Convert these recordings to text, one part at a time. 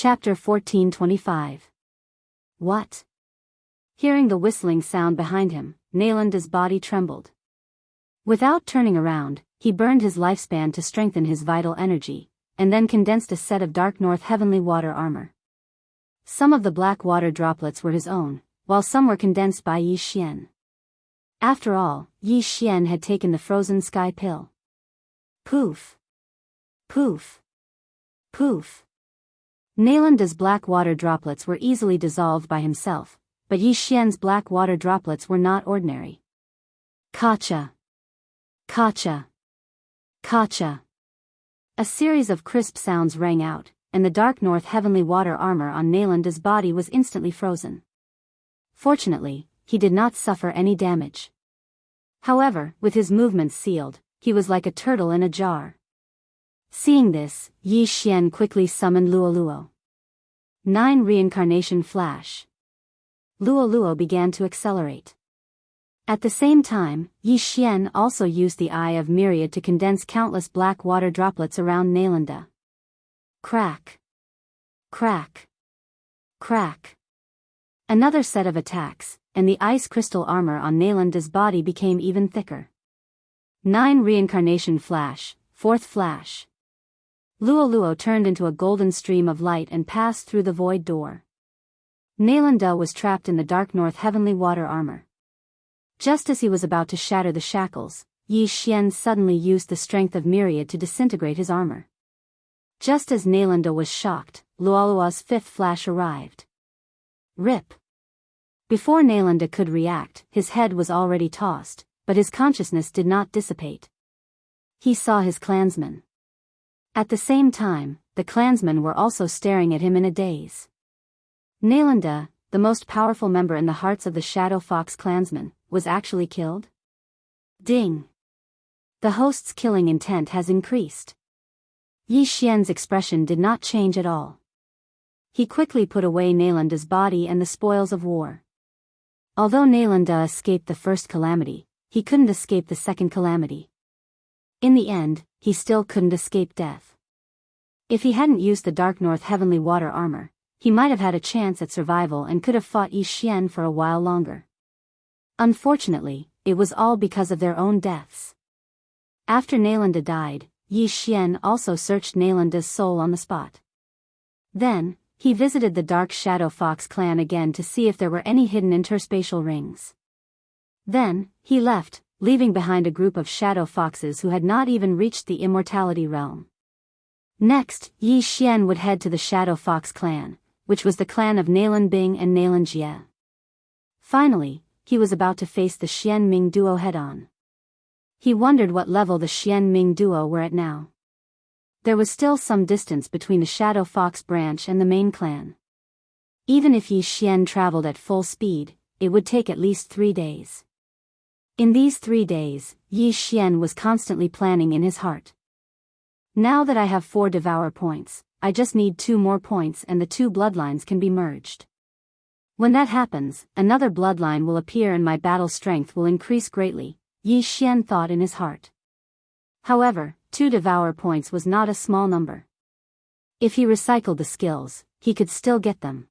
Chapter 1425. What? Hearing the whistling sound behind him, Nalanda's body trembled. Without turning around, he burned his lifespan to strengthen his vital energy, and then condensed a set of dark north heavenly water armor. Some of the black water droplets were his own, while some were condensed by Yi Xian. After all, Yi Xian had taken the frozen sky pill. Poof! Poof! Poof! Nalanda's black water droplets were easily dissolved by himself, but Yi Xian's black water droplets were not ordinary. Kacha! Kacha! Kacha! A series of crisp sounds rang out, and the dark north heavenly water armor on Nalanda's body was instantly frozen. Fortunately, he did not suffer any damage. However, with his movements sealed, he was like a turtle in a jar. Seeing this, Yi Xian quickly summoned Luoluo. 9 Reincarnation Flash. Luoluo began to accelerate. At the same time, Yi Xian also used the Eye of Myriad to condense countless black water droplets around Nalanda. Crack! Crack! Crack! Another set of attacks, and the ice crystal armor on Nalanda's body became even thicker. 9 Reincarnation Flash, 4th Flash. Luoluo turned into a golden stream of light and passed through the void door. Nalanda was trapped in the dark north heavenly water armor. Just as he was about to shatter the shackles, Yi Xian suddenly used the strength of Myriad to disintegrate his armor. Just as Nalanda was shocked, Luoluo's 5th flash arrived. Rip! Before Nalanda could react, his head was already tossed, but his consciousness did not dissipate. He saw his clansmen. At the same time, the clansmen were also staring at him in a daze. Nalanda, the most powerful member in the hearts of the Shadow Fox clansmen, was actually killed? Ding! The host's killing intent has increased. Yi Xian's expression did not change at all. He quickly put away Nalanda's body and the spoils of war. Although Nalanda escaped the first calamity, he couldn't escape the second calamity. In the end, he still couldn't escape death. If he hadn't used the dark north heavenly water armor, he might have had a chance at survival and could have fought Yi Xian for a while longer. Unfortunately, it was all because of their own deaths. After Nalanda died, Yi Xian also searched Nalanda's soul on the spot. Then, he visited the Dark Shadow Fox clan again to see if there were any hidden interspatial rings. Then, he left, leaving behind a group of shadow foxes who had not even reached the immortality realm. Next, Yi Xian would head to the Shadow Fox clan, which was the clan of Nalan Bing and Nalan Jie. Finally, he was about to face the Xian Ming duo head-on. He wondered what level the Xian Ming duo were at now. There was still some distance between the Shadow Fox branch and the main clan. Even if Yi Xian traveled at full speed, it would take at least 3 days. In these 3 days, Yi Xian was constantly planning in his heart. Now that I have 4 Devour points, I just need 2 more points and the 2 bloodlines can be merged. When that happens, another bloodline will appear and my battle strength will increase greatly, Yi Xian thought in his heart. However, 2 Devour points was not a small number. If he recycled the skills, he could still get them.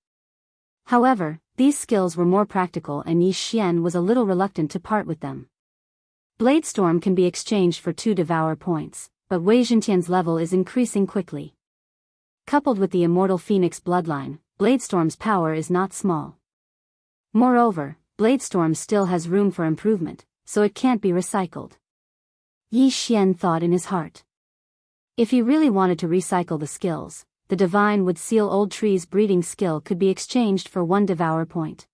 However, these skills were more practical and Yi Xian was a little reluctant to part with them. Bladestorm can be exchanged for 2 Devour points, but Wei Zhentian's level is increasing quickly. Coupled with the Immortal Phoenix bloodline, Bladestorm's power is not small. Moreover, Bladestorm still has room for improvement, so it can't be recycled. Yi Xian thought in his heart. If he really wanted to recycle the skills, the Divine Wood Seal Old Tree's breeding skill could be exchanged for 1 Devour point.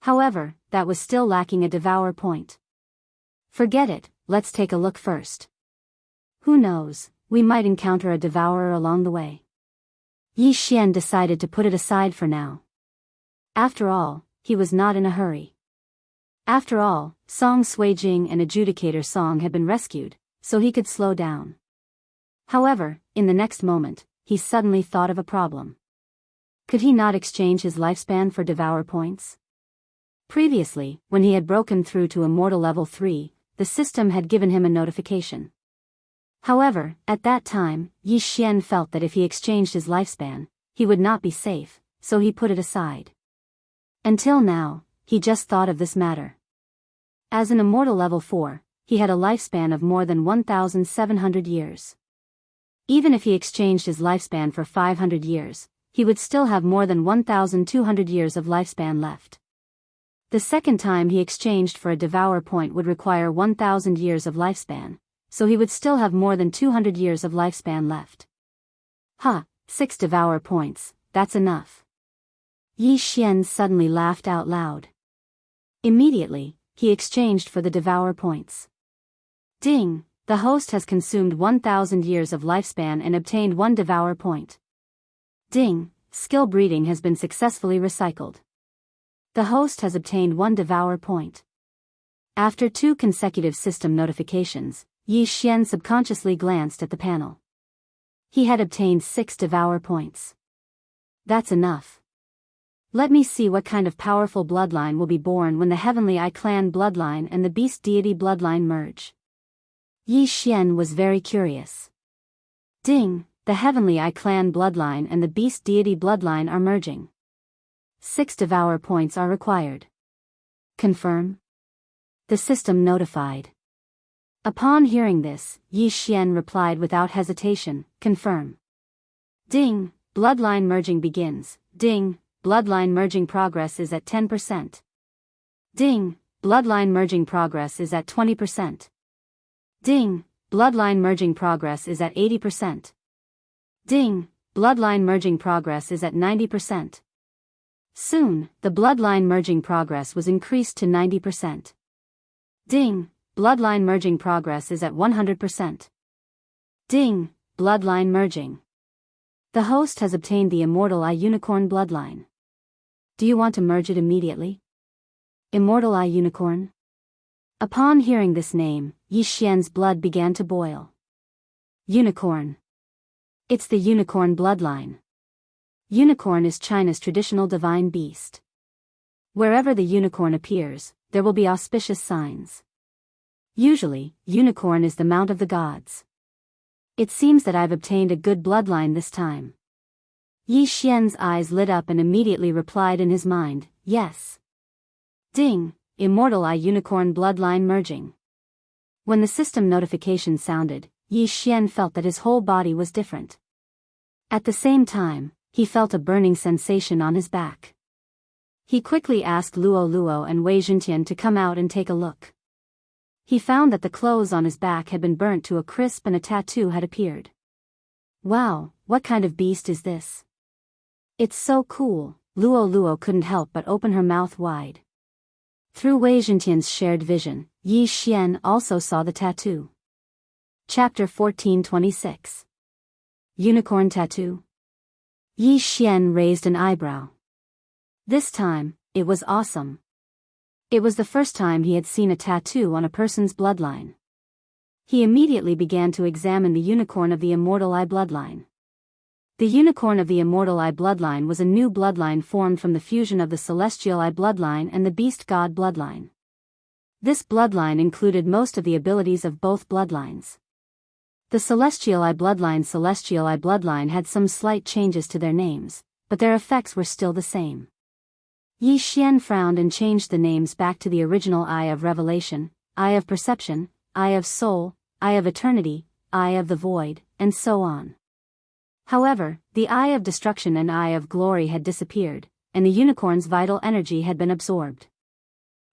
However, that was still lacking a Devour point. Forget it, let's take a look first. Who knows, we might encounter a Devourer along the way. Yi Xian decided to put it aside for now. After all, he was not in a hurry. After all, Song Suijing and Adjudicator Song had been rescued, so he could slow down. However, in the next moment, he suddenly thought of a problem. Could he not exchange his lifespan for Devour points? Previously, when he had broken through to Immortal Level 3, the system had given him a notification. However, at that time, Yi Xian felt that if he exchanged his lifespan, he would not be safe, so he put it aside. Until now, he just thought of this matter. As an immortal level 4, he had a lifespan of more than 1,700 years. Even if he exchanged his lifespan for 500 years, he would still have more than 1,200 years of lifespan left. The second time he exchanged for a devour point would require 1,000 years of lifespan, so he would still have more than 200 years of lifespan left. 6 devour points, that's enough. Yi Xian suddenly laughed out loud. Immediately, he exchanged for the devour points. Ding, the host has consumed 1,000 years of lifespan and obtained 1 devour point. Ding, skill breeding has been successfully recycled. The host has obtained 1 devour point. After 2 consecutive system notifications, Yi Xian subconsciously glanced at the panel. He had obtained 6 devour points. That's enough. Let me see what kind of powerful bloodline will be born when the Heavenly Eye Clan bloodline and the Beast Deity bloodline merge. Yi Xian was very curious. Ding, the Heavenly Eye Clan bloodline and the Beast Deity bloodline are merging. 6 devour points are required. Confirm? The system notified. Upon hearing this, Yi Xian replied without hesitation, confirm. Ding, bloodline merging begins. Ding, bloodline merging progress is at 10%. Ding, bloodline merging progress is at 20%. Ding, bloodline merging progress is at 80%. Ding, bloodline merging progress is at 90%. Soon, the bloodline merging progress was increased to 90%. Ding, bloodline merging progress is at 100%. Ding, bloodline merging. The host has obtained the Immortal Eye Unicorn bloodline. Do you want to merge it immediately? Immortal Eye Unicorn? Upon hearing this name, Yi Xian's blood began to boil. Unicorn. It's the unicorn bloodline. Unicorn is China's traditional divine beast. Wherever the unicorn appears, there will be auspicious signs. Usually, unicorn is the mount of the gods. It seems that I've obtained a good bloodline this time. Yi Xian's eyes lit up and immediately replied in his mind, yes. Ding, Immortal Eye Unicorn bloodline merging. When the system notification sounded, Yi Xian felt that his whole body was different. At the same time, he felt a burning sensation on his back. He quickly asked Luo Luo and Wei Zhentian to come out and take a look. He found that the clothes on his back had been burnt to a crisp and a tattoo had appeared. Wow, what kind of beast is this? It's so cool. Luo Luo couldn't help but open her mouth wide. Through Wei Zhentian's shared vision, Yi Xian also saw the tattoo. Chapter 1426. Unicorn Tattoo. Yi Xian raised an eyebrow. This time, it was awesome. It was the first time he had seen a tattoo on a person's bloodline. He immediately began to examine the unicorn of the Immortal Eye bloodline. The unicorn of the Immortal Eye bloodline was a new bloodline formed from the fusion of the Celestial Eye bloodline and the Beast God bloodline. This bloodline included most of the abilities of both bloodlines. The Celestial Eye bloodline had some slight changes to their names, but their effects were still the same. Yi Xian frowned and changed the names back to the original Eye of Revelation, Eye of Perception, Eye of Soul, Eye of Eternity, Eye of the Void, and so on. However, the Eye of Destruction and Eye of Glory had disappeared, and the unicorn's vital energy had been absorbed.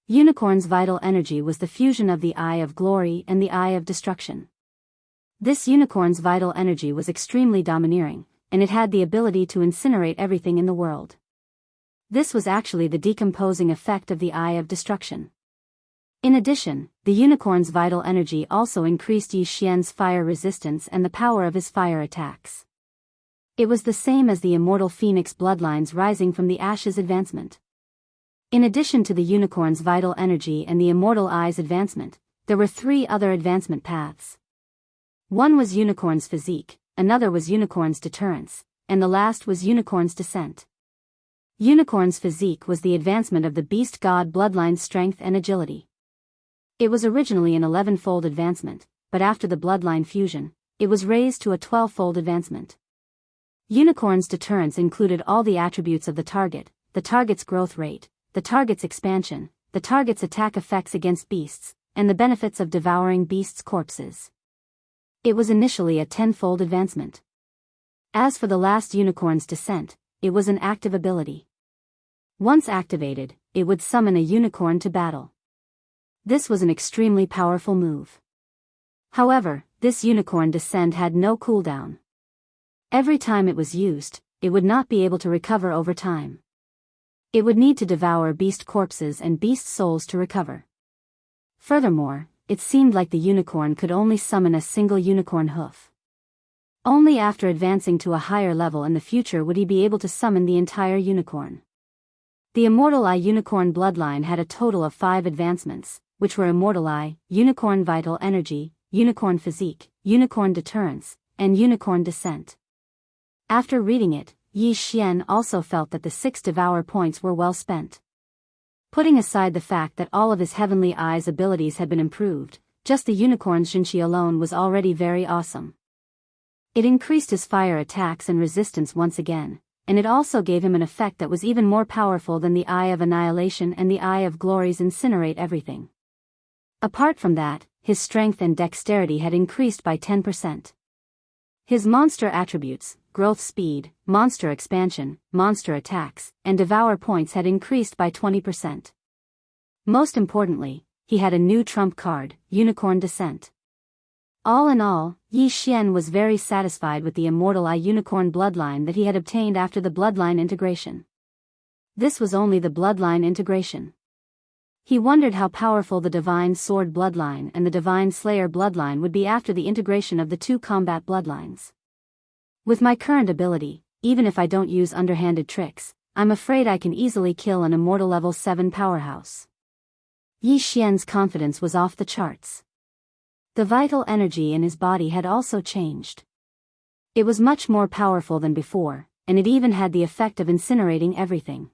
Unicorn's vital energy was the fusion of the Eye of Glory and the Eye of Destruction. This unicorn's vital energy was extremely domineering, and it had the ability to incinerate everything in the world. This was actually the decomposing effect of the Eye of Destruction. In addition, the unicorn's vital energy also increased Yi Xian's fire resistance and the power of his fire attacks. It was the same as the Immortal Phoenix bloodlines rising from the Ashes advancement. In addition to the unicorn's vital energy and the Immortal Eye's advancement, there were 3 other advancement paths. One was Unicorn's Physique, another was Unicorn's Deterrence, and the last was Unicorn's Descent. Unicorn's Physique was the advancement of the Beast God bloodline's strength and agility. It was originally an 11-fold advancement, but after the bloodline fusion, it was raised to a 12-fold advancement. Unicorn's deterrence included all the attributes of the target's growth rate, the target's expansion, the target's attack effects against beasts, and the benefits of devouring beasts' corpses. It was initially a tenfold advancement. As for the last unicorn's descent, it was an active ability. Once activated, it would summon a unicorn to battle. This was an extremely powerful move. However, this unicorn descent had no cooldown. Every time it was used, it would not be able to recover over time. It would need to devour beast corpses and beast souls to recover. Furthermore, it seemed like the unicorn could only summon a single unicorn hoof. Only after advancing to a higher level in the future would he be able to summon the entire unicorn. The Immortal Eye Unicorn bloodline had a total of 5 advancements, which were Immortal Eye, Unicorn Vital Energy, Unicorn Physique, Unicorn Deterrence, and Unicorn Descent. After reading it, Yi Xian also felt that the 6 Devour points were well spent. Putting aside the fact that all of his Heavenly Eyes abilities had been improved, just the Unicorn's Shinshi alone was already very awesome. It increased his fire attacks and resistance once again, and it also gave him an effect that was even more powerful than the Eye of Annihilation and the Eye of Glory's Incinerate Everything. Apart from that, his strength and dexterity had increased by 10%. His monster attributes, growth speed, monster expansion, monster attacks, and devour points had increased by 20%. Most importantly, he had a new trump card, Unicorn Descent. All in all, Yi Xian was very satisfied with the Immortal Eye Unicorn bloodline that he had obtained after the bloodline integration. This was only the bloodline integration. He wondered how powerful the Divine Sword bloodline and the Divine Slayer bloodline would be after the integration of the 2 combat bloodlines. With my current ability, even if I don't use underhanded tricks, I'm afraid I can easily kill an Immortal Level 7 powerhouse. Yi Xian's confidence was off the charts. The vital energy in his body had also changed. It was much more powerful than before, and it even had the effect of incinerating everything.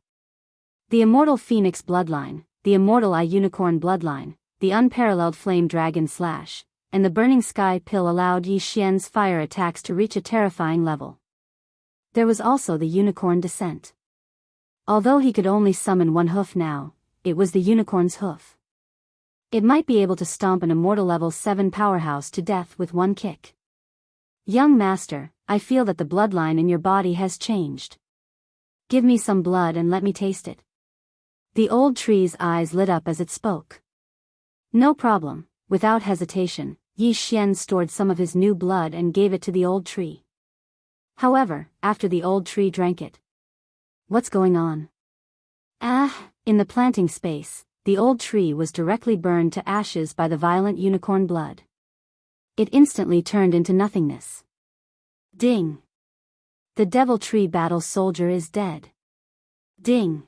The Immortal Phoenix bloodline, the Immortal Eye Unicorn bloodline, the Unparalleled Flame Dragon Slash, and the Burning Sky Pill allowed Yi Xian's fire attacks to reach a terrifying level. There was also the Unicorn Descent. Although he could only summon 1 hoof now, it was the unicorn's hoof. It might be able to stomp an Immortal Level 7 powerhouse to death with 1 kick. Young master, I feel that the bloodline in your body has changed. Give me some blood and let me taste it. The old tree's eyes lit up as it spoke. No problem. Without hesitation, Yi Xian stored some of his new blood and gave it to the old tree. However, after the old tree drank it. What's going on? In the planting space, the old tree was directly burned to ashes by the violent unicorn blood. It instantly turned into nothingness. Ding! The Devil Tree Battle Soldier is dead. Ding!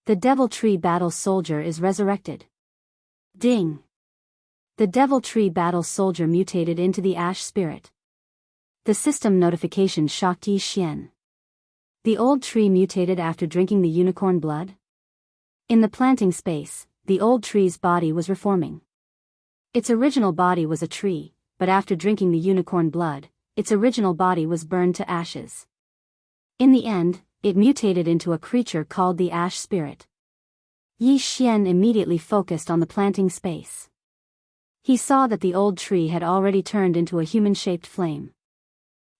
The Devil Tree Battle Soldier is resurrected. Ding! The Devil Tree Battle Soldier mutated into the Ash Spirit. The system notification shocked Yi Xian. The old tree mutated after drinking the unicorn blood? In the planting space, the old tree's body was reforming. Its original body was a tree, but after drinking the unicorn blood, its original body was burned to ashes. In the end, it mutated into a creature called the Ash Spirit. Yi Xian immediately focused on the planting space. He saw that the old tree had already turned into a human-shaped flame.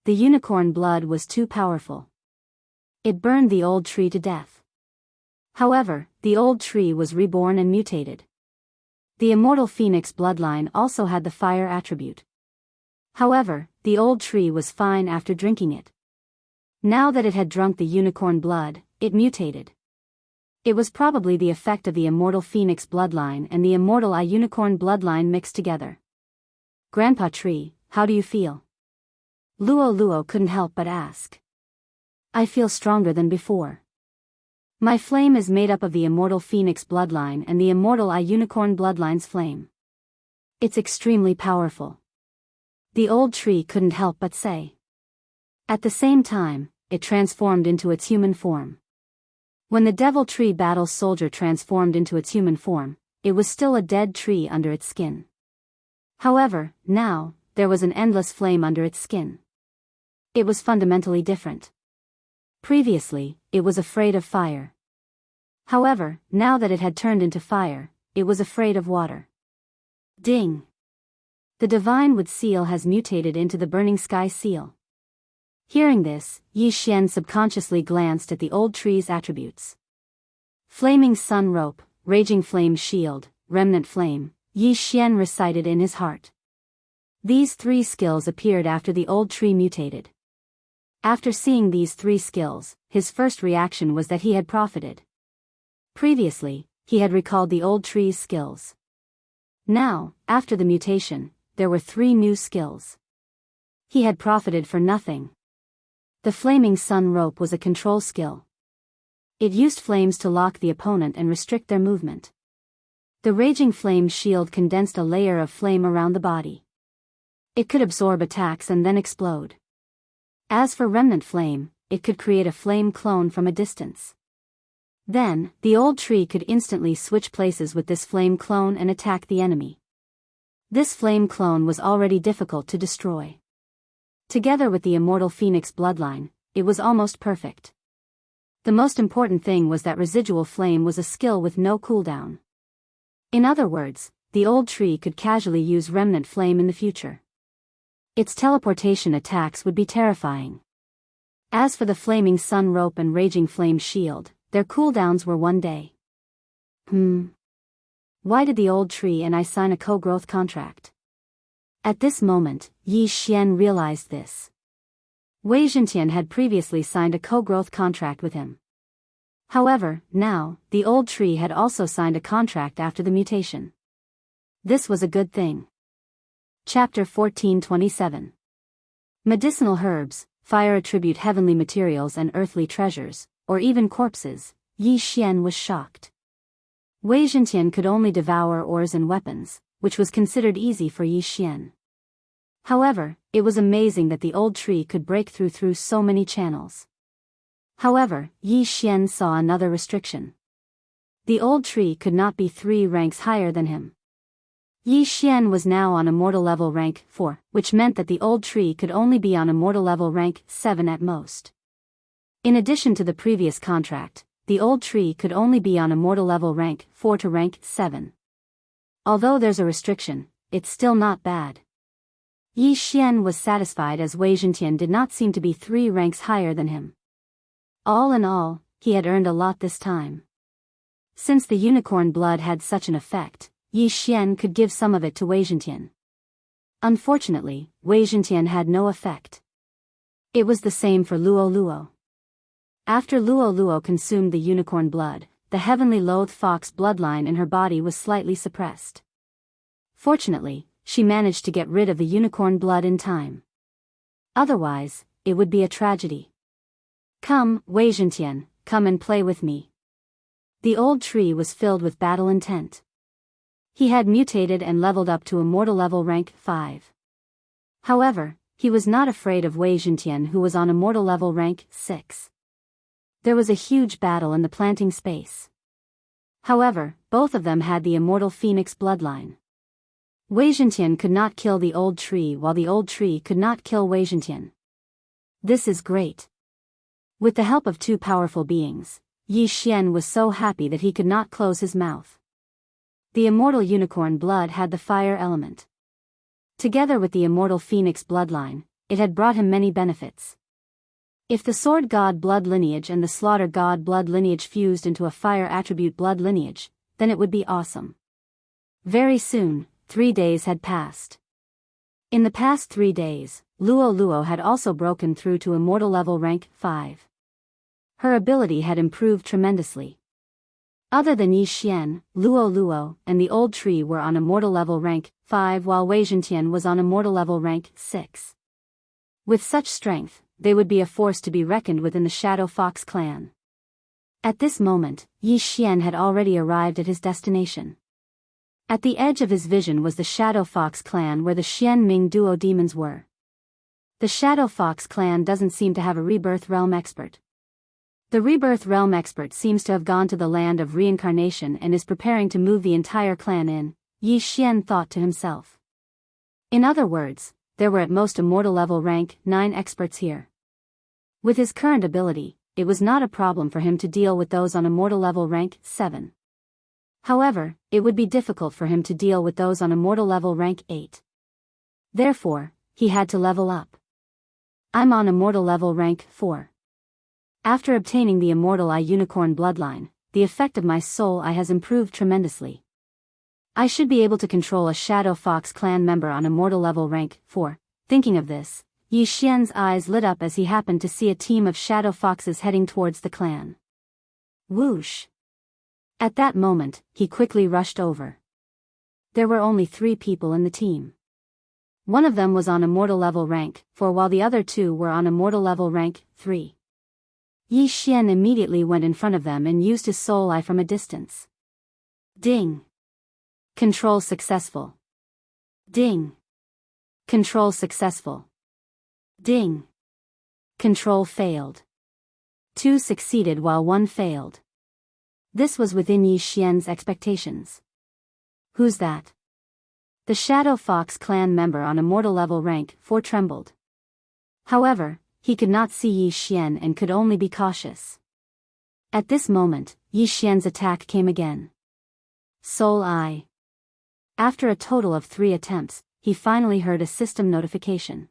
The unicorn blood was too powerful. It burned the old tree to death. However, the old tree was reborn and mutated. The Immortal Phoenix bloodline also had the fire attribute. However, the old tree was fine after drinking it. Now that it had drunk the unicorn blood, it mutated. It was probably the effect of the Immortal Phoenix bloodline and the Immortal Eye Unicorn bloodline mixed together. Grandpa Tree, how do you feel? Luo couldn't help but ask. I feel stronger than before. My flame is made up of the Immortal Phoenix bloodline and the Immortal Eye Unicorn bloodline's flame. It's extremely powerful. The old tree couldn't help but say. At the same time, it transformed into its human form. When the Devil Tree Battle Soldier transformed into its human form, it was still a dead tree under its skin. However, now, there was an endless flame under its skin. It was fundamentally different. Previously, it was afraid of fire. However, now that it had turned into fire, it was afraid of water. Ding! The divine wood seal has mutated into the burning sky seal. Hearing this, Yi Xian subconsciously glanced at the old tree's attributes. Flaming sun rope, raging flame shield, remnant flame, Yi Xian recited in his heart. These 3 skills appeared after the old tree mutated. After seeing these 3 skills, his first reaction was that he had profited. Previously, he had recalled the old tree's skills. Now, after the mutation, there were 3 new skills. He had profited for nothing. The flaming sun rope was a control skill. It used flames to lock the opponent and restrict their movement. The raging flame shield condensed a layer of flame around the body. It could absorb attacks and then explode. As for remnant flame, it could create a flame clone from a distance. Then, the old tree could instantly switch places with this flame clone and attack the enemy. This flame clone was already difficult to destroy. Together with the immortal phoenix bloodline, it was almost perfect. The most important thing was that residual flame was a skill with no cooldown. In other words, the old tree could casually use remnant flame in the future. Its teleportation attacks would be terrifying. As for the flaming sun rope and raging flame shield, their cooldowns were 1 day. Why did the old tree and I sign a co-growth contract? At this moment, Yi Xian realized this. Wei Zhentian had previously signed a co-growth contract with him. However, now, the old tree had also signed a contract after the mutation. This was a good thing. Chapter 1427. Medicinal herbs, fire attribute heavenly materials and earthly treasures, or even corpses. Yi Xian was shocked. Wei Zhentian could only devour ores and weapons, which was considered easy for Yi Xian. However, it was amazing that the old tree could break through so many channels. However, Yi Xian saw another restriction. The old tree could not be 3 ranks higher than him. Yi Xian was now on immortal level rank 4, which meant that the old tree could only be on immortal level rank 7 at most. In addition to the previous contract, the old tree could only be on immortal level rank 4 to rank 7. Although there's a restriction, it's still not bad. Yi Xian was satisfied as Wei Zhentian did not seem to be 3 ranks higher than him. All in all, he had earned a lot this time. Since the unicorn blood had such an effect, Yi Xian could give some of it to Wei Zhentian. Unfortunately, Wei Zhentian had no effect. It was the same for Luo Luo. After Luo Luo consumed the unicorn blood, the heavenly loathed fox bloodline in her body was slightly suppressed. Fortunately, she managed to get rid of the unicorn blood in time. Otherwise, it would be a tragedy. Come, Wei Zhentian, come and play with me. The old tree was filled with battle intent. He had mutated and leveled up to immortal level rank 5. However, he was not afraid of Wei Zhentian, who was on immortal level rank 6. There was a huge battle in the planting space. However, both of them had the immortal phoenix bloodline. Wei Zhentian could not kill the old tree while the old tree could not kill Wei Zhentian. This is great. With the help of 2 powerful beings, Yi Xian was so happy that he could not close his mouth. The immortal unicorn blood had the fire element. Together with the immortal phoenix bloodline, it had brought him many benefits. If the sword god blood lineage and the slaughter god blood lineage fused into a fire attribute blood lineage, then it would be awesome. Very soon, 3 days had passed. In the past 3 days, Luo Luo had also broken through to immortal level rank 5. Her ability had improved tremendously. Other than Yi Xian, Luo Luo and the old tree were on immortal level rank 5 while Wei Zhentian was on immortal level rank 6. With such strength, they would be a force to be reckoned with in the Shadow Fox clan. At this moment, Yi Xian had already arrived at his destination. At the edge of his vision was the Shadow Fox clan where the Xian Ming duo demons were. The Shadow Fox clan doesn't seem to have a rebirth realm expert. The rebirth realm expert seems to have gone to the land of reincarnation and is preparing to move the entire clan in, Yi Xian thought to himself. In other words, there were at most immortal level rank 9 experts here. With his current ability, it was not a problem for him to deal with those on immortal level rank 7. However, it would be difficult for him to deal with those on immortal level rank 8. Therefore, he had to level up. I'm on immortal level rank 4. After obtaining the immortal eye unicorn bloodline, the effect of my soul eye has improved tremendously. I should be able to control a Shadow Fox clan member on immortal level rank 4. Thinking of this, Yi Xian's eyes lit up as he happened to see a team of Shadow Foxes heading towards the clan. Whoosh! At that moment, he quickly rushed over. There were only 3 people in the team. One of them was on immortal level rank 4 while the other 2 were on immortal level rank 3. Yi Xian immediately went in front of them and used his soul eye from a distance. Ding! Control successful. Ding! Control successful. Ding! Control failed. 2 succeeded while 1 failed. This was within Yi Xian's expectations. Who's that? The Shadow Fox clan member on immortal level rank 4 trembled. However, he could not see Yi Xian and could only be cautious. At this moment, Yi Xian's attack came again. Soul Eye. After a total of 3 attempts, he finally heard a system notification.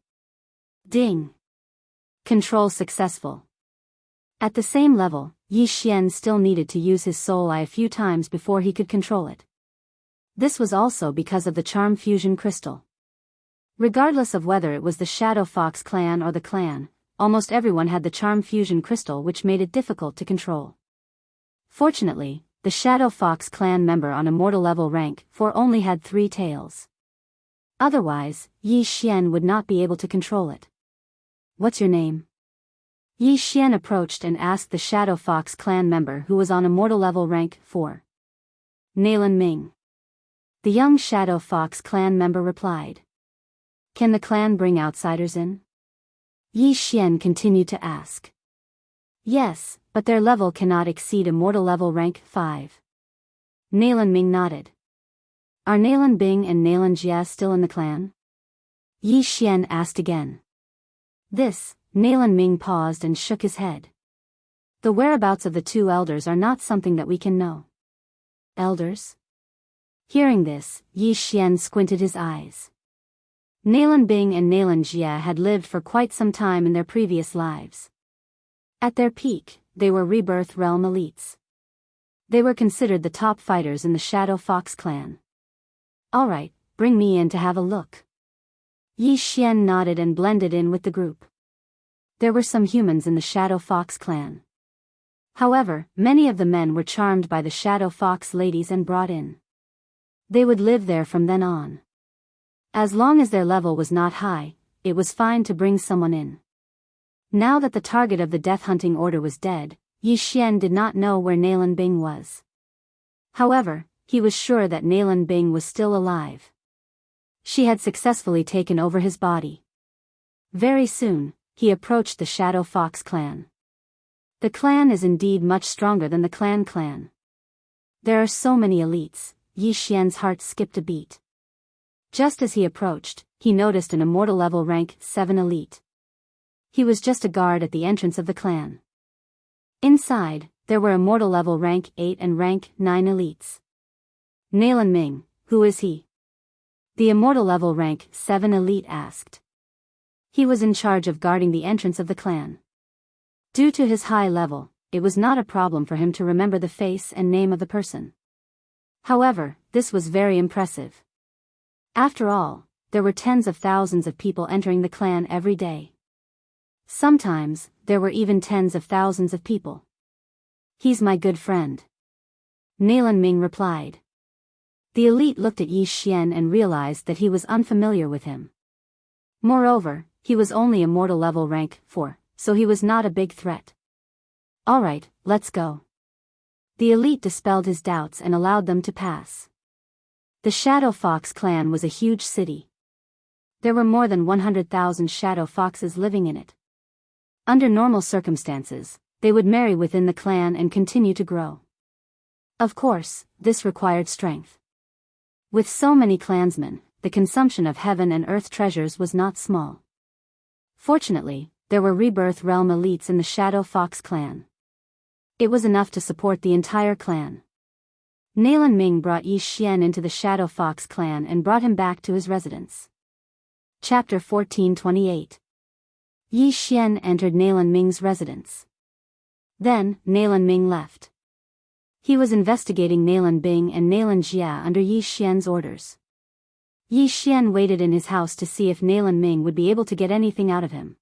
Ding! Control successful. At the same level, Yi Xian still needed to use his soul eye a few times before he could control it. This was also because of the charm fusion crystal. Regardless of whether it was the Shadow Fox clan or the clan, almost everyone had the charm fusion crystal, which made it difficult to control. Fortunately, the Shadow Fox clan member on immortal level rank 4 only had 3 tails. Otherwise, Yi Xian would not be able to control it. What's your name? Yi Xian approached and asked the Shadow Fox clan member who was on immortal level rank 4. Nalan Ming. The young Shadow Fox clan member replied. Can the clan bring outsiders in? Yi Xian continued to ask. Yes, but their level cannot exceed immortal level rank 5. Nalan Ming nodded. Are Nalan Bing and Nalan Jia still in the clan? Yi Xian asked again. This, Nalan Ming paused and shook his head. The whereabouts of the 2 elders are not something that we can know. Elders? Hearing this, Yi Xian squinted his eyes. Nalan Bing and Nalan Jia had lived for quite some time in their previous lives. At their peak, they were Rebirth Realm elites. They were considered the top fighters in the Shadow Fox clan. Alright, bring me in to have a look. Yi Xian nodded and blended in with the group. There were some humans in the Shadow Fox clan. However, many of the men were charmed by the Shadow Fox ladies and brought in. They would live there from then on. As long as their level was not high, it was fine to bring someone in. Now that the target of the death hunting order was dead, Yi Xian did not know where Nalan Bing was. However, he was sure that Nalan Bing was still alive. She had successfully taken over his body. Very soon, he approached the Shadow Fox clan. The clan is indeed much stronger than the clan. There are so many elites, Yi Xian's heart skipped a beat. Just as he approached, he noticed an immortal level rank 7 elite. He was just a guard at the entrance of the clan. Inside, there were immortal level rank 8 and rank 9 elites. Nalan Ming, who is he? The immortal level rank 7 elite asked. He was in charge of guarding the entrance of the clan. Due to his high level, it was not a problem for him to remember the face and name of the person. However, this was very impressive. After all, there were tens of thousands of people entering the clan every day. Sometimes, there were even tens of thousands of people. He's my good friend. Nalan Ming replied. The elite looked at Yi Xian and realized that he was unfamiliar with him. Moreover, he was only immortal level rank 4, so he was not a big threat. Alright, let's go. The elite dispelled his doubts and allowed them to pass. The Shadow Fox clan was a huge city. There were more than 100,000 Shadow Foxes living in it. Under normal circumstances, they would marry within the clan and continue to grow. Of course, this required strength. With so many clansmen, the consumption of heaven and earth treasures was not small. Fortunately, there were rebirth realm elites in the Shadow Fox clan. It was enough to support the entire clan. Nalan Ming brought Yi Xian into the Shadow Fox clan and brought him back to his residence. Chapter 1428. Yi Xian entered Nalan Ming's residence. Then, Nalan Ming left. He was investigating Nalan Bing and Nalan Jia under Yi Xian's orders. Yi Xian waited in his house to see if Nalan Ming would be able to get anything out of him.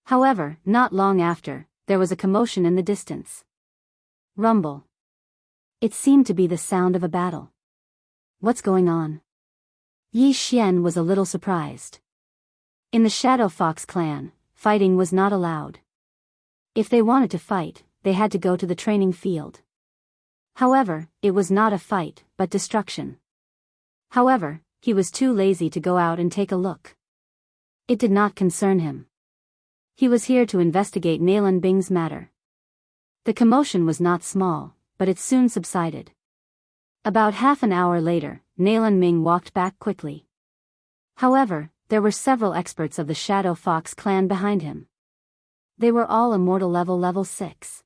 However, not long after, there was a commotion in the distance. Rumble. It seemed to be the sound of a battle. What's going on? Yi Xian was a little surprised. In the Shadow Fox clan, fighting was not allowed. If they wanted to fight, they had to go to the training field. However, it was not a fight, but destruction. However, he was too lazy to go out and take a look. It did not concern him. He was here to investigate Nalan Bing's matter. The commotion was not small, but it soon subsided. About half an hour later, Nalan Ming walked back quickly. However, there were several experts of the Shadow Fox clan behind him. They were all immortal level 6.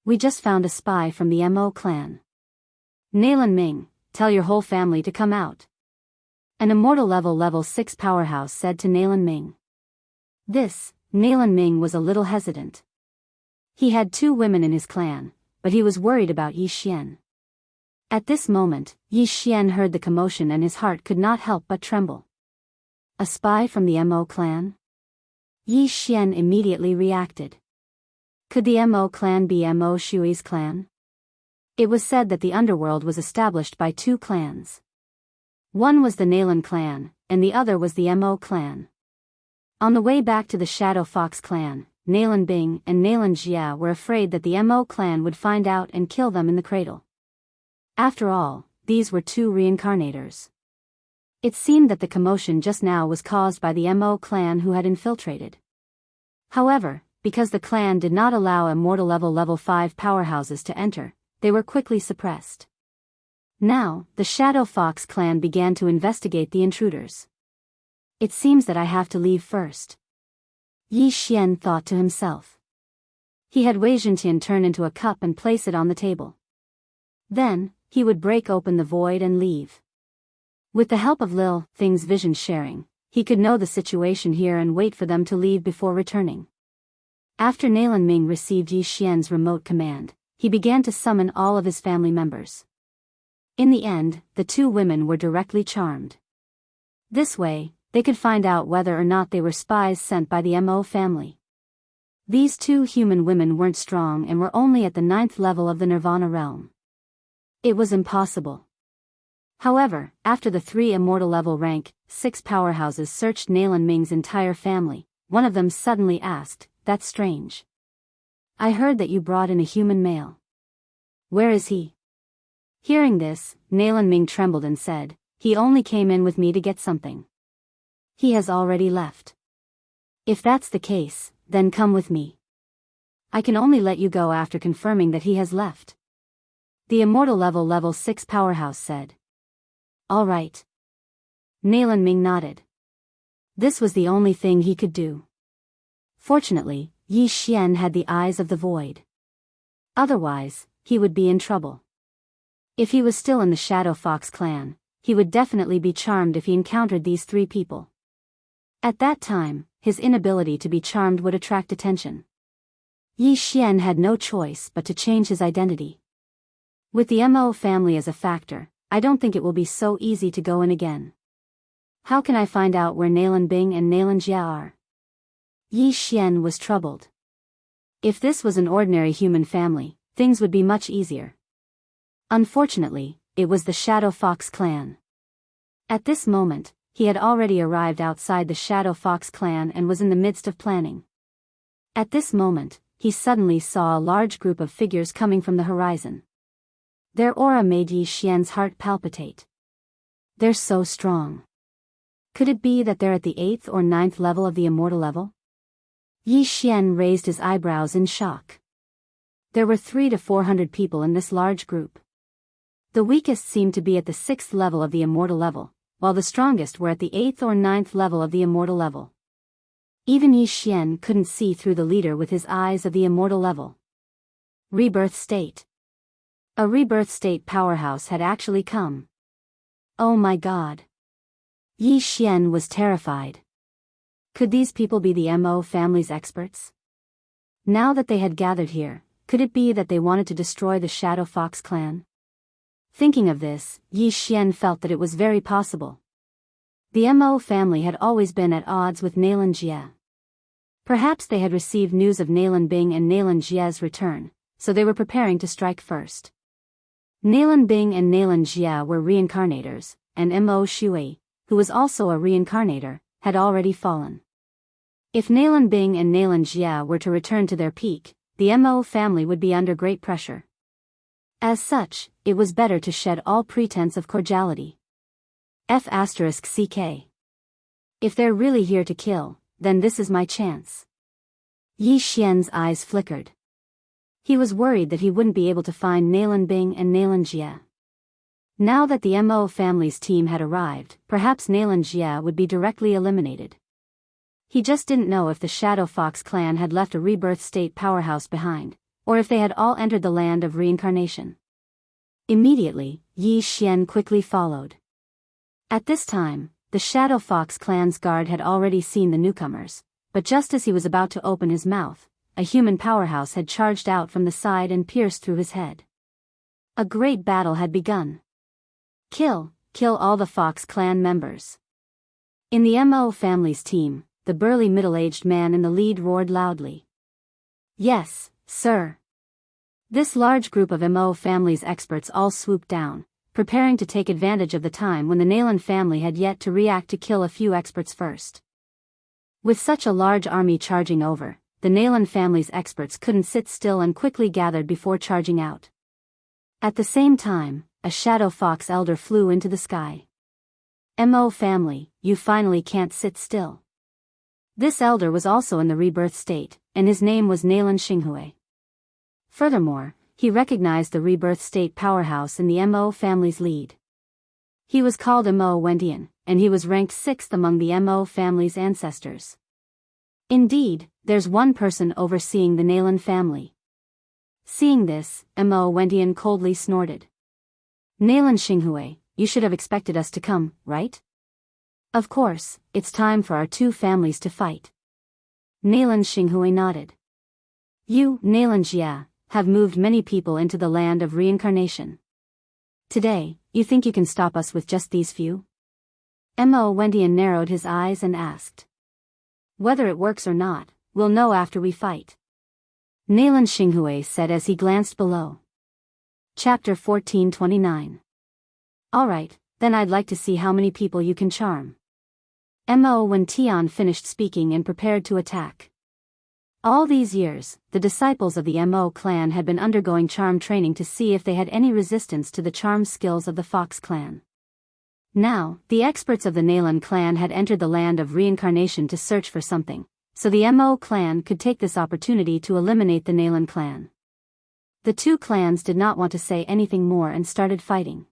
We just found a spy from the Mo clan. Nalan Ming, tell your whole family to come out. An immortal level 6 powerhouse said to Nalan Ming. Nalan Ming was a little hesitant. He had 2 women in his clan, but he was worried about Yi Xian. At this moment, Yi Xian heard the commotion and his heart could not help but tremble. A spy from the Mo clan? Yi Xian immediately reacted. Could the Mo clan be Mo Shui's clan? It was said that the underworld was established by 2 clans. One was the Nalan clan, and the other was the Mo clan. On the way back to the Shadow Fox clan, Nalan Bing and Nalan Jia were afraid that the Mo clan would find out and kill them in the cradle. After all, these were 2 reincarnators. It seemed that the commotion just now was caused by the Mo clan who had infiltrated. However, because the clan did not allow immortal level 5 powerhouses to enter, they were quickly suppressed. Now, the Shadow Fox clan began to investigate the intruders. It seems that I have to leave first. Yi Xian thought to himself. He had Wei Zhentian turn into a cup and place it on the table. Then, he would break open the void and leave. With the help of Lil Thing's vision sharing, he could know the situation here and wait for them to leave before returning. After Nalan Ming received Yi Xian's remote command, he began to summon all of his family members. In the end, the 2 women were directly charmed. This way, they could find out whether or not they were spies sent by the Mo family. These 2 human women weren't strong and were only at the 9th level of the Nirvana realm. It was impossible. However, after the 3 immortal level rank 6 powerhouses searched Nalan Ming's entire family, one of them suddenly asked, "That's strange. I heard that you brought in a human male. Where is he?" Hearing this, Nalan Ming trembled and said, "He only came in with me to get something. He has already left. If that's the case, then come with me. I can only let you go after confirming that he has left." The immortal level 6 powerhouse said. "All right." Nalan Ming nodded. This was the only thing he could do. Fortunately, Yi Xian had the eyes of the void. Otherwise, he would be in trouble. If he was still in the Shadow Fox clan, he would definitely be charmed if he encountered these 3 people. At that time, his inability to be charmed would attract attention. Yi Xian had no choice but to change his identity. With the Mo family as a factor, I don't think it will be so easy to go in again. How can I find out where Nalan Bing and Nalan Jia are? Yi Xian was troubled. If this was an ordinary human family, things would be much easier. Unfortunately, it was the Shadow Fox clan. At this moment, he had already arrived outside the Shadow Fox clan and was in the midst of planning. At this moment, he suddenly saw a large group of figures coming from the horizon. Their aura made Yi Xian's heart palpitate. They're so strong. Could it be that they're at the 8th or 9th level of the immortal level? Yi Xian raised his eyebrows in shock. There were 300 to 400 people in this large group. The weakest seemed to be at the 6th level of the immortal level, while the strongest were at the 8th or 9th level of the immortal level. Even Yi Xian couldn't see through the leader with his eyes of the immortal level. Rebirth state. A rebirth state powerhouse had actually come. Oh my god. Yi Xian was terrified. Could these people be the Mo family's experts? Now that they had gathered here, could it be that they wanted to destroy the Shadow Fox clan? Thinking of this, Yi Xian felt that it was very possible. The Mo family had always been at odds with Nailan Jie. Perhaps they had received news of Nailan Bing and Nailan Jie's return, so they were preparing to strike first. Nailan Bing and Nailan Jie were reincarnators, and Mo Shui, who was also a reincarnator, had already fallen. If Nailan Bing and Nailan Jie were to return to their peak, the Mo family would be under great pressure. As such, it was better to shed all pretense of cordiality. F***CK. If they're really here to kill, then this is my chance. Yi Xian's eyes flickered. He was worried that he wouldn't be able to find Nailan Bing and Nailan Jie. Now that the Mo family's team had arrived, perhaps Nailan Jie would be directly eliminated. He just didn't know if the Shadow Fox clan had left a rebirth state powerhouse behind, or if they had all entered the land of reincarnation. Immediately, Yi Xian quickly followed. At this time, the Shadow Fox clan's guard had already seen the newcomers, but just as he was about to open his mouth, a human powerhouse had charged out from the side and pierced through his head. A great battle had begun. Kill all the Fox clan members. In the Mo family's team, the burly middle-aged man in the lead roared loudly. Yes, sir. This large group of Mo family's experts all swooped down, preparing to take advantage of the time when the Nailan family had yet to react to kill a few experts first. With such a large army charging over, the Nailan family's experts couldn't sit still and quickly gathered before charging out. At the same time, a Shadow Fox elder flew into the sky. Mo family, you finally can't sit still. This elder was also in the rebirth state, and his name was Nailan Xinghui. Furthermore, he recognized the rebirth state powerhouse in the Mo family's lead. He was called Mo Wendian, and he was ranked 6th among the Mo family's ancestors. Indeed, there's one person overseeing the Nailan family. Seeing this, Mo Wendian coldly snorted. Nailan Xinghui, you should have expected us to come, right? Of course, it's time for our two families to fight. Nailan Xinghui nodded. You, Nailan Jie, have moved many people into the land of reincarnation. Today, you think you can stop us with just these few? Mo Wendian narrowed his eyes and asked. Whether it works or not, we'll know after we fight. Nailan Xinghui said as he glanced below. Chapter 1429. Alright, then I'd like to see how many people you can charm. Mo Wendian finished speaking and prepared to attack. All these years, the disciples of the Mo clan had been undergoing charm training to see if they had any resistance to the charm skills of the Fox clan. Now, the experts of the Nailan clan had entered the land of reincarnation to search for something, so the Mo clan could take this opportunity to eliminate the Nailan clan. The two clans did not want to say anything more and started fighting.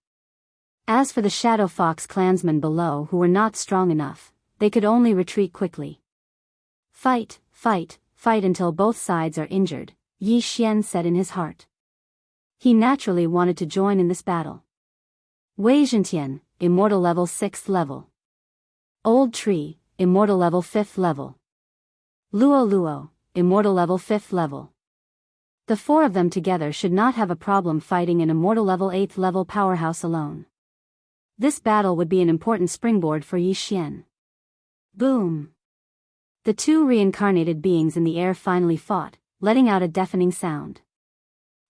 As for the Shadow Fox clansmen below who were not strong enough, they could only retreat quickly. Fight until both sides are injured, Yi Xian said in his heart. He naturally wanted to join in this battle. Wei Zhentian, immortal level 6th level. Old Tree, immortal level 5th level. Luo, immortal level 5th level. The four of them together should not have a problem fighting an immortal level 8th level powerhouse alone. This battle would be an important springboard for Yi Xian. Boom! The two reincarnated beings in the air finally fought, letting out a deafening sound.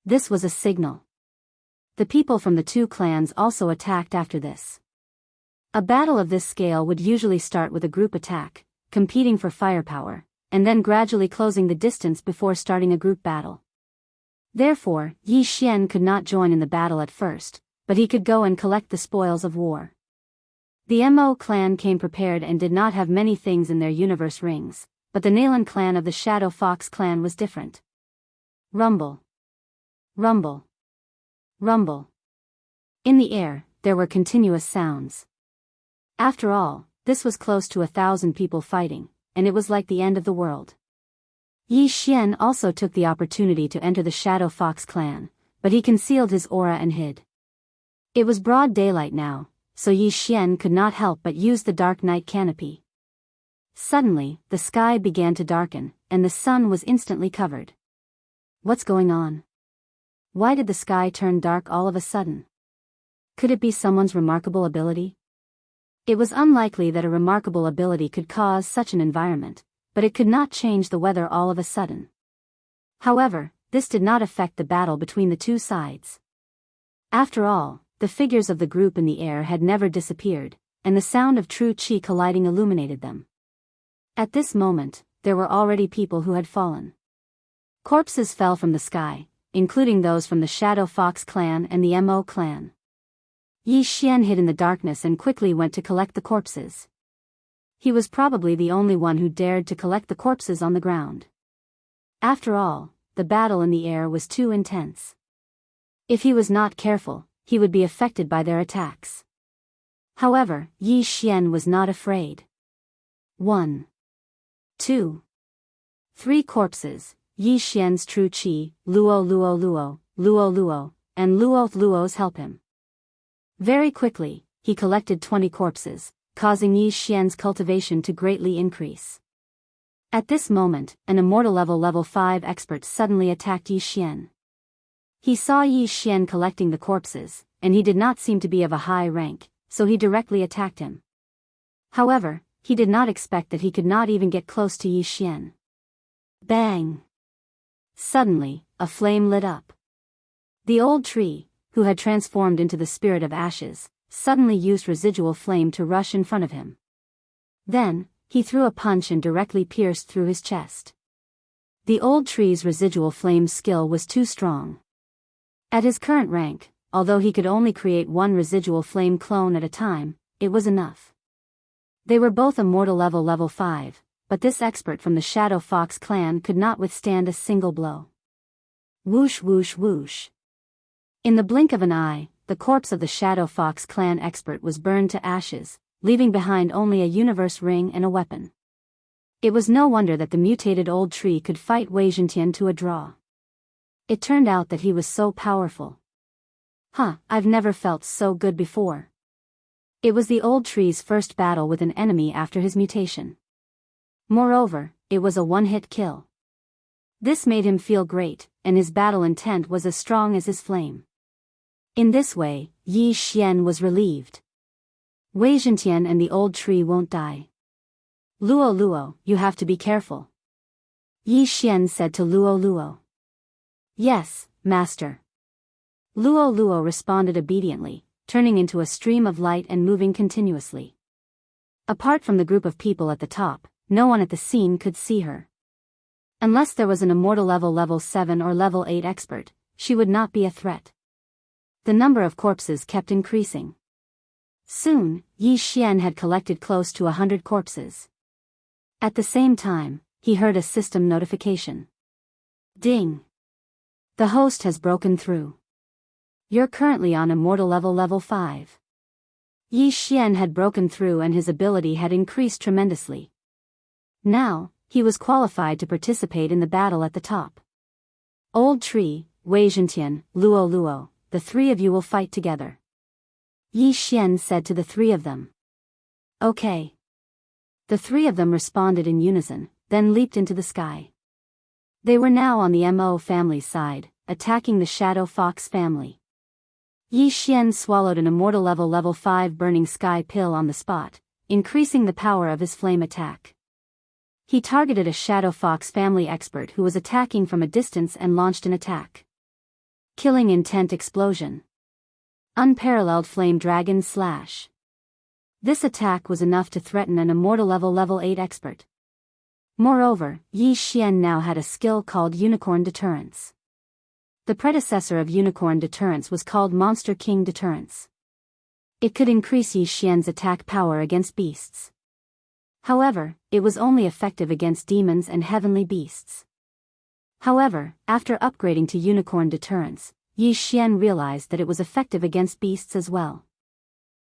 This was a signal. The people from the two clans also attacked after this. A battle of this scale would usually start with a group attack, competing for firepower, and then gradually closing the distance before starting a group battle. Therefore, Yi Xian could not join in the battle at first, but he could go and collect the spoils of war. The Mo clan came prepared and did not have many things in their universe rings, but the Nailan clan of the Shadow Fox clan was different. Rumble. Rumble. Rumble. In the air, there were continuous sounds. After all, this was close to 1,000 people fighting, and it was like the end of the world. Yi Xian also took the opportunity to enter the Shadow Fox clan, but he concealed his aura and hid. It was broad daylight now, so Yi Xian could not help but use the dark night canopy. Suddenly, the sky began to darken, and the sun was instantly covered. What's going on? Why did the sky turn dark all of a sudden? Could it be someone's remarkable ability? It was unlikely that a remarkable ability could cause such an environment, but it could not change the weather all of a sudden. However, this did not affect the battle between the two sides. After all, the figures of the group in the air had never disappeared, and the sound of true chi colliding illuminated them. At this moment, there were already people who had fallen. Corpses fell from the sky, including those from the Shadow Fox clan and the Mo clan. Yi Xian hid in the darkness and quickly went to collect the corpses. He was probably the only one who dared to collect the corpses on the ground. After all, the battle in the air was too intense. If he was not careful, he would be affected by their attacks. However, Yi Xian was not afraid. 1, 2, 3 corpses, Yi Xian's true chi, Luo Luo Luo, Luo Luo, and Luo Luo's help him. Very quickly, he collected 20 corpses, causing Yi Xian's cultivation to greatly increase. At this moment, an immortal level 5 expert suddenly attacked Yi Xian. He saw Yi Xian collecting the corpses, and he did not seem to be of a high rank, so he directly attacked him. However, he did not expect that he could not even get close to Yi Xian. Bang! Suddenly, a flame lit up. The old tree, who had transformed into the spirit of ashes, suddenly used residual flame to rush in front of him. Then, he threw a punch and directly pierced through his chest. The old tree's residual flame skill was too strong. At his current rank, although he could only create one residual flame clone at a time, it was enough. They were both immortal level 5, but this expert from the Shadow Fox clan could not withstand a single blow. Whoosh whoosh whoosh. In the blink of an eye, the corpse of the Shadow Fox clan expert was burned to ashes, leaving behind only a universe ring and a weapon. It was no wonder that the mutated old tree could fight Wei Zhentian to a draw. It turned out that he was so powerful. I've never felt so good before. It was the old tree's first battle with an enemy after his mutation. Moreover, it was a one-hit kill. This made him feel great, and his battle intent was as strong as his flame. In this way, Yi Xian was relieved. Wei Zhentian and the old tree won't die. Luo Luo, you have to be careful. Yi Xian said to Luo Luo. Yes, master. Luo Luo responded obediently, turning into a stream of light and moving continuously. Apart from the group of people at the top, no one at the scene could see her. Unless there was an immortal level 7 or level 8 expert, she would not be a threat. The number of corpses kept increasing. Soon, Yi Xian had collected close to 100 corpses. At the same time, he heard a system notification. Ding! The host has broken through. You're currently on immortal level 5. Yi Xian had broken through and his ability had increased tremendously. Now, he was qualified to participate in the battle at the top. Old Tree, Wei Zhentian, Luo Luo, the three of you will fight together. Yi Xian said to the three of them. Okay. The three of them responded in unison, then leaped into the sky. They were now on the Mo family's side, attacking the Shadow Fox family. Yi Xian swallowed an immortal level 5 burning sky pill on the spot, increasing the power of his flame attack. He targeted a Shadow Fox family expert who was attacking from a distance and launched an attack. Killing intent explosion. Unparalleled flame dragon slash. This attack was enough to threaten an immortal level 8 expert. Moreover, Yi Xian now had a skill called Unicorn Deterrence. The predecessor of Unicorn Deterrence was called Monster King Deterrence. It could increase Yi Xian's attack power against beasts. However, it was only effective against demons and heavenly beasts. However, after upgrading to Unicorn Deterrence, Yi Xian realized that it was effective against beasts as well.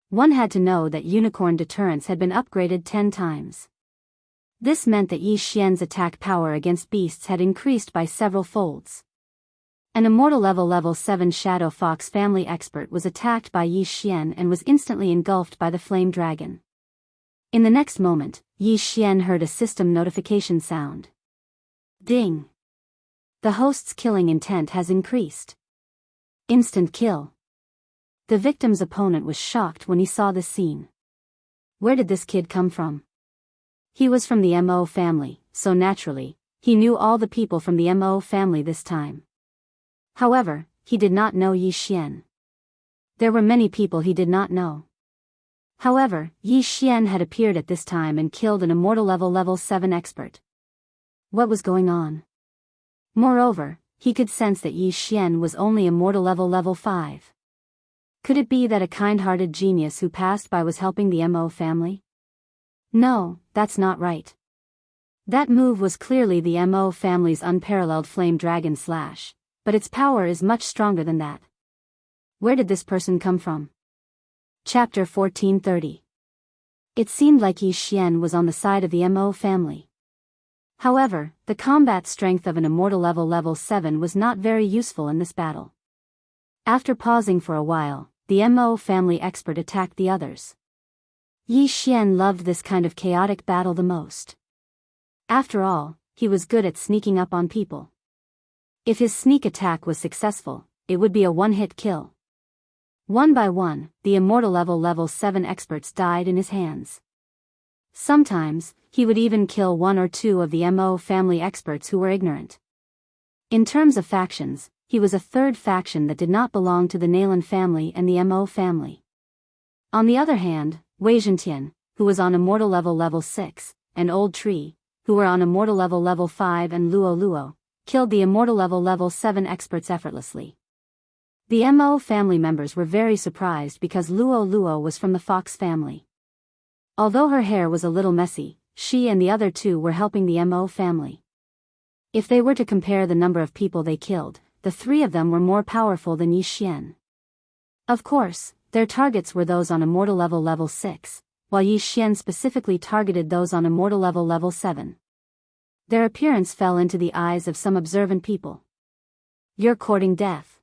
One had to know that unicorn deterrence had been upgraded 10 times. This meant that Yi Xian's attack power against beasts had increased by several folds. An immortal level 7 Shadow Fox family expert was attacked by Yi Xian and was instantly engulfed by the flame dragon. In the next moment, Yi Xian heard a system notification sound. Ding! The host's killing intent has increased. Instant kill. The victim's opponent was shocked when he saw this scene. Where did this kid come from? He was from the Mo family, so naturally, he knew all the people from the Mo family this time. However, he did not know Yi Xian. There were many people he did not know. However, Yi Xian had appeared at this time and killed an immortal level 7 expert. What was going on? Moreover, he could sense that Yi Xian was only immortal level 5. Could it be that a kind-hearted genius who passed by was helping the Mo family? No, that's not right. That move was clearly the Mo family's unparalleled flame dragon slash, but its power is much stronger than that. Where did this person come from? Chapter 1430. It seemed like Yi Xian was on the side of the Mo family. However, the combat strength of an immortal level 7 was not very useful in this battle. After pausing for a while, the Mo family expert attacked the others. Yi Xian loved this kind of chaotic battle the most. After all, he was good at sneaking up on people. If his sneak attack was successful, it would be a one-hit kill. One by one, the immortal level 7 experts died in his hands. Sometimes, he would even kill one or two of the Mo family experts who were ignorant. In terms of factions, he was a third faction that did not belong to the Nalan family and the Mo family. On the other hand, Wei Zhentian, who was on immortal level 6, and Old Tree, who were on immortal level 5 and Luo, killed the immortal level 7 experts effortlessly. The Mo family members were very surprised because Luo was from the Fox family. Although her hair was a little messy, she and the other two were helping the Mo family. If they were to compare the number of people they killed, the three of them were more powerful than Yi Xian. Of course, their targets were those on immortal level 6, while Yi Xian specifically targeted those on immortal level 7. Their appearance fell into the eyes of some observant people. You're courting death.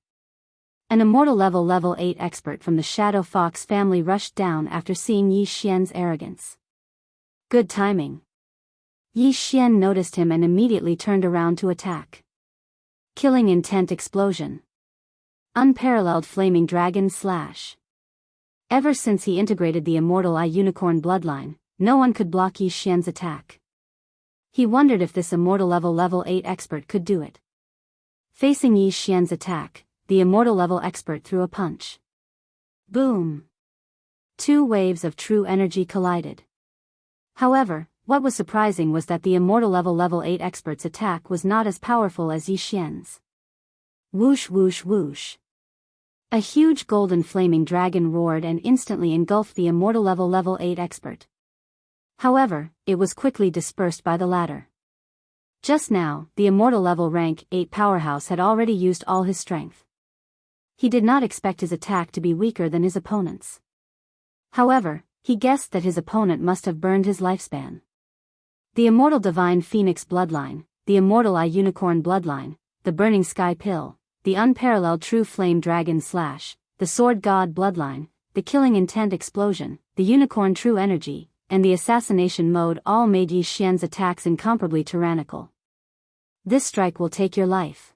An immortal level 8 expert from the Shadow Fox family rushed down after seeing Yi Xian's arrogance. Good timing. Yi Xian noticed him and immediately turned around to attack. Killing intent explosion. Unparalleled flaming dragon slash. Ever since he integrated the immortal unicorn bloodline, no one could block Yi Xian's attack. He wondered if this immortal level 8 expert could do it. Facing Yi Xian's attack, the immortal level expert threw a punch. Boom! Two waves of true energy collided. However, what was surprising was that the immortal level 8 expert's attack was not as powerful as Yi Xian's. Whoosh whoosh whoosh. A huge golden flaming dragon roared and instantly engulfed the immortal level 8 expert. However, it was quickly dispersed by the latter. Just now, the immortal level rank 8 powerhouse had already used all his strength. He did not expect his attack to be weaker than his opponent's. However, he guessed that his opponent must have burned his lifespan. The immortal divine phoenix bloodline, the immortal unicorn bloodline, the burning sky pill, the unparalleled true flame dragon slash, the sword god bloodline, the killing intent explosion, the unicorn true energy, and the assassination mode all made Yi Xian's attacks incomparably tyrannical. This strike will take your life.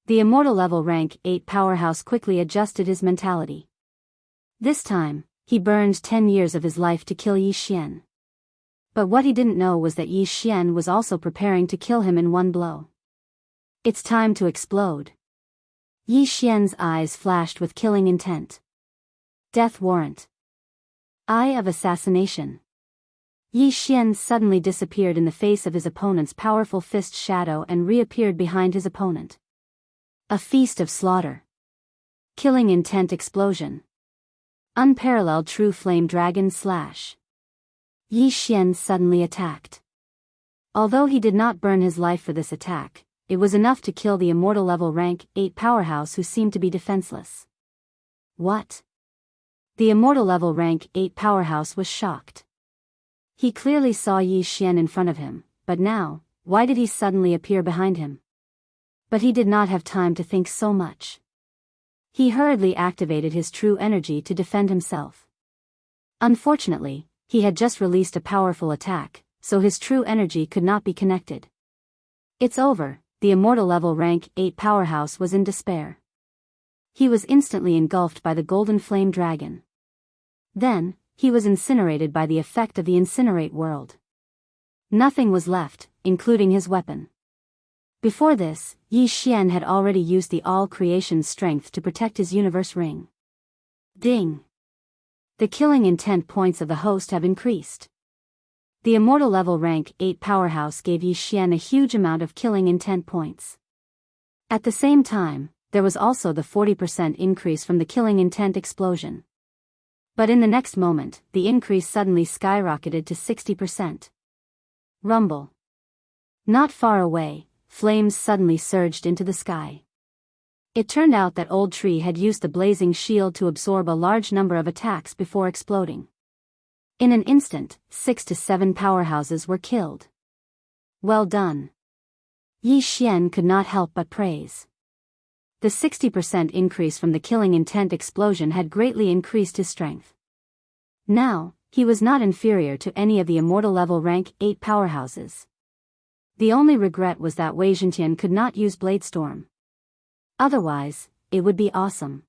The immortal level rank 8 powerhouse quickly adjusted his mentality. This time, he burned 10 years of his life to kill Yi Xian. But what he didn't know was that Yi Xian was also preparing to kill him in one blow. It's time to explode. Yi Xian's eyes flashed with killing intent. Death warrant. Eye of assassination. Yi Xian suddenly disappeared in the face of his opponent's powerful fist shadow and reappeared behind his opponent. A feast of slaughter. Killing intent explosion. Unparalleled true flame dragon slash. Yi Xian suddenly attacked. Although he did not burn his life for this attack, it was enough to kill the immortal level rank 8 powerhouse who seemed to be defenseless. What? The immortal level rank 8 powerhouse was shocked. He clearly saw Yi Xian in front of him, but now, why did he suddenly appear behind him? But he did not have time to think so much. He hurriedly activated his true energy to defend himself. Unfortunately, he had just released a powerful attack, so his true energy could not be connected. It's over, the immortal level rank 8 powerhouse was in despair. He was instantly engulfed by the golden flame dragon. Then, he was incinerated by the effect of the incinerate world. Nothing was left, including his weapon. Before this, Yi Xian had already used the all-creation's strength to protect his universe ring. Ding! The killing intent points of the host have increased. The immortal level rank 8 powerhouse gave Yi Xian a huge amount of killing intent points. At the same time, there was also the 40% increase from the killing intent explosion. But in the next moment, the increase suddenly skyrocketed to 60%. Rumble. Not far away, flames suddenly surged into the sky. It turned out that Old Tree had used the blazing shield to absorb a large number of attacks before exploding. In an instant, 6 to 7 powerhouses were killed. Well done. Yi Xian could not help but praise. The 60% increase from the killing intent explosion had greatly increased his strength. Now, he was not inferior to any of the immortal level rank 8 powerhouses. The only regret was that Wei Zhentian could not use Bladestorm. Otherwise, it would be awesome.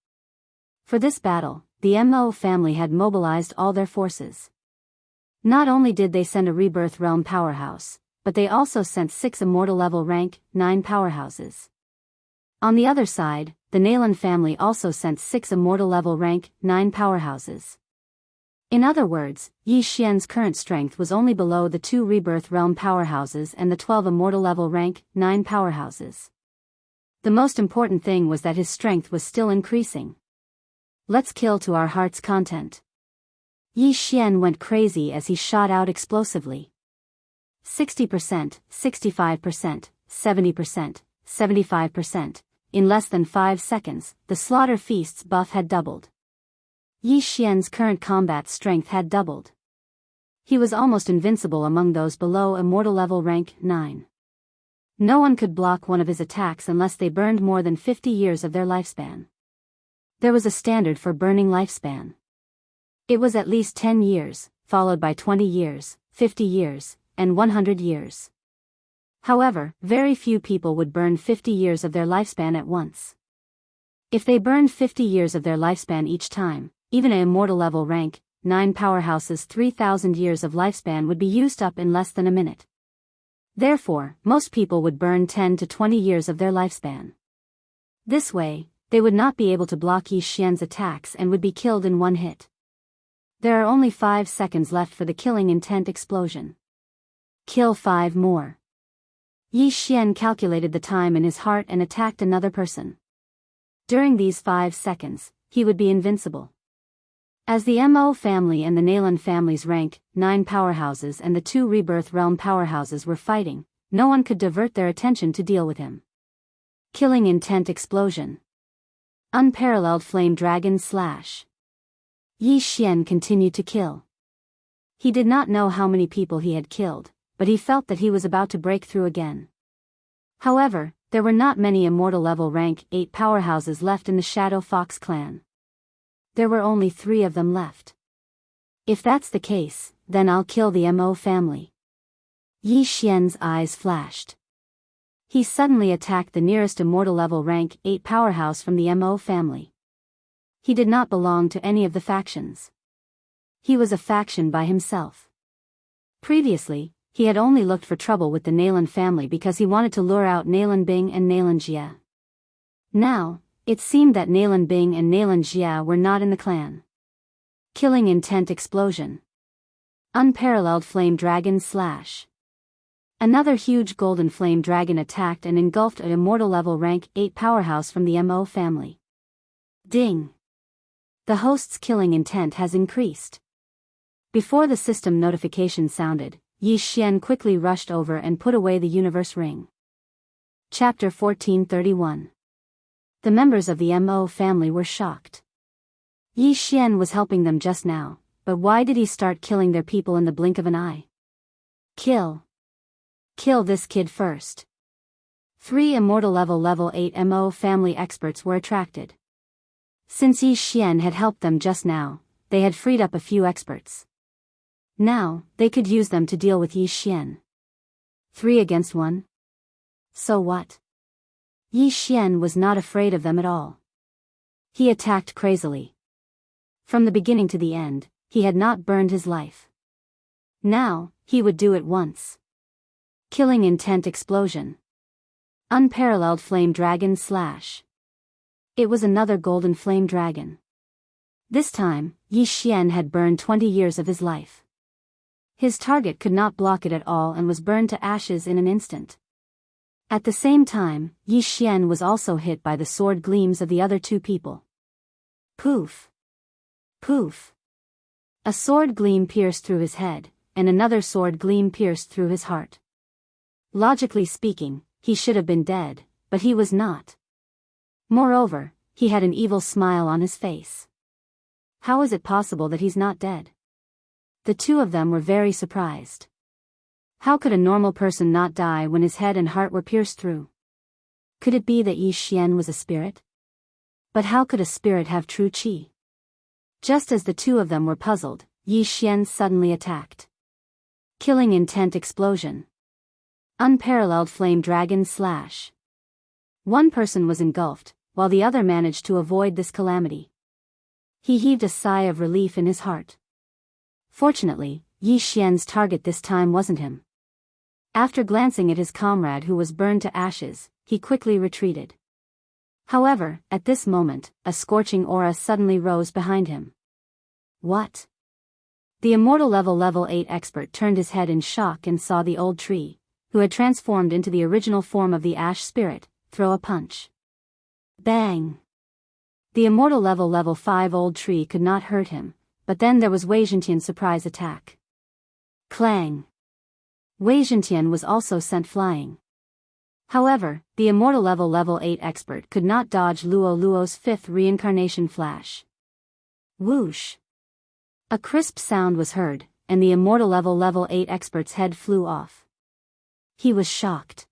For this battle, the Mo family had mobilized all their forces. Not only did they send a Rebirth Realm powerhouse, but they also sent 6 immortal level rank 9 powerhouses. On the other side, the Nalan family also sent 6 immortal level rank 9 powerhouses. In other words, Yi Xian's current strength was only below the 2 Rebirth Realm powerhouses and the 12 immortal level rank 9 powerhouses. The most important thing was that his strength was still increasing. Let's kill to our heart's content. Yi Xian went crazy as he shot out explosively. 60%, 65%, 70%, 75%. In less than 5 seconds, the slaughter feast's buff had doubled. Yi Xian's current combat strength had doubled. He was almost invincible among those below immortal level rank 9. No one could block one of his attacks unless they burned more than 50 years of their lifespan. There was a standard for burning lifespan. It was at least 10 years, followed by 20 years, 50 years, and 100 years. However, very few people would burn 50 years of their lifespan at once. If they burned 50 years of their lifespan each time, even a immortal level rank 9 powerhouse's 3,000 years of lifespan would be used up in less than a minute. Therefore, most people would burn 10 to 20 years of their lifespan. This way, they would not be able to block Yi Xian's attacks and would be killed in one hit. There are only 5 seconds left for the killing intent explosion. Kill 5 more. Yi Xian calculated the time in his heart and attacked another person. During these 5 seconds, he would be invincible. As the Mo family and the Nalan family's rank 9 powerhouses and the 2 Rebirth Realm powerhouses were fighting, no one could divert their attention to deal with him. Killing intent explosion. Unparalleled flame dragon slash. Yi Xian continued to kill. He did not know how many people he had killed, but he felt that he was about to break through again. However, there were not many immortal level rank 8 powerhouses left in the Shadow Fox clan. There were only 3 of them left. If that's the case, then I'll kill the Mo family. Yi Xian's eyes flashed. He suddenly attacked the nearest immortal level rank 8 powerhouse from the Mo family. He did not belong to any of the factions. He was a faction by himself. Previously, he had only looked for trouble with the Nalan family because he wanted to lure out Nalan Bing and Nalan Jia. Now, it seemed that Nalan Bing and Nalan Jia were not in the clan. Killing intent explosion. Unparalleled flame dragon slash. Another huge golden flame dragon attacked and engulfed an immortal level rank 8 powerhouse from the Mo family. Ding! The host's killing intent has increased. Before the system notification sounded, Yi Xian quickly rushed over and put away the universe ring. Chapter 1431. The members of the Mo family were shocked. Yi Xian was helping them just now, but why did he start killing their people in the blink of an eye? Kill. Kill this kid first. 3 immortal level 8 MO family experts were attracted. Since Yi Xian had helped them just now, they had freed up a few experts. Now, they could use them to deal with Yi Xian. 3 against 1? So what? Yi Xian was not afraid of them at all. He attacked crazily. From the beginning to the end, he had not burned his life. Now, he would do it once. Killing intent explosion. Unparalleled flame dragon slash. It was another golden flame dragon. This time, Yi Xian had burned 20 years of his life. His target could not block it at all and was burned to ashes in an instant. At the same time, Yi Xian was also hit by the sword gleams of the other 2 people. Poof. Poof. A sword gleam pierced through his head, and another sword gleam pierced through his heart. Logically speaking, he should have been dead, but he was not. Moreover, he had an evil smile on his face. How is it possible that he's not dead? The 2 of them were very surprised. How could a normal person not die when his head and heart were pierced through? Could it be that Yi Xian was a spirit? But how could a spirit have true qi? Just as the 2 of them were puzzled, Yi Xian suddenly attacked. Killing intent explosion. Unparalleled flame dragon slash. One person was engulfed, while the other managed to avoid this calamity. He heaved a sigh of relief in his heart. Fortunately, Yi Xian's target this time wasn't him. After glancing at his comrade who was burned to ashes, he quickly retreated. However, at this moment, a scorching aura suddenly rose behind him. What? The immortal level 8 expert turned his head in shock and saw the old tree, who had transformed into the original form of the ash spirit, throw a punch. Bang! The immortal level 5 old tree could not hurt him, but then there was Wei Zhentian's surprise attack. Clang! Wei Zhentian was also sent flying. However, the immortal level 8 expert could not dodge Luo's 5th reincarnation flash. Whoosh! A crisp sound was heard, and the immortal level 8 expert's head flew off. He was shocked.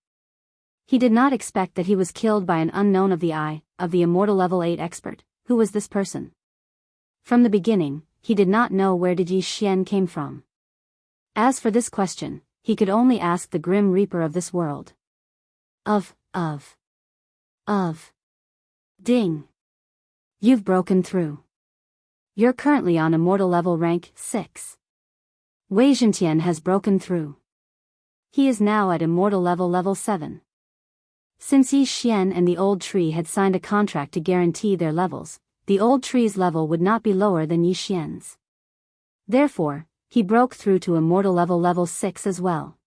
He did not expect that he was killed by an unknown of the eye of the immortal level 8 expert. Who was this person? From the beginning, he did not know where did Yi Xian came from. As for this question, he could only ask the Grim Reaper of this world. Of. Ding. You've broken through. You're currently on immortal level rank 6. Wei Zhentian has broken through. He is now at immortal level 7. Since Yi Xian and the old tree had signed a contract to guarantee their levels, the old tree's level would not be lower than Yi Xian's. Therefore, he broke through to immortal level 6 as well.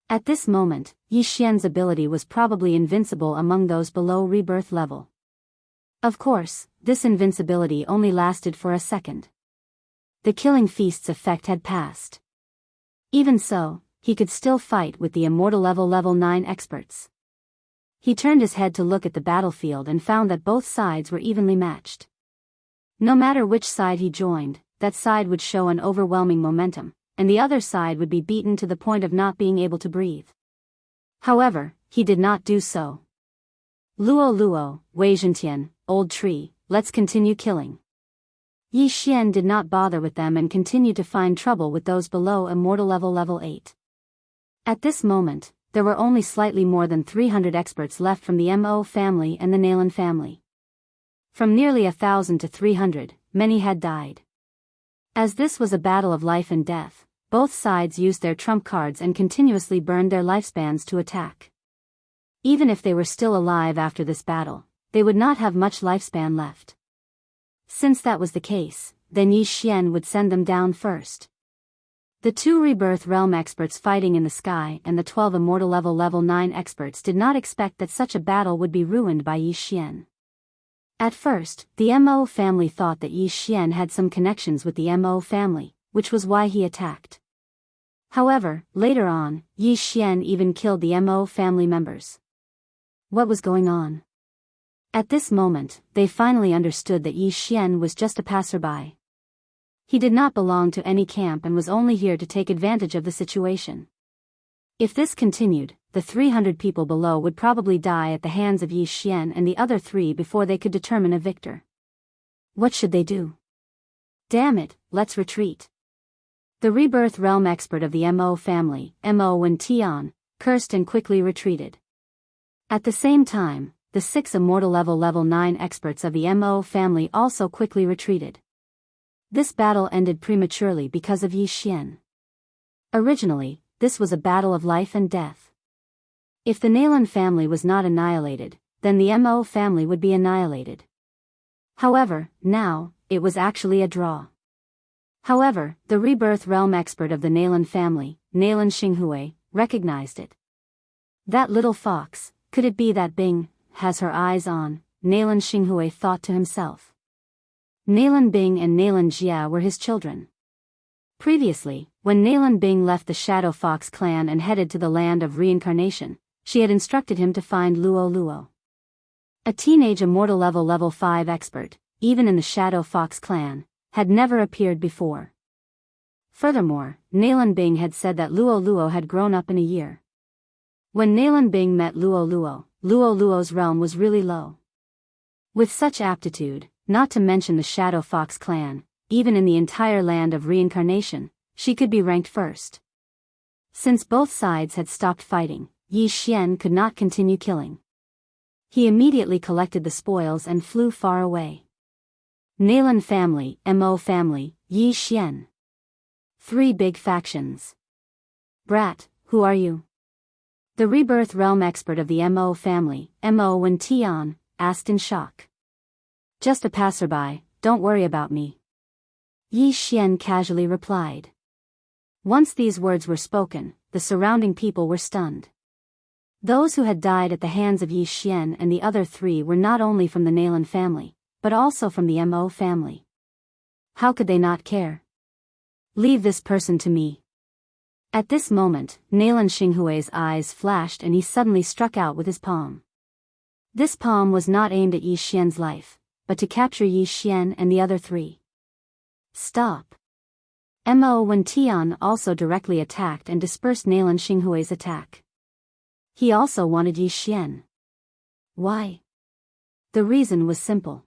At this moment, Yi Xian's ability was probably invincible among those below rebirth level. Of course, this invincibility only lasted for a second. The killing feast's effect had passed. Even so, he could still fight with the immortal level 9 experts. He turned his head to look at the battlefield and found that both sides were evenly matched. No matter which side he joined, that side would show an overwhelming momentum, and the other side would be beaten to the point of not being able to breathe. However, he did not do so. Luo, Wei Zhentian, old tree, let's continue killing. Yi Xian did not bother with them and continued to find trouble with those below immortal level 8. At this moment, there were only slightly more than 300 experts left from the Mo family and the Nalan family. From nearly 1,000 to 300, many had died. As this was a battle of life and death, both sides used their trump cards and continuously burned their lifespans to attack. Even if they were still alive after this battle, they would not have much lifespan left. Since that was the case, then Yi Xian would send them down first. The 2 rebirth realm experts fighting in the sky and the 12 immortal level 9 experts did not expect that such a battle would be ruined by Yi Xian. At first, the Mo family thought that Yi Xian had some connections with the Mo family, which was why he attacked. However, later on, Yi Xian even killed the Mo family members. What was going on? At this moment, they finally understood that Yi Xian was just a passerby. He did not belong to any camp and was only here to take advantage of the situation. If this continued, the 300 people below would probably die at the hands of Yi Xian and the other 3 before they could determine a victor. What should they do? Damn it, let's retreat. The Rebirth Realm expert of the Mo family, Mo Wen Tian, cursed and quickly retreated. At the same time, the 6 immortal level 9 experts of the Mo family also quickly retreated. This battle ended prematurely because of Yi Xian. Originally, this was a battle of life and death. If the Nalan family was not annihilated, then the Mo family would be annihilated. However, now, it was actually a draw. However, the Rebirth Realm expert of the Nalan family, Nalan Xinghui, recognized it. That little fox, could it be that Bing has her eyes on? Nalan Xinghui thought to himself. Nalan Bing and Nalan Jia were his children. Previously, when Nalan Bing left the Shadow Fox clan and headed to the land of reincarnation, she had instructed him to find Luo Luo. A teenage immortal level 5 expert, even in the Shadow Fox clan, had never appeared before. Furthermore, Nalan Bing had said that Luo Luo had grown up in a year. When Nalan Bing met Luo Luo, Luo Luo's realm was really low. With such aptitude, not to mention the Shadow Fox clan, even in the entire land of reincarnation, she could be ranked first. Since both sides had stopped fighting, Yi Xian could not continue killing. He immediately collected the spoils and flew far away. Nalan family, Mo family, Yi Xian. 3 big factions. Brat, who are you? The Rebirth Realm expert of the Mo family, Mo Wen Tian, asked in shock. Just a passerby, don't worry about me. Yi Xian casually replied. Once these words were spoken, the surrounding people were stunned. Those who had died at the hands of Yi Xian and the other 3 were not only from the Nalan family, but also from the Mo family. How could they not care? Leave this person to me. At this moment, Nalan Xinghui's eyes flashed and he suddenly struck out with his palm. This palm was not aimed at Yi Xian's life, but to capture Yi Xian and the other 3. Stop. Mo Wen Tian also directly attacked and dispersed Nalan Xinghui's attack. He also wanted Yi Xian. Why? The reason was simple.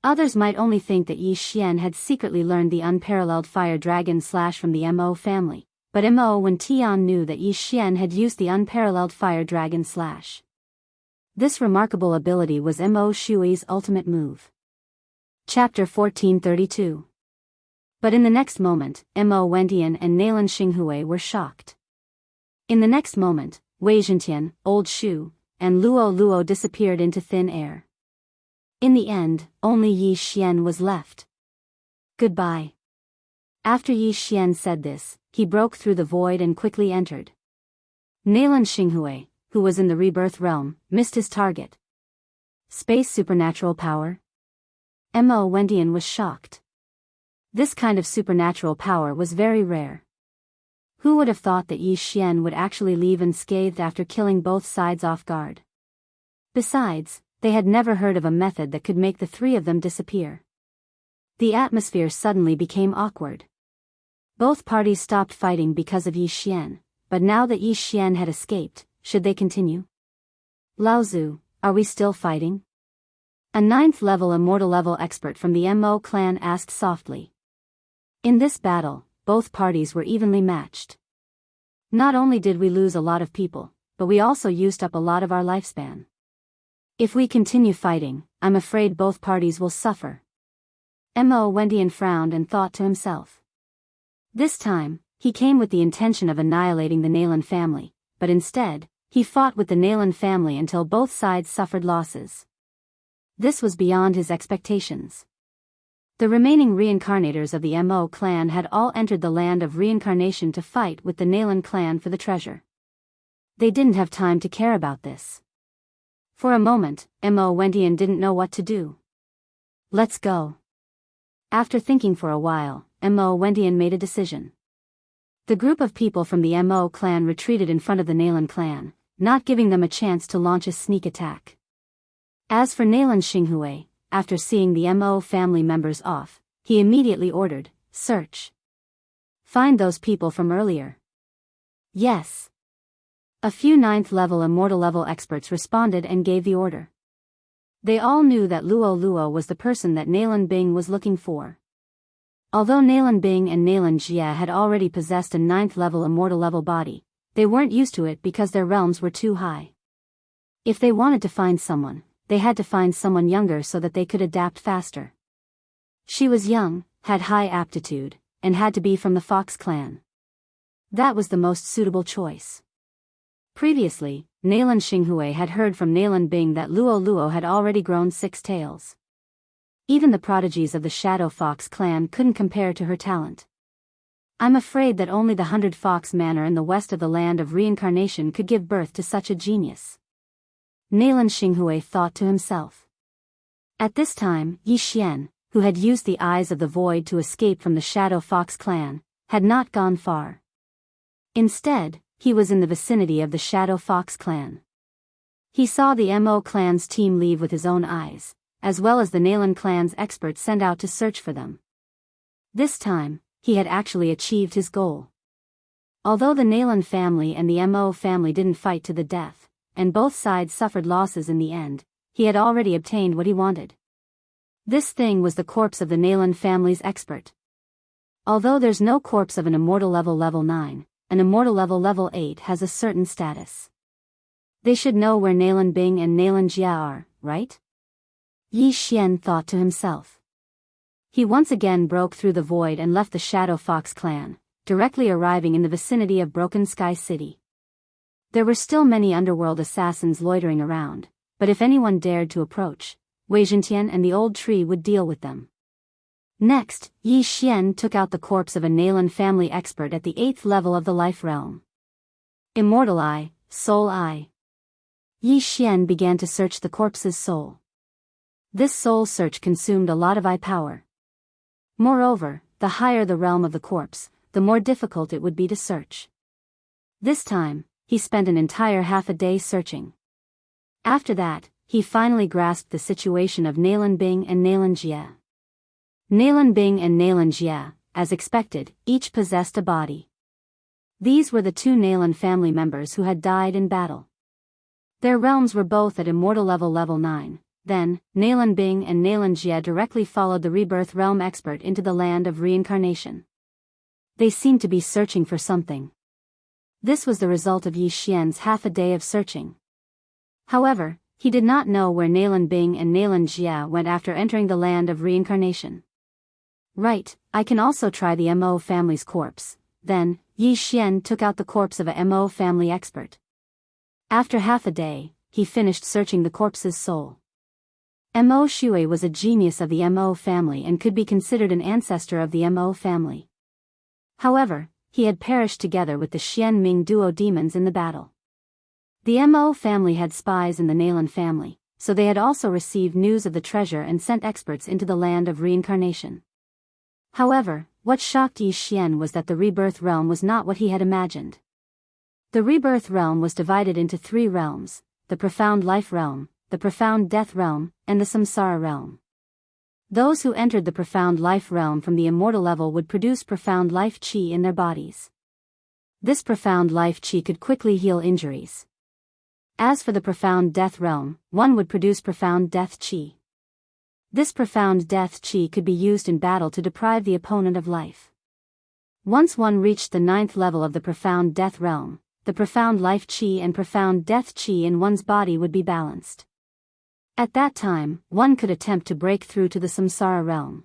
Others might only think that Yi Xian had secretly learned the unparalleled fire dragon slash from the Mo family, but Mo Wen Tian knew that Yi Xian had used the unparalleled fire dragon slash. This remarkable ability was Mo Shui's ultimate move. Chapter 1432. But in the next moment, Mo Wentian and Nalan Xinghui were shocked. In the next moment, Wei Zhentian, Old Shu, and Luo Luo disappeared into thin air. In the end, only Yi Xian was left. Goodbye. After Yi Xian said this, he broke through the void and quickly entered. Nalan Xinghui, who was in the Rebirth realm, missed his target. Space supernatural power? Mo Wentian was shocked. This kind of supernatural power was very rare. Who would have thought that Yi Xian would actually leave unscathed after killing both sides off guard? Besides, they had never heard of a method that could make the 3 of them disappear. The atmosphere suddenly became awkward. Both parties stopped fighting because of Yi Xian, but now that Yi Xian had escaped, should they continue? Lao Zhu, are we still fighting? A 9th level immortal level expert from the Mo clan asked softly. In this battle, both parties were evenly matched. Not only did we lose a lot of people, but we also used up a lot of our lifespan. If we continue fighting, I'm afraid both parties will suffer. Mo Wentian frowned and thought to himself. This time, he came with the intention of annihilating the Nalan family, but instead, he fought with the Nalan family until both sides suffered losses. This was beyond his expectations. The remaining reincarnators of the Mo clan had all entered the land of reincarnation to fight with the Nalan clan for the treasure. They didn't have time to care about this. For a moment, Mo Wentian didn't know what to do. Let's go. After thinking for a while, Mo Wentian made a decision. The group of people from the Mo clan retreated in front of the Nalan clan, not giving them a chance to launch a sneak attack. As for Nalan Xinghui, after seeing the Mo family members off, he immediately ordered, "Search. Find those people from earlier." Yes. A few 9th level immortal level experts responded and gave the order. They all knew that Luo Luo was the person that Nalan Bing was looking for. Although Nalan Bing and Nalan Jia had already possessed a 9th level immortal level body, they weren't used to it because their realms were too high. If they wanted to find someone, they had to find someone younger so that they could adapt faster. She was young, had high aptitude, and had to be from the Fox clan. That was the most suitable choice. Previously, Nalan Xinghui had heard from Nalan Bing that Luo Luo had already grown 6 tails. Even the prodigies of the Shadow Fox clan couldn't compare to her talent. I'm afraid that only the 100 Fox Manor in the west of the land of reincarnation could give birth to such a genius. Nalan Xinghui thought to himself. At this time, Yi Xian, who had used the eyes of the void to escape from the Shadow Fox clan, had not gone far. Instead, he was in the vicinity of the Shadow Fox clan. He saw the Mo clan's team leave with his own eyes, as well as the Nalan clan's experts sent out to search for them. This time, he had actually achieved his goal. Although the Nalan family and the Mo family didn't fight to the death, and both sides suffered losses in the end, he had already obtained what he wanted. This thing was the corpse of the Nalan family's expert. Although there's no corpse of an immortal level 9, an immortal level 8 has a certain status. They should know where Nalan Bing and Nalan Jia are, right? Yi Xian thought to himself. He once again broke through the void and left the Shadow Fox clan, directly arriving in the vicinity of Broken Sky City. There were still many underworld assassins loitering around, but if anyone dared to approach, Wei Zhentian and the old tree would deal with them. Next, Yi Xian took out the corpse of a Nalan family expert at the 8th level of the life realm. Immortal Eye, Soul Eye. Yi Xian began to search the corpse's soul. This soul search consumed a lot of eye power. Moreover, the higher the realm of the corpse, the more difficult it would be to search. This time, he spent an entire half a day searching. After that, he finally grasped the situation of Nalan Bing and Nalan Jia. Nalan Bing and Nalan Jia, as expected, each possessed a body. These were the 2 Nalan family members who had died in battle. Their realms were both at immortal level 9. Then, Nalan Bing and Nalan Jia directly followed the rebirth realm expert into the land of reincarnation. They seemed to be searching for something. This was the result of Yi Xian's half a day of searching. However, he did not know where Nalan Bing and Nalan Jia went after entering the land of reincarnation. Right, I can also try the Mo family's corpse. Then, Yi Xian took out the corpse of a Mo family expert. After half a day, he finished searching the corpse's soul. Mo Shui was a genius of the Mo family and could be considered an ancestor of the Mo family. However, he had perished together with the Xian Ming duo demons in the battle. The Mo family had spies in the Nalan family, so they had also received news of the treasure and sent experts into the land of reincarnation. However, what shocked Yi Xian was that the rebirth realm was not what he had imagined. The rebirth realm was divided into 3 realms, the profound life realm, the profound death realm, and the samsara realm. Those who entered the profound life realm from the immortal level would produce profound life qi in their bodies. This profound life qi could quickly heal injuries. As for the profound death realm, one would produce profound death qi. This profound death qi could be used in battle to deprive the opponent of life. Once one reached the 9th level of the profound death realm, the profound life qi and profound death qi in one's body would be balanced. At that time, one could attempt to break through to the samsara realm.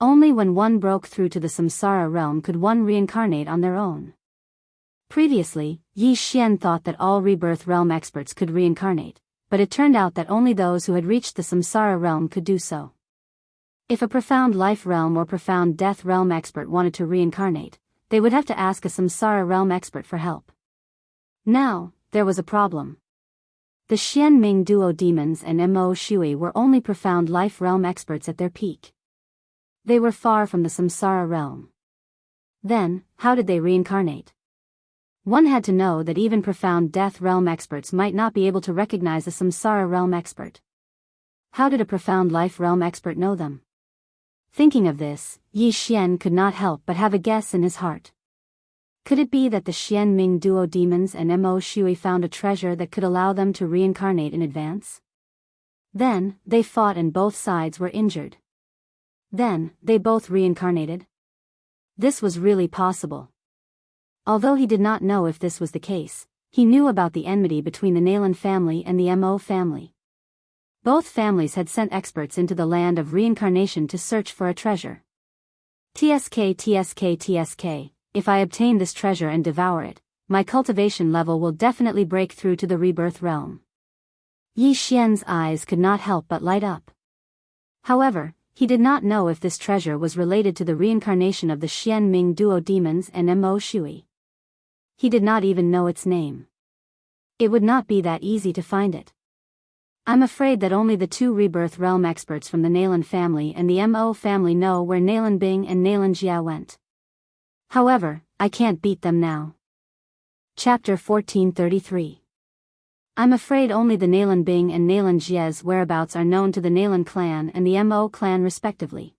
Only when one broke through to the samsara realm could one reincarnate on their own. Previously, Yi Xian thought that all rebirth realm experts could reincarnate, but it turned out that only those who had reached the samsara realm could do so. If a profound life realm or profound death realm expert wanted to reincarnate, they would have to ask a samsara realm expert for help. Now, there was a problem. The Xian Ming duo demons and Mo Shui were only profound life realm experts at their peak. They were far from the samsara realm. Then, how did they reincarnate? One had to know that even profound death realm experts might not be able to recognize a samsara realm expert. How did a profound life realm expert know them? Thinking of this, Yi Xian could not help but have a guess in his heart. Could it be that the Xian Ming duo demons and Mo Shui found a treasure that could allow them to reincarnate in advance? Then, they fought and both sides were injured. Then, they both reincarnated? This was really possible. Although he did not know if this was the case, he knew about the enmity between the Nalan family and the Mo family. Both families had sent experts into the land of reincarnation to search for a treasure. TSK, if I obtain this treasure and devour it, my cultivation level will definitely break through to the rebirth realm. Yi Xian's eyes could not help but light up. However, he did not know if this treasure was related to the reincarnation of the Xian Ming duo demons and Mo Shui. He did not even know its name. It would not be that easy to find it. I'm afraid that only the two rebirth realm experts from the Nalan family and the Mo family know where Nalan Bing and Nalan Jia went. However, I can't beat them now. Chapter 1433. I'm afraid only the Nalan Bing and Nalan Jia's whereabouts are known to the Nalan clan and the Mo clan respectively.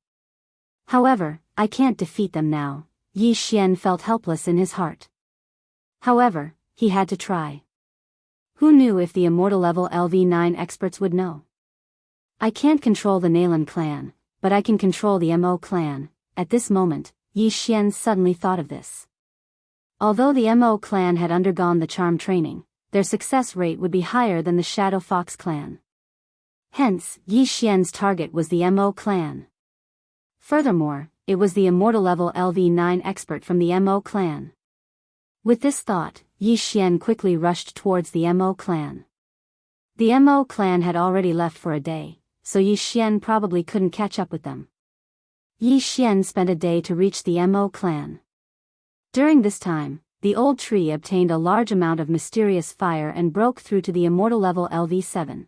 However, I can't defeat them now. Yi Xian felt helpless in his heart. However, he had to try. Who knew if the immortal level LV9 experts would know? I can't control the Nalan clan, but I can control the Mo clan. At this moment, Yi Xian suddenly thought of this. Although the Mo clan had undergone the charm training, their success rate would be higher than the Shadow Fox clan. Hence, Yi Xian's target was the Mo clan. Furthermore, it was the immortal level LV9 expert from the Mo clan. With this thought, Yi Xian quickly rushed towards the Mo clan. The Mo clan had already left for a day, so Yi Xian probably couldn't catch up with them. Yi Xian spent a day to reach the Mo clan. During this time, the old tree obtained a large amount of mysterious fire and broke through to the immortal level LV7.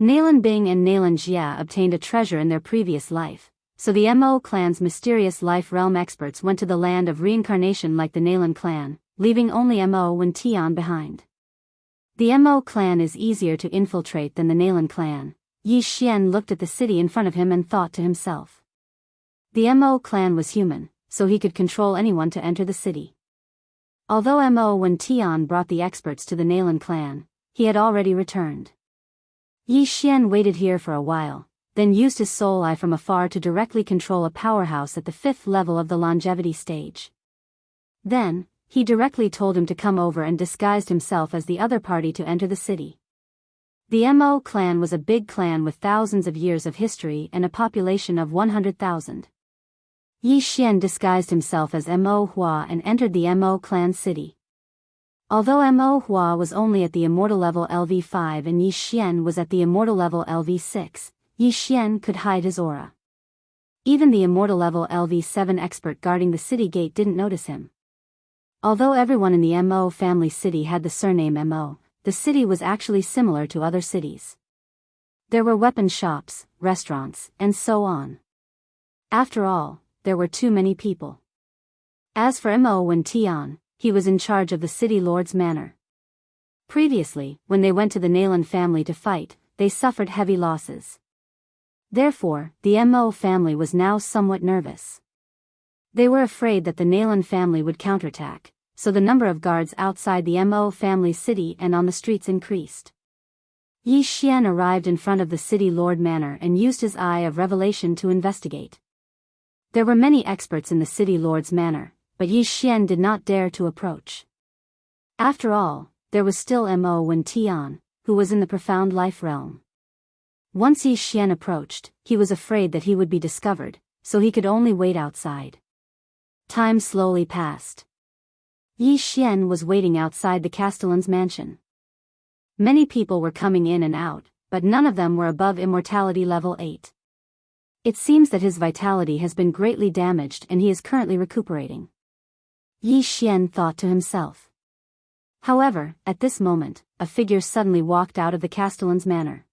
Nalan Bing and Nalan Jia obtained a treasure in their previous life, so the Mo clan's mysterious life realm experts went to the land of reincarnation like the Nalan clan, leaving only Mo Wen Tian behind. The Mo clan is easier to infiltrate than the Nalan clan. Yi Xian looked at the city in front of him and thought to himself. The Mo clan was human, so he could control anyone to enter the city. Although Mo Wen Tian brought the experts to the Nalan clan, he had already returned. Yi Xian waited here for a while, then used his soul eye from afar to directly control a powerhouse at the 5th level of the longevity stage. Then, he directly told him to come over and disguised himself as the other party to enter the city. The Mo clan was a big clan with thousands of years of history and a population of 100,000. Yi Xian disguised himself as Mo Hua and entered the Mo clan city. Although Mo Hua was only at the immortal level LV5 and Yi Xian was at the immortal level LV6, Yi Xian could hide his aura. Even the immortal level LV7 expert guarding the city gate didn't notice him. Although everyone in the Mo family city had the surname Mo, the city was actually similar to other cities. There were weapon shops, restaurants, and so on. After all, there were too many people. As for Mo Wen Tian, he was in charge of the city lord's manor. Previously, when they went to the Nalan family to fight, they suffered heavy losses. Therefore, the Mo family was now somewhat nervous. They were afraid that the Nalan family would counterattack, so the number of guards outside the Mo family city and on the streets increased. Yi Xian arrived in front of the city lord manor and used his eye of revelation to investigate. There were many experts in the city lord's manor, but Yi Xian did not dare to approach. After all, there was still Mo Wen Tian, who was in the profound life realm. Once Yi Xian approached, he was afraid that he would be discovered, so he could only wait outside. Time slowly passed. Yi Xian was waiting outside the castellan's mansion. Many people were coming in and out, but none of them were above immortality level 8. It seems that his vitality has been greatly damaged and he is currently recuperating. Yi Xian thought to himself. However, at this moment, a figure suddenly walked out of the castellan's manor.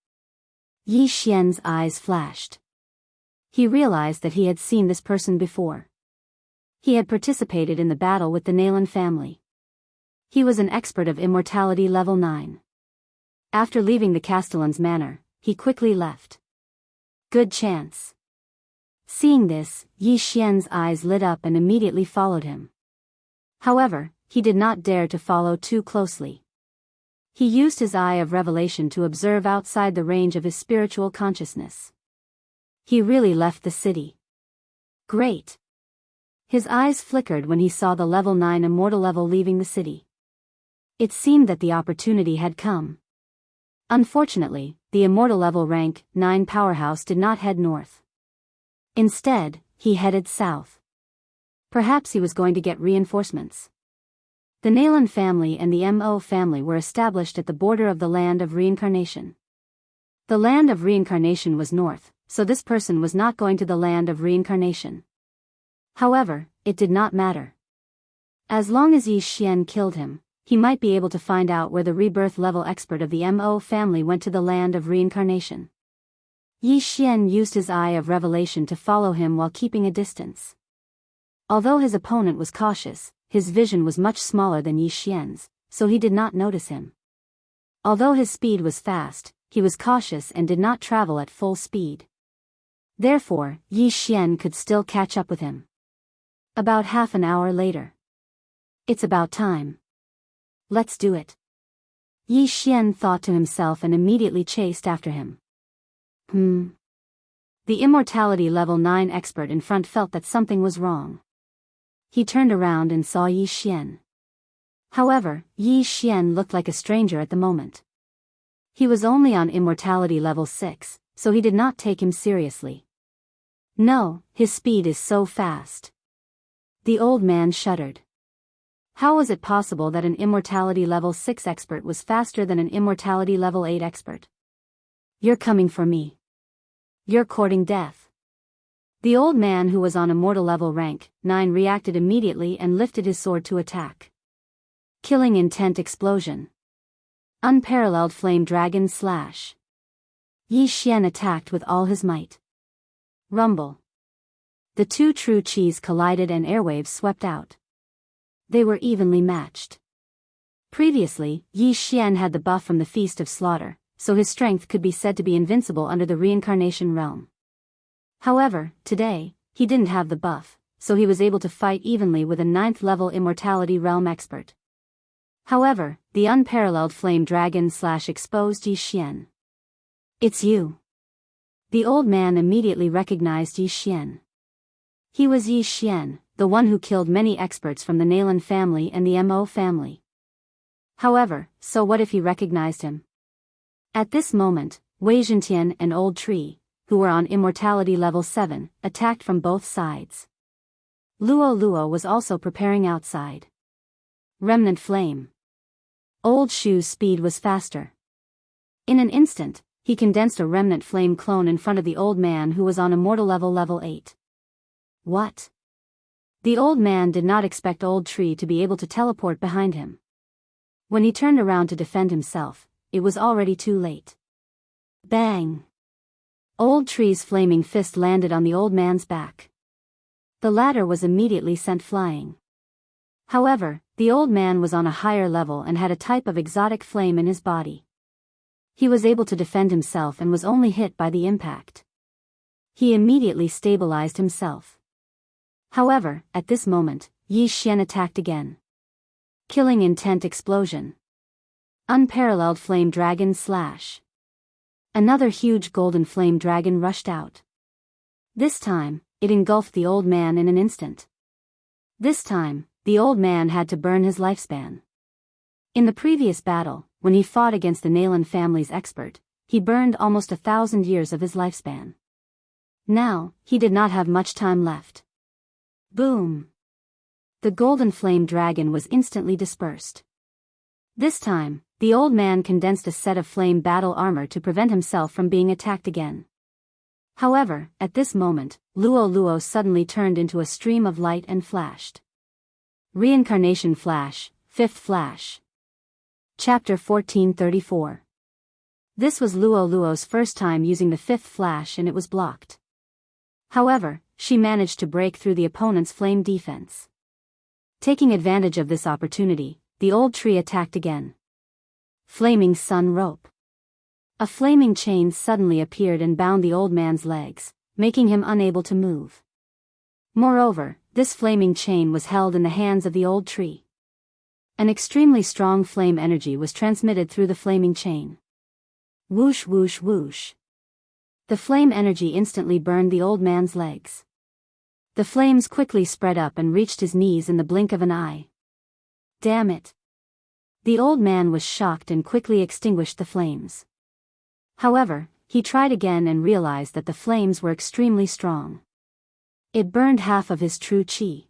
Yi Xian's eyes flashed. He realized that he had seen this person before. He had participated in the battle with the Nalan family. He was an expert of immortality level 9. After leaving the castellan's manor, he quickly left. Good chance. Seeing this, Yi Xian's eyes lit up and immediately followed him. However, he did not dare to follow too closely. He used his eye of revelation to observe outside the range of his spiritual consciousness. He really left the city. Great. His eyes flickered when he saw the level 9 immortal level leaving the city. It seemed that the opportunity had come. Unfortunately, the immortal level rank 9 powerhouse did not head north. Instead, he headed south. Perhaps he was going to get reinforcements. The Nalan family and the Mo family were established at the border of the land of reincarnation. The land of reincarnation was north, so this person was not going to the land of reincarnation. However, it did not matter. As long as Yi Xian killed him, he might be able to find out where the rebirth level expert of the Mo family went to the land of reincarnation. Yi Xian used his eye of revelation to follow him while keeping a distance. Although his opponent was cautious, his vision was much smaller than Yi Xian's, so he did not notice him. Although his speed was fast, he was cautious and did not travel at full speed. Therefore, Yi Xian could still catch up with him. About half an hour later. It's about time. Let's do it. Yi Xian thought to himself and immediately chased after him. The immortality level 9 expert in front felt that something was wrong. He turned around and saw Yi Xian. However, Yi Xian looked like a stranger at the moment. He was only on immortality level 6, so he did not take him seriously. No, his speed is so fast. The old man shuddered. How was it possible that an immortality level 6 expert was faster than an immortality level 8 expert? You're coming for me. You're courting death. The old man who was on immortal level rank 9 reacted immediately and lifted his sword to attack. Killing intent explosion. Unparalleled flame dragon slash. Yi Xian attacked with all his might. Rumble. The two true chis collided and airwaves swept out. They were evenly matched. Previously, Yi Xian had the buff from the Feast of Slaughter, so his strength could be said to be invincible under the reincarnation realm. However, today, he didn't have the buff, so he was able to fight evenly with a 9th level immortality realm expert. However, the unparalleled flame dragon slash exposed Yi Xian. It's you. The old man immediately recognized Yi Xian. He was Yi Xian, the one who killed many experts from the Nalan family and the Mo family. However, so what if he recognized him? At this moment, Wei Zhentian and Old Tree, who were on immortality level 7, attacked from both sides. Luo Luo was also preparing outside. Remnant flame. Old Shu's speed was faster. In an instant, he condensed a remnant flame clone in front of the old man who was on immortal level 8. What? The old man did not expect Old Tree to be able to teleport behind him. When he turned around to defend himself, it was already too late. Bang! Old Tree's flaming fist landed on the old man's back. The latter was immediately sent flying. However, the old man was on a higher level and had a type of exotic flame in his body. He was able to defend himself and was only hit by the impact. He immediately stabilized himself. However, at this moment, Yi Xian attacked again. Killing intent explosion. Unparalleled flame dragon slash. Another huge golden flame dragon rushed out. This time, it engulfed the old man in an instant. This time, the old man had to burn his lifespan. In the previous battle, when he fought against the Nalan family's expert, he burned almost 1,000 years of his lifespan. Now, he did not have much time left. Boom! The golden flame dragon was instantly dispersed. This time, the old man condensed a set of flame battle armor to prevent himself from being attacked again. However, at this moment, Luo Luo suddenly turned into a stream of light and flashed. Reincarnation Flash, 5th Flash. Chapter 1434. This was Luo Luo's first time using the 5th Flash and it was blocked. However, she managed to break through the opponent's flame defense. Taking advantage of this opportunity, the old tree attacked again. Flaming Sun Rope. A flaming chain suddenly appeared and bound the old man's legs, making him unable to move. Moreover, this flaming chain was held in the hands of the old tree. An extremely strong flame energy was transmitted through the flaming chain. Whoosh whoosh whoosh. The flame energy instantly burned the old man's legs. The flames quickly spread up and reached his knees in the blink of an eye. Damn it! The old man was shocked and quickly extinguished the flames. However, he tried again and realized that the flames were extremely strong. It burned half of his true chi.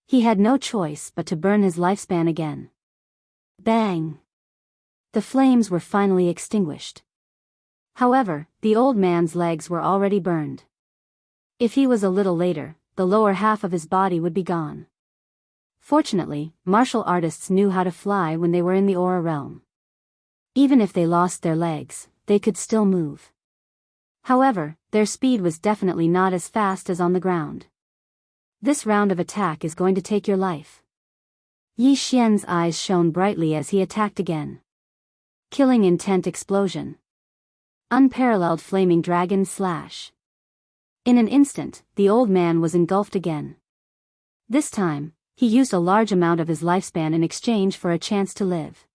He had no choice but to burn his lifespan again. Bang! The flames were finally extinguished. However, the old man's legs were already burned. If he was a little later, the lower half of his body would be gone. Fortunately, martial artists knew how to fly when they were in the aura realm. Even if they lost their legs, they could still move. However, their speed was definitely not as fast as on the ground. This round of attack is going to take your life. Yi Xian's eyes shone brightly as he attacked again. Killing intent explosion. Unparalleled flaming dragon slash. In an instant, the old man was engulfed again. This time, he used a large amount of his lifespan in exchange for a chance to live.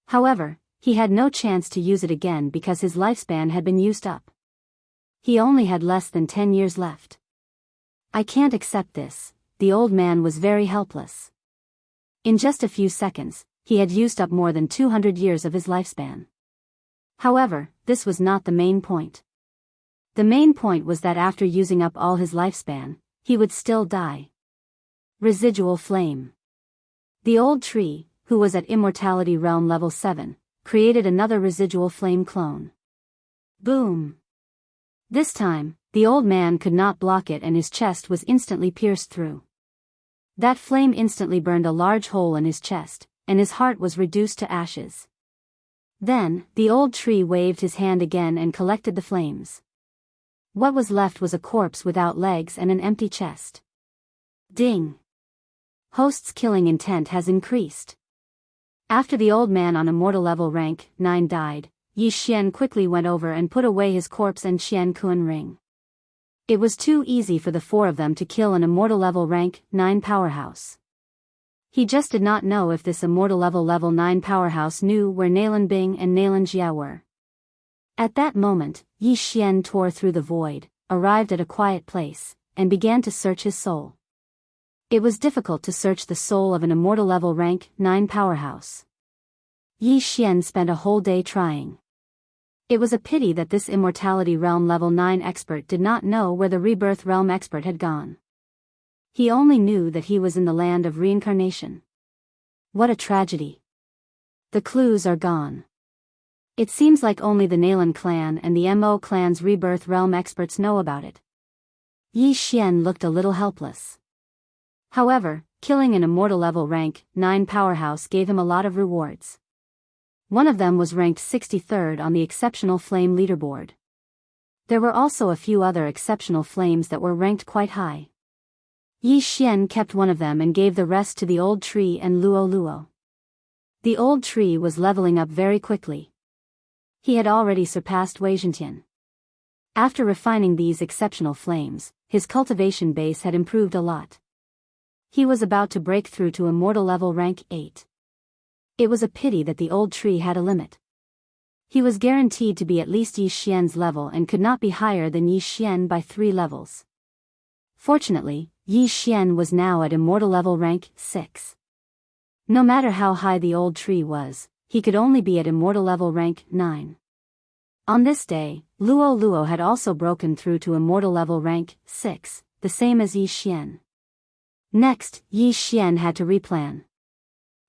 However, he had no chance to use it again because his lifespan had been used up. He only had less than 10 years left. I can't accept this. The old man was very helpless. In just a few seconds, he had used up more than 200 years of his lifespan. However, this was not the main point. The main point was that after using up all his lifespan, he would still die. Residual flame. The old tree, who was at Immortality Realm level 7, created another residual flame clone. Boom! This time, the old man could not block it and his chest was instantly pierced through. That flame instantly burned a large hole in his chest, and his heart was reduced to ashes. Then, the old tree waved his hand again and collected the flames. What was left was a corpse without legs and an empty chest. Ding! Host's killing intent has increased. After the old man on immortal level rank 9 died, Yi Xian quickly went over and put away his corpse and Qian Kun ring. It was too easy for the four of them to kill an immortal level rank 9 powerhouse. He just did not know if this immortal level 9 powerhouse knew where Nalan Bing and Nalan Jia were. At that moment, Yi Xian tore through the void, arrived at a quiet place, and began to search his soul. It was difficult to search the soul of an immortal level rank 9 powerhouse. Yi Xian spent a whole day trying. It was a pity that this Immortality Realm level 9 expert did not know where the Rebirth Realm expert had gone. He only knew that he was in the land of reincarnation. What a tragedy. The clues are gone. It seems like only the Nalan clan and the Mo clan's Rebirth Realm experts know about it. Yi Xian looked a little helpless. However, killing an immortal level rank 9 powerhouse gave him a lot of rewards. One of them was ranked 63rd on the Exceptional Flame leaderboard. There were also a few other exceptional flames that were ranked quite high. Yi Xian kept one of them and gave the rest to the old tree and Luo Luo. The old tree was leveling up very quickly. He had already surpassed Wei Zhentian. After refining these exceptional flames, his cultivation base had improved a lot. He was about to break through to immortal level rank 8. It was a pity that the old tree had a limit. He was guaranteed to be at least Yi Xian's level and could not be higher than Yi Xian by 3 levels. Fortunately, Yi Xian was now at immortal level rank 6. No matter how high the old tree was, he could only be at immortal level rank 9. On this day, Luo Luo had also broken through to immortal level rank 6, the same as Yi Xian. Next, Yi Xian had to replan.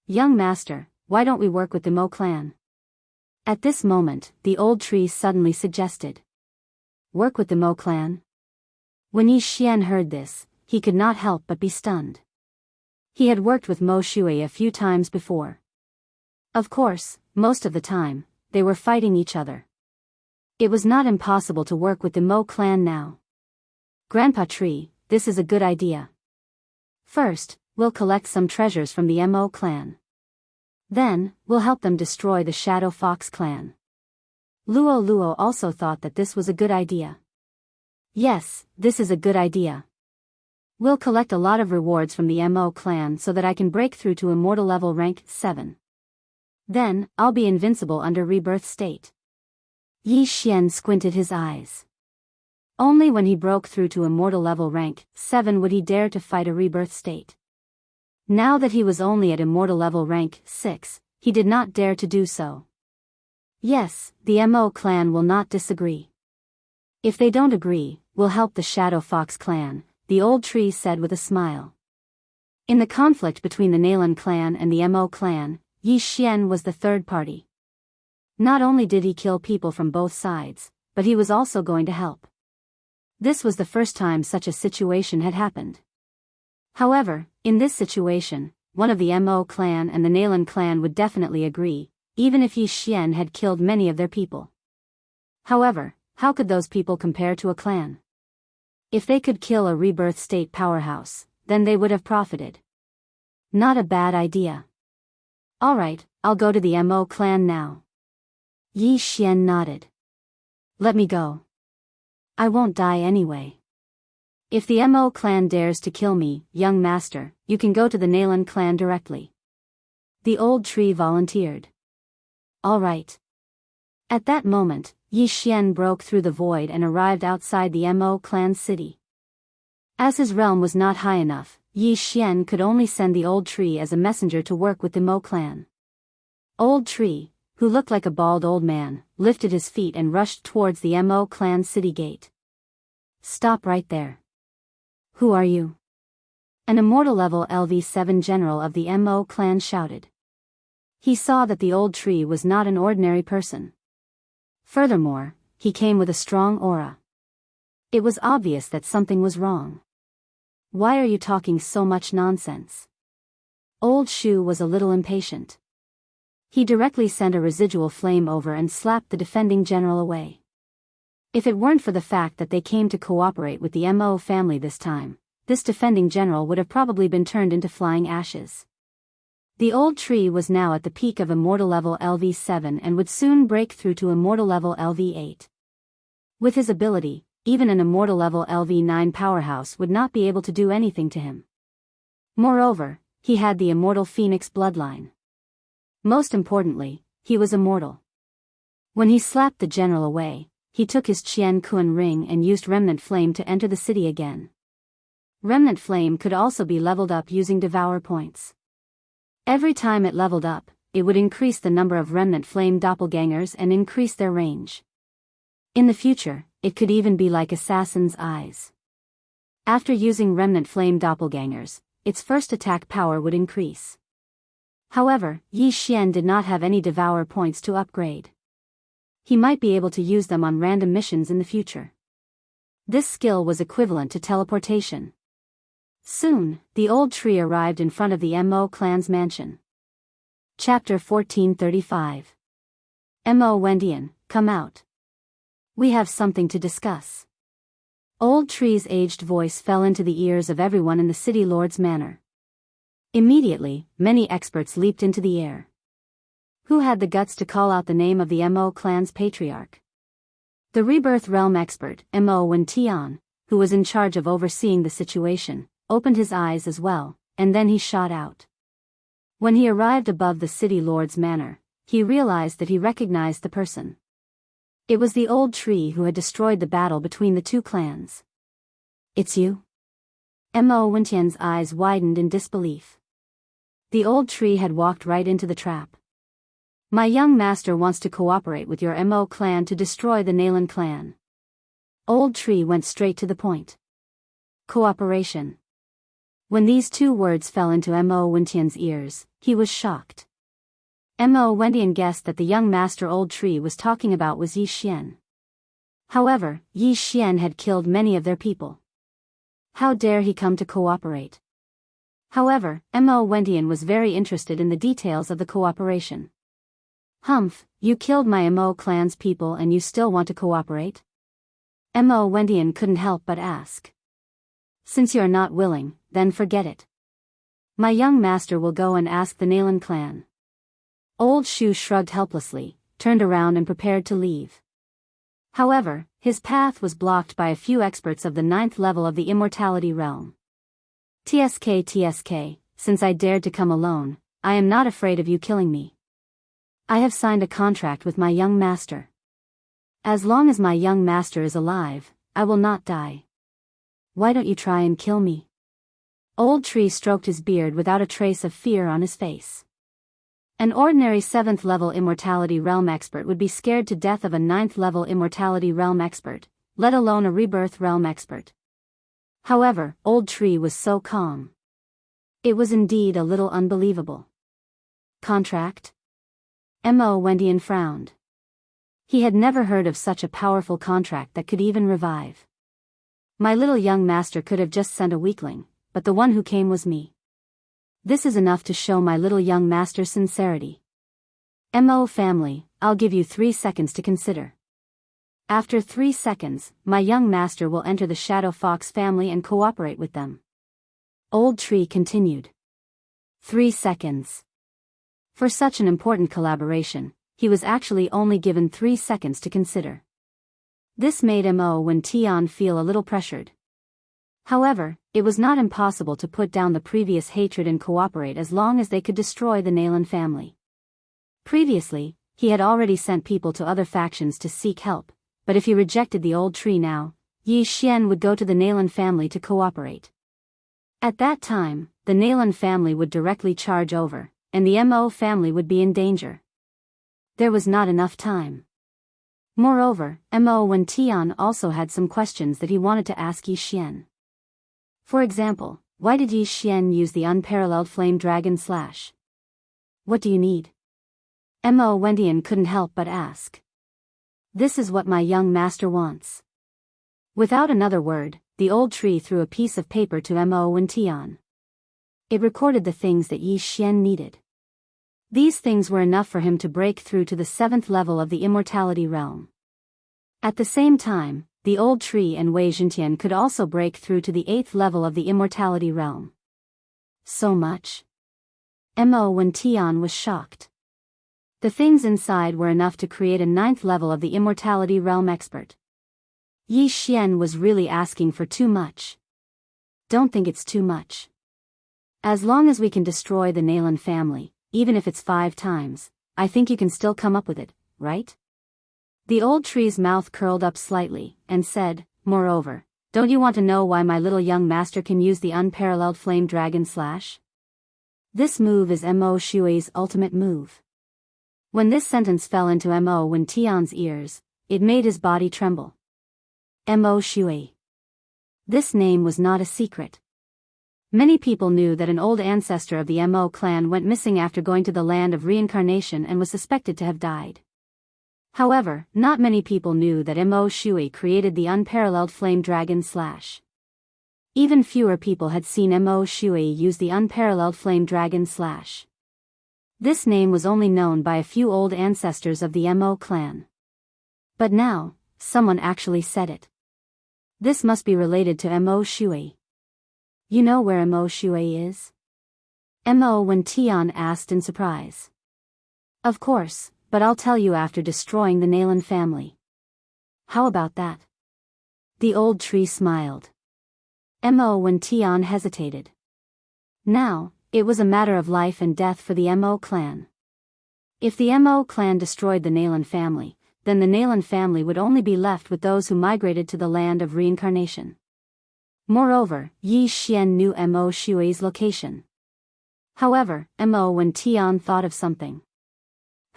Young master, why don't we work with the Mo clan? At this moment, the old tree suddenly suggested. Work with the Mo clan? When Yi Xian heard this, he could not help but be stunned. He had worked with Mo Shui a few times before. Of course, most of the time, they were fighting each other. It was not impossible to work with the Mo clan now. Grandpa Tree, this is a good idea. First, we'll collect some treasures from the Mo clan. Then, we'll help them destroy the Shadow Fox clan. Luo Luo also thought that this was a good idea. Yes, this is a good idea. We'll collect a lot of rewards from the Mo clan so that I can break through to immortal level rank 7. Then, I'll be invincible under rebirth state. Yi Xian squinted his eyes. Only when he broke through to immortal level rank 7 would he dare to fight a rebirth state. Now that he was only at immortal level rank 6, he did not dare to do so. Yes, the Mo clan will not disagree. If they don't agree, we'll help the Shadow Fox clan, the old tree said with a smile. In the conflict between the Nalan clan and the Mo clan, Yi Xian was the third party. Not only did he kill people from both sides, but he was also going to help. This was the first time such a situation had happened. However, in this situation, one of the Mo clan and the Nalan clan would definitely agree, even if Yi Xian had killed many of their people. However, how could those people compare to a clan? If they could kill a rebirth state powerhouse, then they would have profited. Not a bad idea. Alright, I'll go to the Mo clan now. Yi Xian nodded. Let me go. I won't die anyway. If the Mo clan dares to kill me, young master, you can go to the Nalan clan directly. The old tree volunteered. Alright. At that moment, Yi Xian broke through the void and arrived outside the Mo clan city. As his realm was not high enough, Yi Xian could only send the old tree as a messenger to work with the Mo clan. Old tree, who looked like a bald old man, lifted his feet and rushed towards the Mo clan city gate. Stop right there. Who are you? An immortal level LV7 general of the Mo clan shouted. He saw that the old tree was not an ordinary person. Furthermore, he came with a strong aura. It was obvious that something was wrong. Why are you talking so much nonsense? Old Shu was a little impatient. He directly sent a residual flame over and slapped the defending general away. If it weren't for the fact that they came to cooperate with the Mo family this time, this defending general would have probably been turned into flying ashes. The old tree was now at the peak of immortal level LV7 and would soon break through to immortal level LV8. With his ability, even an immortal level LV9 powerhouse would not be able to do anything to him. Moreover, he had the immortal phoenix bloodline. Most importantly, he was immortal. When he slapped the general away, he took his Qian Kun ring and used Remnant Flame to enter the city again. Remnant Flame could also be leveled up using Devour points. Every time it leveled up, it would increase the number of Remnant Flame doppelgangers and increase their range. In the future, it could even be like Assassin's Eyes. After using Remnant Flame doppelgangers, its first attack power would increase. However, Yi Xian did not have any Devour points to upgrade. He might be able to use them on random missions in the future. This skill was equivalent to teleportation. Soon, the old tree arrived in front of the Mo clan's mansion. Chapter 1435. Mo Wendian, come out. We have something to discuss. Old tree's aged voice fell into the ears of everyone in the city lord's manor. Immediately, many experts leaped into the air. Who had the guts to call out the name of the Mo clan's patriarch? The Rebirth Realm expert, Mo Wendian, who was in charge of overseeing the situation, opened his eyes as well, and then he shot out. When he arrived above the city lord's manor, he realized that he recognized the person. It was the old tree who had destroyed the battle between the two clans. It's you? Mo Wendian's eyes widened in disbelief. The old tree had walked right into the trap. My young master wants to cooperate with your Mo clan to destroy the Nalan clan. Old tree went straight to the point. Cooperation. When these two words fell into Mo Wendian's ears, he was shocked. Mo Wendian guessed that the young master old tree was talking about was Yi Xian. However, Yi Xian had killed many of their people. How dare he come to cooperate? However, Mo Wendian was very interested in the details of the cooperation. Humph, you killed my Mo clan's people and you still want to cooperate? Mo Wendian couldn't help but ask. Since you are not willing, then forget it. My young master will go and ask the Nalan clan. Old Shu shrugged helplessly. turned around and prepared to leave. However, his path was blocked by a few experts of the 9th level of the immortality realm. TSK, since I dared to come alone, I am not afraid of you killing me. I have signed a contract with my young master. As long as my young master is alive, I will not die. Why don't you try and kill me? Old Tree stroked his beard without a trace of fear on his face. An ordinary 7th level immortality realm expert would be scared to death of a 9th level immortality realm expert, let alone a rebirth realm expert. However, Old Tree was so calm. It was indeed a little unbelievable. Contract? Mo Wendian frowned. He had never heard of such a powerful contract that could even revive. My little young master could have just sent a weakling, but the one who came was me. This is enough to show my little young master's sincerity. Mo family, I'll give you 3 seconds to consider. After 3 seconds, my young master will enter the Shadow Fox family and cooperate with them. Old Tree continued. 3 seconds. For such an important collaboration, he was actually only given 3 seconds to consider. This made Mo Wendian feel a little pressured. However, it was not impossible to put down the previous hatred and cooperate as long as they could destroy the Nalan family. Previously, he had already sent people to other factions to seek help, but if he rejected the Old Tree now, Yi Xian would go to the Nalan family to cooperate. At that time, the Nalan family would directly charge over, and the Mo family would be in danger. There was not enough time. Moreover, Mo Wendian also had some questions that he wanted to ask Yi Xian. For example, why did Yi Xian use the unparalleled flame dragon slash? What do you need? Mo Wendian couldn't help but ask. This is what my young master wants. Without another word, the Old Tree threw a piece of paper to Mo Wendian. It recorded the things that Yi Xian needed. These things were enough for him to break through to the 7th level of the immortality realm. At the same time, the Old Tree and Wei Jintian could also break through to the 8th level of the immortality realm. So much? Mo Wendian was shocked. The things inside were enough to create a 9th level of the immortality realm expert. Yi Xian was really asking for too much. Don't think it's too much. As long as we can destroy the Nalan family, even if it's 5 times, I think you can still come up with it, right? The Old Tree's mouth curled up slightly, and said, moreover, don't you want to know why my little young master can use the unparalleled flame dragon slash? This move is Mo Shui's ultimate move. When this sentence fell into Mo Wendian's ears, it made his body tremble. Mo Shui. This name was not a secret. Many people knew that an old ancestor of the Mo clan went missing after going to the land of reincarnation and was suspected to have died. However, not many people knew that Mo Shui created the unparalleled flame dragon slash. Even fewer people had seen Mo Shui use the unparalleled flame dragon slash. This name was only known by a few old ancestors of the Mo clan. But now, someone actually said it. This must be related to Mo Shui. You know where Mo Shui is? Mo Wendian asked in surprise. Of course, but I'll tell you after destroying the Nalan family. How about that? The Old Tree smiled. Mo Wendian hesitated. Now, it was a matter of life and death for the Mo clan. If the Mo clan destroyed the Nalan family, then the Nalan family would only be left with those who migrated to the land of reincarnation. Moreover, Yi Xian knew Mo Shui's location. However, Mo Wendian thought of something.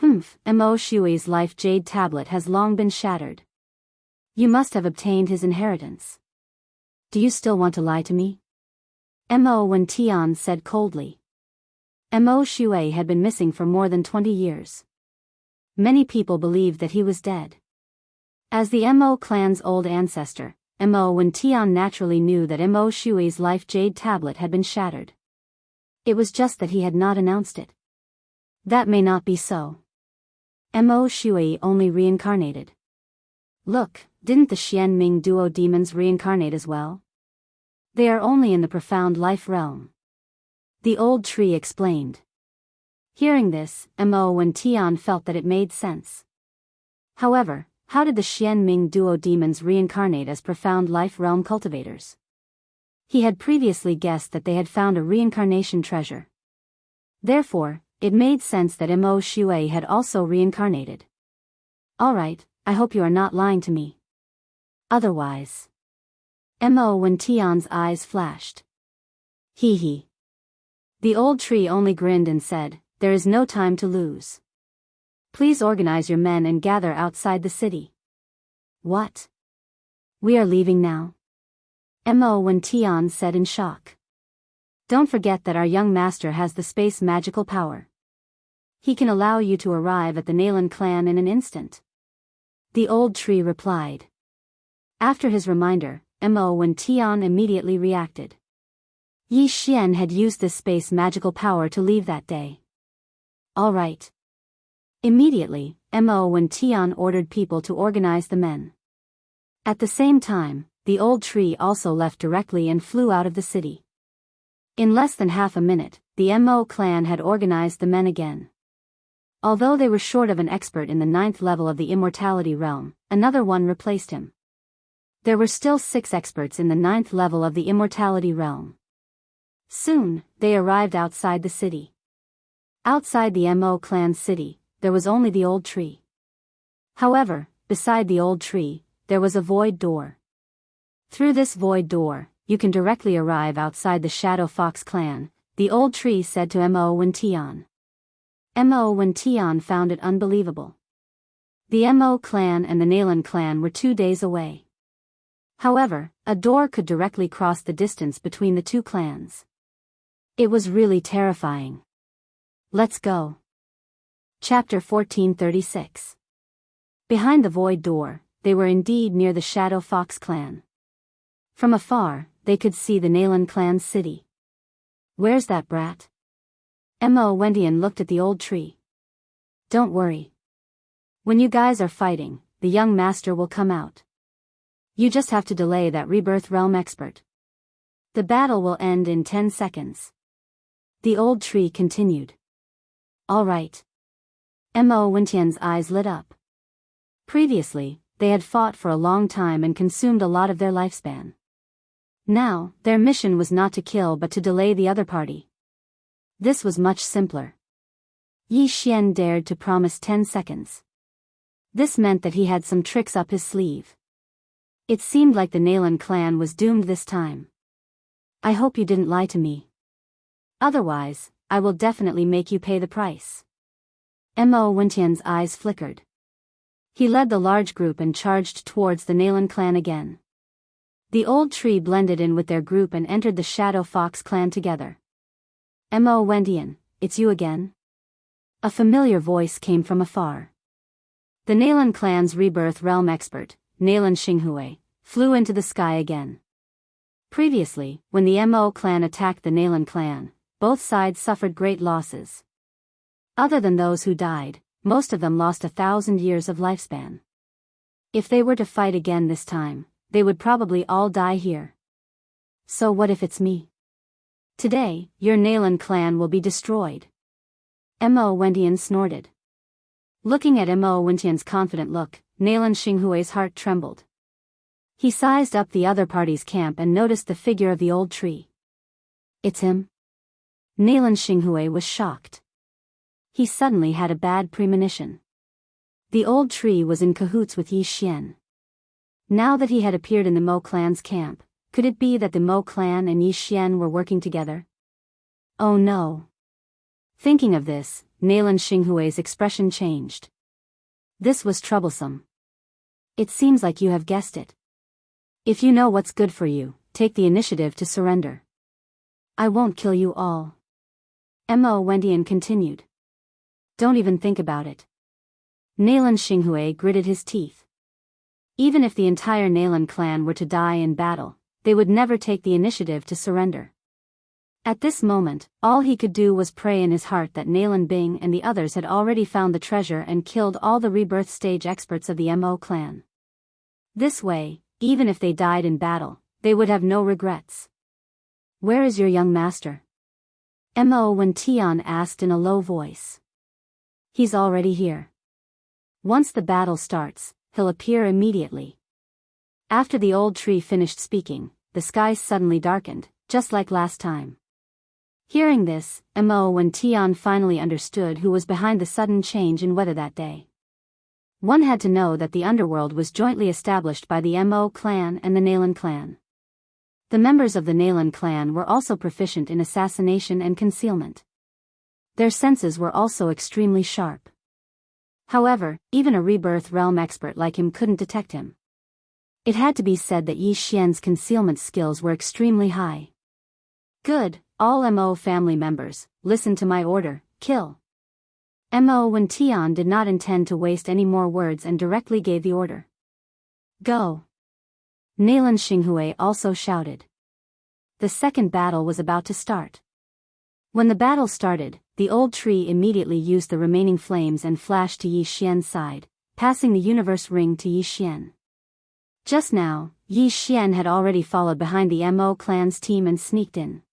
Mo Shui's life jade tablet has long been shattered. You must have obtained his inheritance. Do you still want to lie to me? Mo Wendian said coldly. Mo Shui had been missing for more than 20 years. Many people believed that he was dead. As the Mo clan's old ancestor, Mo Wendian naturally knew that Mo Shui's life jade tablet had been shattered. It was just that he had not announced it. That may not be so. Mo Shui only reincarnated. Look, didn't the Xianming duo demons reincarnate as well? They are only in the profound life realm. The Old Tree explained. Hearing this, Mo Wendian felt that it made sense. However, how did the Xian-Ming duo demons reincarnate as profound life realm cultivators? He had previously guessed that they had found a reincarnation treasure. Therefore, it made sense that Mo Shui had also reincarnated. Alright, I hope you are not lying to me. Otherwise. Mo Wentian's eyes flashed. Hee hee. The old tree only grinned and said, there is no time to lose. Please organize your men and gather outside the city. What? We are leaving now? Mo Wentian said in shock. Don't forget that our young master has the space magical power. He can allow you to arrive at the Nalan clan in an instant. The old tree replied. After his reminder, Mo Wentian immediately reacted. Yi Xian had used this space magical power to leave that day. All right. Immediately, Mo Wentian ordered people to organize the men. At the same time, the old tree also left directly and flew out of the city. In less than half a minute, the Mo clan had organized the men again. Although they were short of an expert in the 9th level of the immortality realm, another one replaced him. There were still 6 experts in the 9th level of the immortality realm. Soon, they arrived outside the city. Outside the Mo clan city, there was only the old tree. However, beside the old tree, there was a void door. Through this void door, you can directly arrive outside the Shadow Fox clan, the old tree said to Mo Wentian. Mo Wentian found it unbelievable. The Mo clan and the Nalan clan were 2 days away. However, a door could directly cross the distance between the two clans. It was really terrifying. Let's go. Chapter 1436. Behind the void door, they were indeed near the Shadow Fox clan. From afar, they could see the Nalan clan's city. Where's that brat? Mo Wentian looked at the old tree. Don't worry. When you guys are fighting, the young master will come out. You just have to delay that rebirth realm expert. The battle will end in 10 seconds. The old tree continued. All right. Mo Wentian's eyes lit up. Previously, they had fought for a long time and consumed a lot of their lifespan. Now, their mission was not to kill but to delay the other party. This was much simpler. Yi Xian dared to promise 10 seconds. This meant that he had some tricks up his sleeve. It seemed like the Nalan clan was doomed this time. I hope you didn't lie to me. Otherwise, I will definitely make you pay the price. Mo Wentian's eyes flickered. He led the large group and charged towards the Nalan clan again. The old tree blended in with their group and entered the Shadow Fox clan together. Mo Wentian, it's you again? A familiar voice came from afar. The Nalan clan's rebirth realm expert, Nalan Xinghui, flew into the sky again. Previously, when the Mo clan attacked the Nalan clan, both sides suffered great losses. Other than those who died, most of them lost 1,000 years of lifespan. If they were to fight again this time, they would probably all die here. So what if it's me? Today, your Nalan clan will be destroyed. Mo Wentian snorted. Looking at Mo Wentian's confident look, Nalan Xinghui's heart trembled. He sized up the other party's camp and noticed the figure of the old tree. It's him? Nalan Xinghui was shocked. He suddenly had a bad premonition. The old tree was in cahoots with Yi Xian. Now that he had appeared in the Mo clan's camp, could it be that the Mo clan and Yi Xian were working together? Oh no. Thinking of this, Nalan Xinghui's expression changed. This was troublesome. It seems like you have guessed it. If you know what's good for you, take the initiative to surrender. I won't kill you all. Mo Wentian continued. Don't even think about it. Nalan Xinghui gritted his teeth. Even if the entire Nalan clan were to die in battle, they would never take the initiative to surrender. At this moment, all he could do was pray in his heart that Nalan Bing and the others had already found the treasure and killed all the rebirth stage experts of the Mo clan. This way, even if they died in battle, they would have no regrets. Where is your young master? Mo Wentian asked in a low voice. He's already here. Once the battle starts, he'll appear immediately. After the old tree finished speaking, the sky suddenly darkened, just like last time. Hearing this, when Tian finally understood who was behind the sudden change in weather that day. One had to know that the underworld was jointly established by the Mo clan and the Nalan clan. The members of the Nalan clan were also proficient in assassination and concealment. Their senses were also extremely sharp. However, even a rebirth realm expert like him couldn't detect him. It had to be said that Yi Xian's concealment skills were extremely high. Good, all Mo family members, listen to my order, kill. When Tian did not intend to waste any more words and directly gave the order. Go. Nalan Xinghui also shouted. The second battle was about to start. When the battle started, the old tree immediately used the remaining flames and flashed to Yi Xian's side, passing the universe ring to Yi Xian. Just now, Yi Xian had already followed behind the Mo clan's team and sneaked in.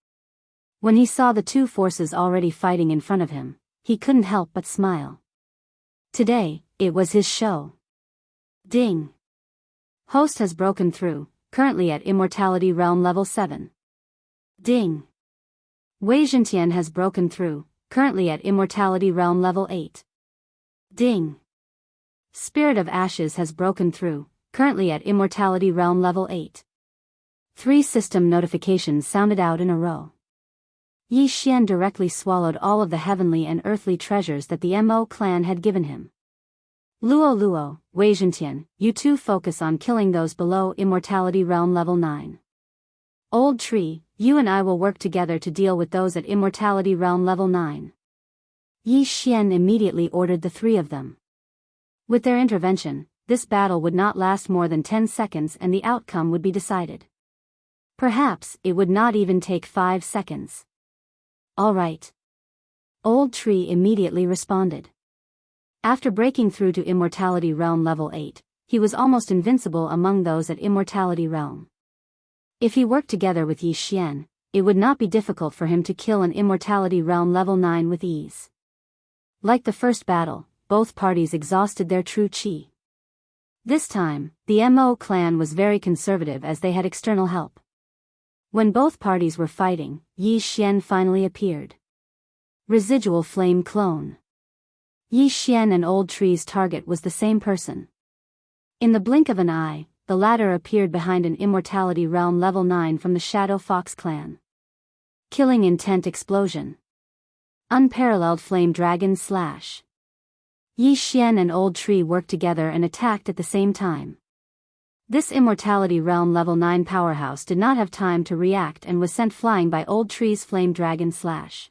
When he saw the two forces already fighting in front of him, he couldn't help but smile. Today, it was his show. Ding. Host has broken through, currently at Immortality Realm Level 7. Ding. Wei Zhentian has broken through, currently at Immortality Realm Level 8. Ding. Spirit of Ashes has broken through, currently at Immortality Realm Level 8. 3 system notifications sounded out in a row. Yi Xian directly swallowed all of the heavenly and earthly treasures that the Mo clan had given him. Luo, Wei Zhentian, you two focus on killing those below Immortality Realm Level 9. Old Tree, you and I will work together to deal with those at Immortality Realm Level 9. Yi Xian immediately ordered the 3 of them. With their intervention, this battle would not last more than 10 seconds and the outcome would be decided. Perhaps it would not even take 5 seconds. All right. Old Tree immediately responded. After breaking through to Immortality Realm Level 8, he was almost invincible among those at Immortality Realm. If he worked together with Yi Xian, it would not be difficult for him to kill an Immortality Realm Level 9 with ease. Like the first battle, both parties exhausted their true qi. This time, the Mo clan was very conservative as they had external help. When both parties were fighting, Yi Xian finally appeared. Residual Flame Clone. Yi Xian and Old Tree's target was the same person. In the blink of an eye, the latter appeared behind an Immortality Realm Level 9 from the Shadow Fox clan. Killing Intent Explosion. Unparalleled Flame Dragon Slash. Yi Xian and Old Tree worked together and attacked at the same time. This Immortality Realm Level 9 powerhouse did not have time to react and was sent flying by Old Tree's Flame Dragon Slash.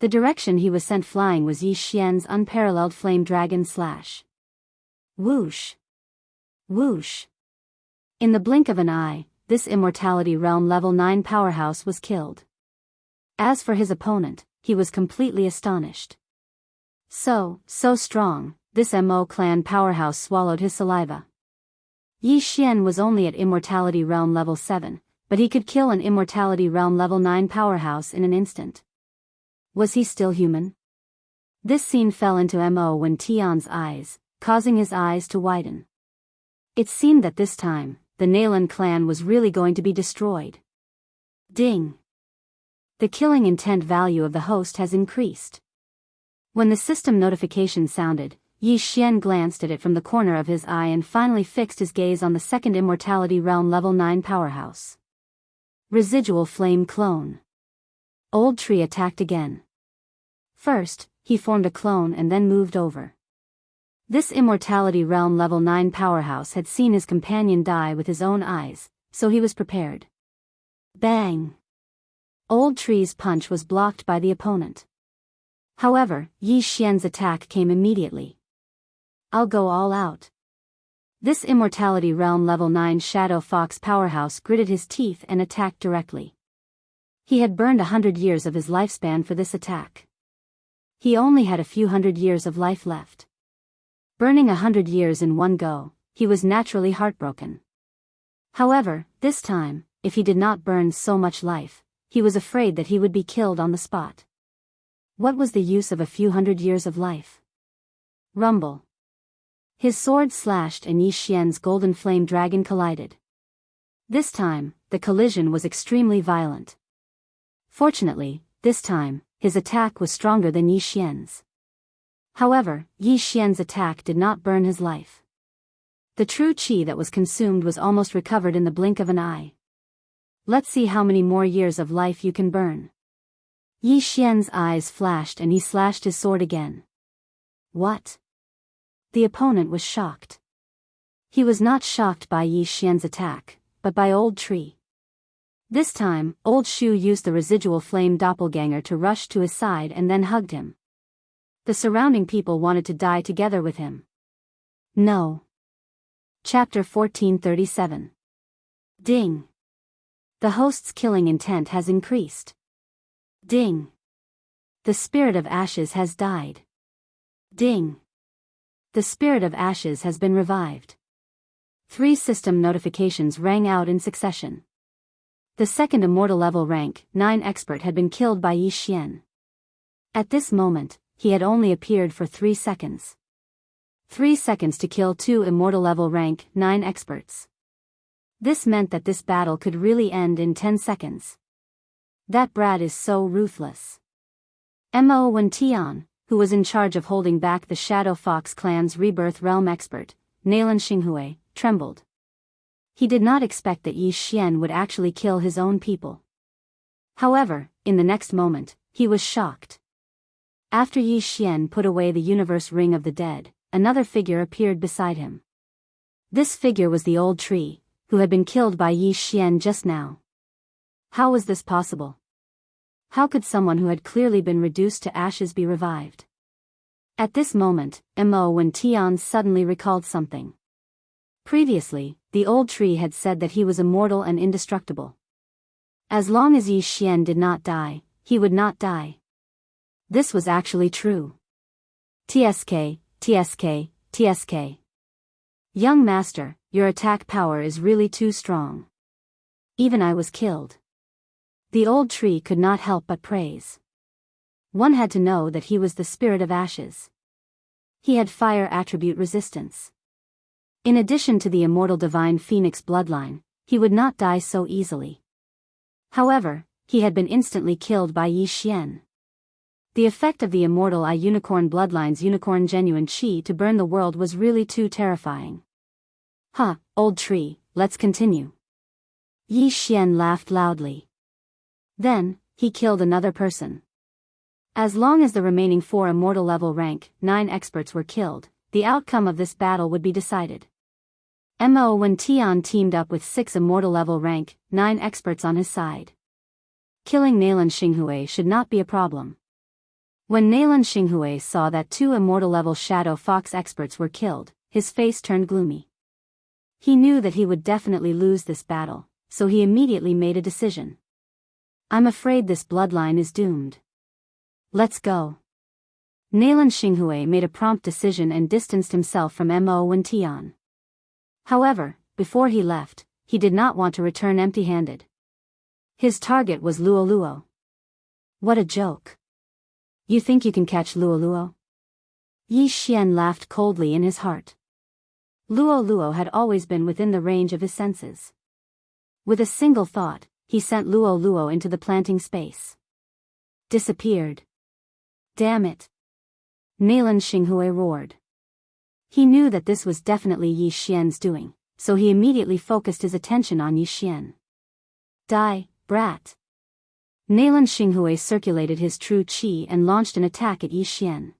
The direction he was sent flying was Yi Xian's Unparalleled Flame Dragon Slash. Whoosh. Whoosh. In the blink of an eye, this Immortality Realm Level 9 powerhouse was killed. As for his opponent, he was completely astonished. So strong, this Mo clan powerhouse swallowed his saliva. Yi Xian was only at Immortality Realm Level 7, but he could kill an Immortality Realm Level 9 powerhouse in an instant. Was he still human? This scene fell into Mo when Tian's eyes, causing his eyes to widen. It seemed that this time, the Nalan clan was really going to be destroyed. Ding. The killing intent value of the host has increased. When the system notification sounded, Yi Xian glanced at it from the corner of his eye and finally fixed his gaze on the second Immortality Realm Level 9 powerhouse. Residual Flame Clone. Old Tree attacked again. First, he formed a clone and then moved over. This Immortality Realm Level 9 powerhouse had seen his companion die with his own eyes, so he was prepared. Bang! Old Tree's punch was blocked by the opponent. However, Yi Xian's attack came immediately. I'll go all out. This Immortality Realm Level 9 Shadow Fox powerhouse gritted his teeth and attacked directly. He had burned 100 years of his lifespan for this attack. He only had a few hundred years of life left. Burning 100 years in one go, he was naturally heartbroken. However, this time, if he did not burn so much life, he was afraid that he would be killed on the spot. What was the use of a few hundred years of life? Rumble. His sword slashed and Yi Xian's golden flame dragon collided. This time, the collision was extremely violent. Fortunately, this time, his attack was stronger than Yi Xian's. However, Yi Xian's attack did not burn his life. The true qi that was consumed was almost recovered in the blink of an eye. Let's see how many more years of life you can burn. Yi Xian's eyes flashed and he slashed his sword again. What? The opponent was shocked. He was not shocked by Yi Xian's attack, but by Old Tree. This time, Old Shu used the residual flame doppelganger to rush to his side and then hugged him. The surrounding people wanted to die together with him. No. Chapter 1437. Ding. The host's killing intent has increased. Ding. The spirit of ashes has died. Ding. The spirit of ashes has been revived. 3 system notifications rang out in succession. The second immortal level rank 9 expert had been killed by Yi Xian. At this moment, he had only appeared for 3 seconds. 3 seconds to kill 2 immortal level rank 9 experts. This meant that this battle could really end in 10 seconds. That brat is so ruthless. Mo Wentian, who was in charge of holding back the Shadow Fox clan's Rebirth Realm expert, Nalan Xinghui, trembled. He did not expect that Yi Xian would actually kill his own people. However, in the next moment, he was shocked. After Yi Xian put away the universe ring of the dead, another figure appeared beside him. This figure was the Old Tree, who had been killed by Yi Xian just now. How was this possible? How could someone who had clearly been reduced to ashes be revived? At this moment, Mo Wentian suddenly recalled something. Previously, the Old Tree had said that he was immortal and indestructible. As long as Yi Xian did not die, he would not die. This was actually true. TSK, TSK, TSK. Young master, your attack power is really too strong. Even I was killed. The Old Tree could not help but praise. One had to know that he was the spirit of ashes. He had fire attribute resistance. In addition to the immortal divine phoenix bloodline, he would not die so easily. However, he had been instantly killed by Yi Xian. The effect of the immortal I unicorn bloodline's unicorn genuine qi to burn the world was really too terrifying. Huh, Old Tree, let's continue. Yi Xian laughed loudly. Then, he killed another person. As long as the remaining 4 immortal level rank 9 experts were killed, the outcome of this battle would be decided. Mo Wentian teamed up with 6 immortal level rank 9 experts on his side. Killing Nalan Xinghui should not be a problem. When Nalan Xinghui saw that 2 immortal level Shadow Fox experts were killed, his face turned gloomy. He knew that he would definitely lose this battle, so he immediately made a decision. I'm afraid this bloodline is doomed. Let's go. Nalan Xinghui made a prompt decision and distanced himself from Mo Wentian. However, before he left, he did not want to return empty-handed. His target was Luo Luo. What a joke. You think you can catch Luo Luo? Yi Xian laughed coldly in his heart. Luo Luo had always been within the range of his senses. With a single thought, he sent Luo Luo into the planting space. Disappeared. Damn it. Nalan Xinghui roared. He knew that this was definitely Yi Xian's doing, so he immediately focused his attention on Yi Xian. Die, brat. Nalan Xinghui circulated his true qi and launched an attack at Yi Xian.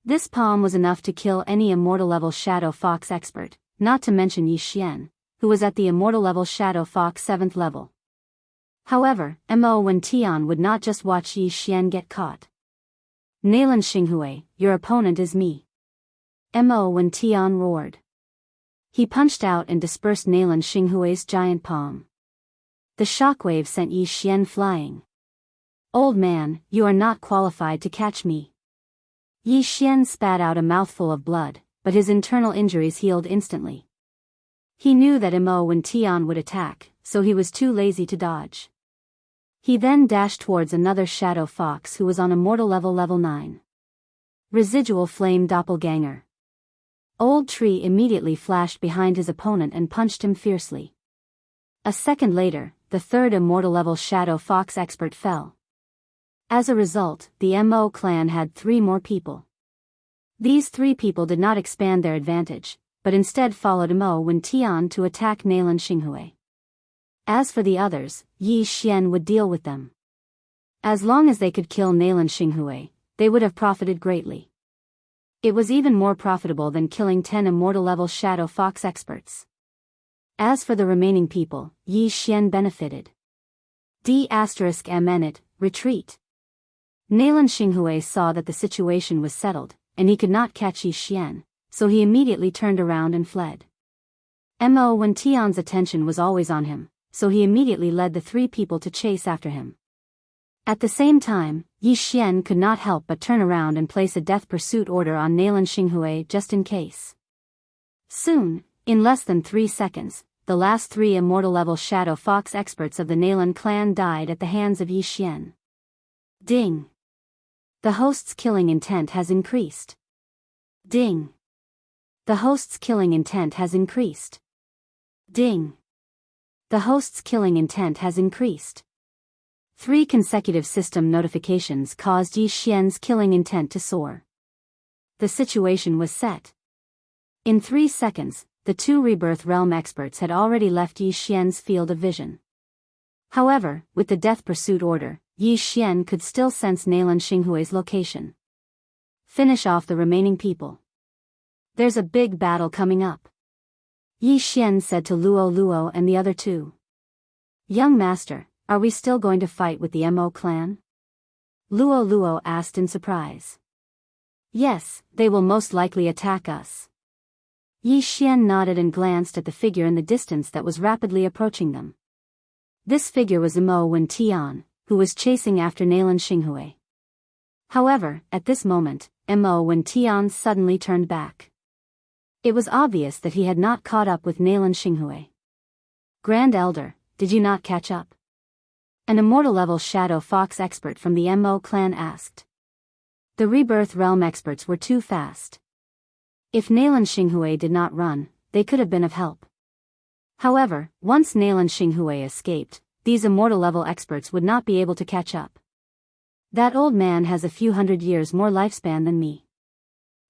This palm was enough to kill any immortal level Shadow Fox expert, not to mention Yi Xian, who was at the immortal level Shadow Fox 7th level. However, Mo Wentian would not just watch Yi Xian get caught. Nalan Xinghui, your opponent is me. Mo Wentian roared. He punched out and dispersed Nalan Xinghui's giant palm. The shockwave sent Yi Xian flying. Old man, you are not qualified to catch me. Yi Xian spat out a mouthful of blood, but his internal injuries healed instantly. He knew that Mo Wentian would attack, so he was too lazy to dodge. He then dashed towards another Shadow Fox who was on immortal level 9. Residual Flame Doppelganger. Old Tree immediately flashed behind his opponent and punched him fiercely. A second later, the third immortal level Shadow Fox expert fell. As a result, the Mo clan had 3 more people. These 3 people did not expand their advantage, but instead followed Mo Wen Tian to attack Nailan Xinghui. As for the others, Yi Xian would deal with them. As long as they could kill Nailan Xinghui, they would have profited greatly. It was even more profitable than killing 10 immortal level Shadow Fox experts. As for the remaining people, Yi Xian benefited. D***, retreat. Nailan Xinghui saw that the situation was settled, and he could not catch Yi Xian, so he immediately turned around and fled. Mo Wen Tian's attention was always on him, so he immediately led the 3 people to chase after him. At the same time, Yi Xian could not help but turn around and place a death pursuit order on Nailan Xinghui just in case. Soon, in less than 3 seconds, the last 3 immortal level Shadow Fox experts of the Nailan clan died at the hands of Yi Xian. Ding! The host's killing intent has increased. Ding! The host's killing intent has increased. Ding! The host's killing intent has increased. 3 consecutive system notifications caused Yi Xian's killing intent to soar. The situation was set. In 3 seconds, the 2 Rebirth Realm experts had already left Yi Xian's field of vision. However, with the death pursuit order, Yi Xian could still sense Nailan Xinghui's location. Finish off the remaining people. There's a big battle coming up, Yi Xian said to Luo Luo and the other 2. Young master, are we still going to fight with the Mo clan? Luo Luo asked in surprise. Yes, they will most likely attack us. Yi Xian nodded and glanced at the figure in the distance that was rapidly approaching them. This figure was Mo Wen Tian, who was chasing after Nailan Xinghui. However, at this moment, Mo Wen Tian suddenly turned back. It was obvious that he had not caught up with Nailan Xinghui. Grand Elder, did you not catch up? An immortal level Shadow Fox expert from the Mo clan asked. The Rebirth Realm experts were too fast. If Nailan Xinghui did not run, they could have been of help. However, once Nailan Xinghui escaped, these immortal level experts would not be able to catch up. That old man has a few hundred years more lifespan than me.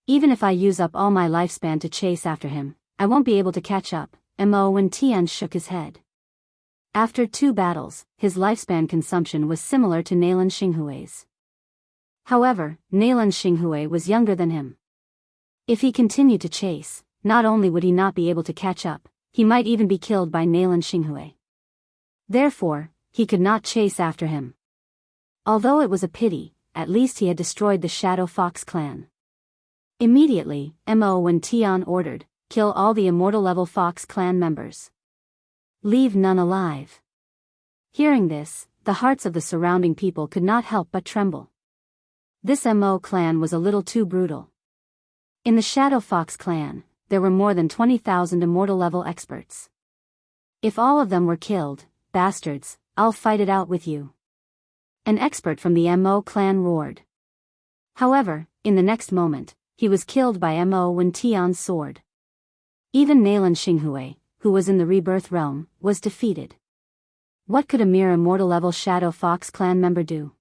Even if I use up all my lifespan to chase after him, I won't be able to catch up. Mo Wen Tian shook his head. After 2 battles, his lifespan consumption was similar to Nailan Xinghui's. However, Nailan Xinghui was younger than him. If he continued to chase, not only would he not be able to catch up, he might even be killed by Nailan Xinghui. Therefore, he could not chase after him. Although it was a pity, at least he had destroyed the Shadow Fox clan. Immediately, Mo Wen Tian ordered, kill all the immortal level Fox clan members. Leave none alive. Hearing this, the hearts of the surrounding people could not help but tremble. This Mo clan was a little too brutal. In the Shadow Fox clan, there were more than 20,000 immortal level experts. If all of them were killed, bastards, I'll fight it out with you. An expert from the Mo clan roared. However, in the next moment, he was killed by Mo Wen Tian's sword. Even Nailan Xinghui, who was in the Rebirth Realm, was defeated. What could a mere immortal level Shadow Fox clan member do?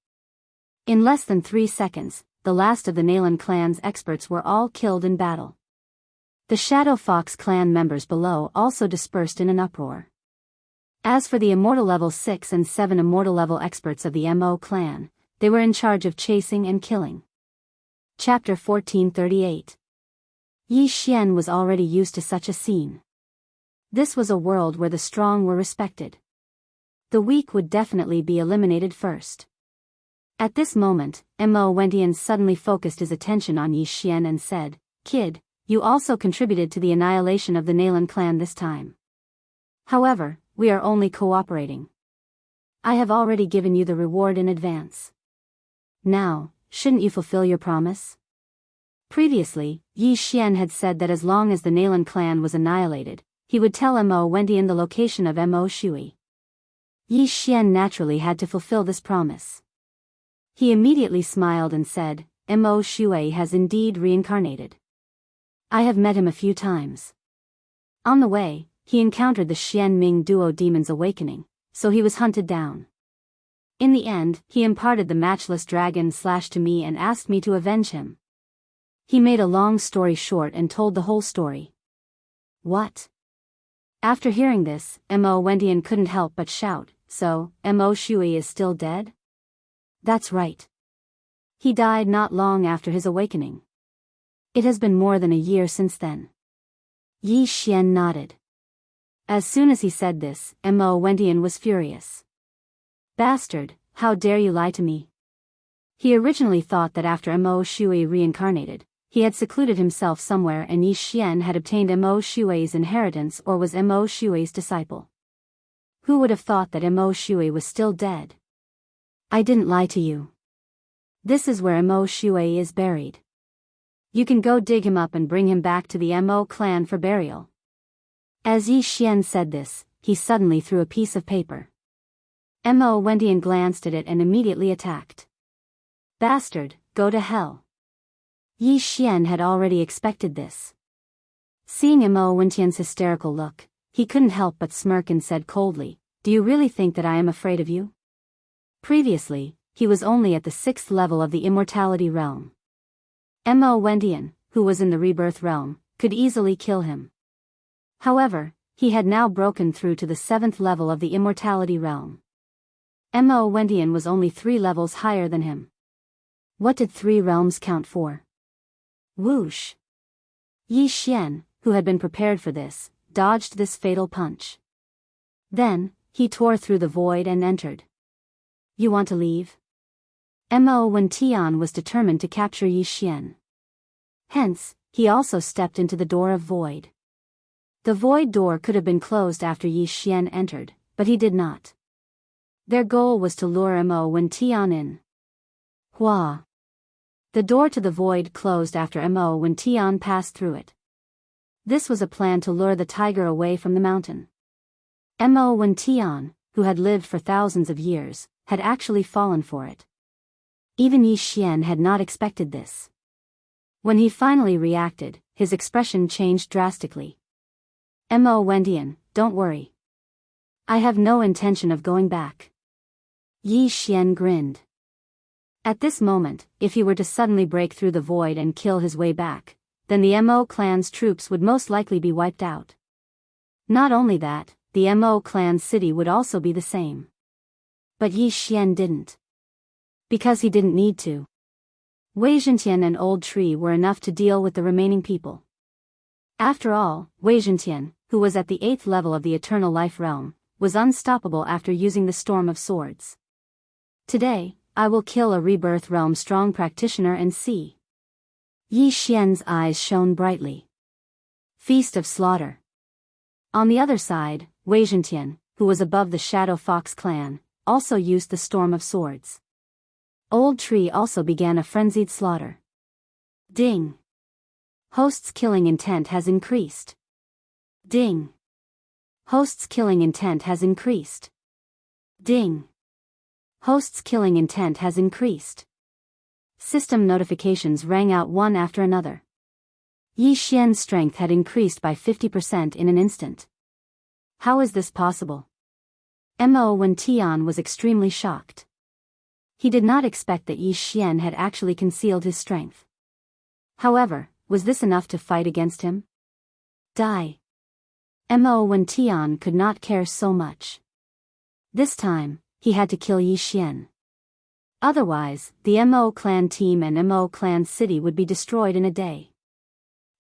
In less than 3 seconds, the last of the Nailan clan's experts were all killed in battle. The Shadow Fox clan members below also dispersed in an uproar. As for the immortal level 6 and 7 immortal level experts of the Mo clan, they were in charge of chasing and killing. Chapter 1438. Yi Xian was already used to such a scene. This was a world where the strong were respected. The weak would definitely be eliminated first. At this moment, Mo Wen Tian suddenly focused his attention on Yi Xian and said, "Kid, you also contributed to the annihilation of the Nailan clan this time. However, we are only cooperating. I have already given you the reward in advance. Now, shouldn't you fulfill your promise?" Previously, Yi Xian had said that as long as the Nailan clan was annihilated, he would tell Mo Wen Tian the location of Mo Shui. Yi Xian naturally had to fulfill this promise. He immediately smiled and said, "Mo Shui has indeed reincarnated. I have met him a few times. On the way, he encountered the Xian Ming duo demon's awakening, so he was hunted down. In the end, he imparted the matchless dragon slash to me and asked me to avenge him. He made a long story short and told the whole story. What? After hearing this, Mo Wendian couldn't help but shout, so, Mo Shui is still dead? That's right. He died not long after his awakening. It has been more than a year since then. Yi Xian nodded. As soon as he said this, Mo Wendian was furious. Bastard, how dare you lie to me? He originally thought that after Mo Shui reincarnated, he had secluded himself somewhere and Yi Xian had obtained Mo Shui's inheritance or was Mo Shui's disciple. Who would have thought that Mo Shui was still dead? I didn't lie to you. This is where Mo Shui is buried. You can go dig him up and bring him back to the Mo clan for burial. As Yi Xian said this, he suddenly threw a piece of paper. Mo Wendian glanced at it and immediately attacked. Bastard, go to hell. Yi Xian had already expected this. Seeing Mo Wendian's hysterical look, he couldn't help but smirk and said coldly, Do you really think that I am afraid of you? Previously, he was only at the 6th level of the immortality realm. Mo Wendian, who was in the rebirth realm, could easily kill him. However, he had now broken through to the 7th level of the immortality realm. Mo Wendian was only 3 levels higher than him. What did 3 realms count for? Whoosh! Yi Xian, who had been prepared for this, dodged this fatal punch. Then, he tore through the void and entered. You want to leave? Mo Wendian was determined to capture Yi Xian. Hence, he also stepped into the door of void. The void door could have been closed after Yi Xian entered, but he did not. Their goal was to lure Mo Wendian in. Hua! The door to the void closed after Mo Wendian passed through it. This was a plan to lure the tiger away from the mountain. Mo Wendian, who had lived for thousands of years, had actually fallen for it. Even Yi Xian had not expected this. When he finally reacted, his expression changed drastically. Mo Wendian, don't worry. I have no intention of going back. Yi Xian grinned. At this moment, if he were to suddenly break through the void and kill his way back, then the Mo clan's troops would most likely be wiped out. Not only that, the Mo clan's city would also be the same. But Yi Xian didn't. Because he didn't need to. Wei Zhentian and Old Tree were enough to deal with the remaining people. After all, Wei Zhentian, who was at the 8th level of the Eternal Life Realm, was unstoppable after using the Storm of Swords. Today, I will kill a Rebirth Realm strong practitioner and see. Yi Xian's eyes shone brightly. Feast of slaughter. On the other side, Wei Zhentian, who was above the Shadow Fox clan, also used the Storm of Swords. Old Tree also began a frenzied slaughter. Ding! Host's killing intent has increased. Ding! Host's killing intent has increased. Ding! Host's killing intent has increased. System notifications rang out one after another. Yi Xian's strength had increased by 50% in an instant. How is this possible? Mo Wendian was extremely shocked. He did not expect that Yi Xian had actually concealed his strength. However, was this enough to fight against him? Die. Mo Wendian could not care so much. This time, he had to kill Yi Xian. Otherwise, the Mo clan team and Mo clan city would be destroyed in a day.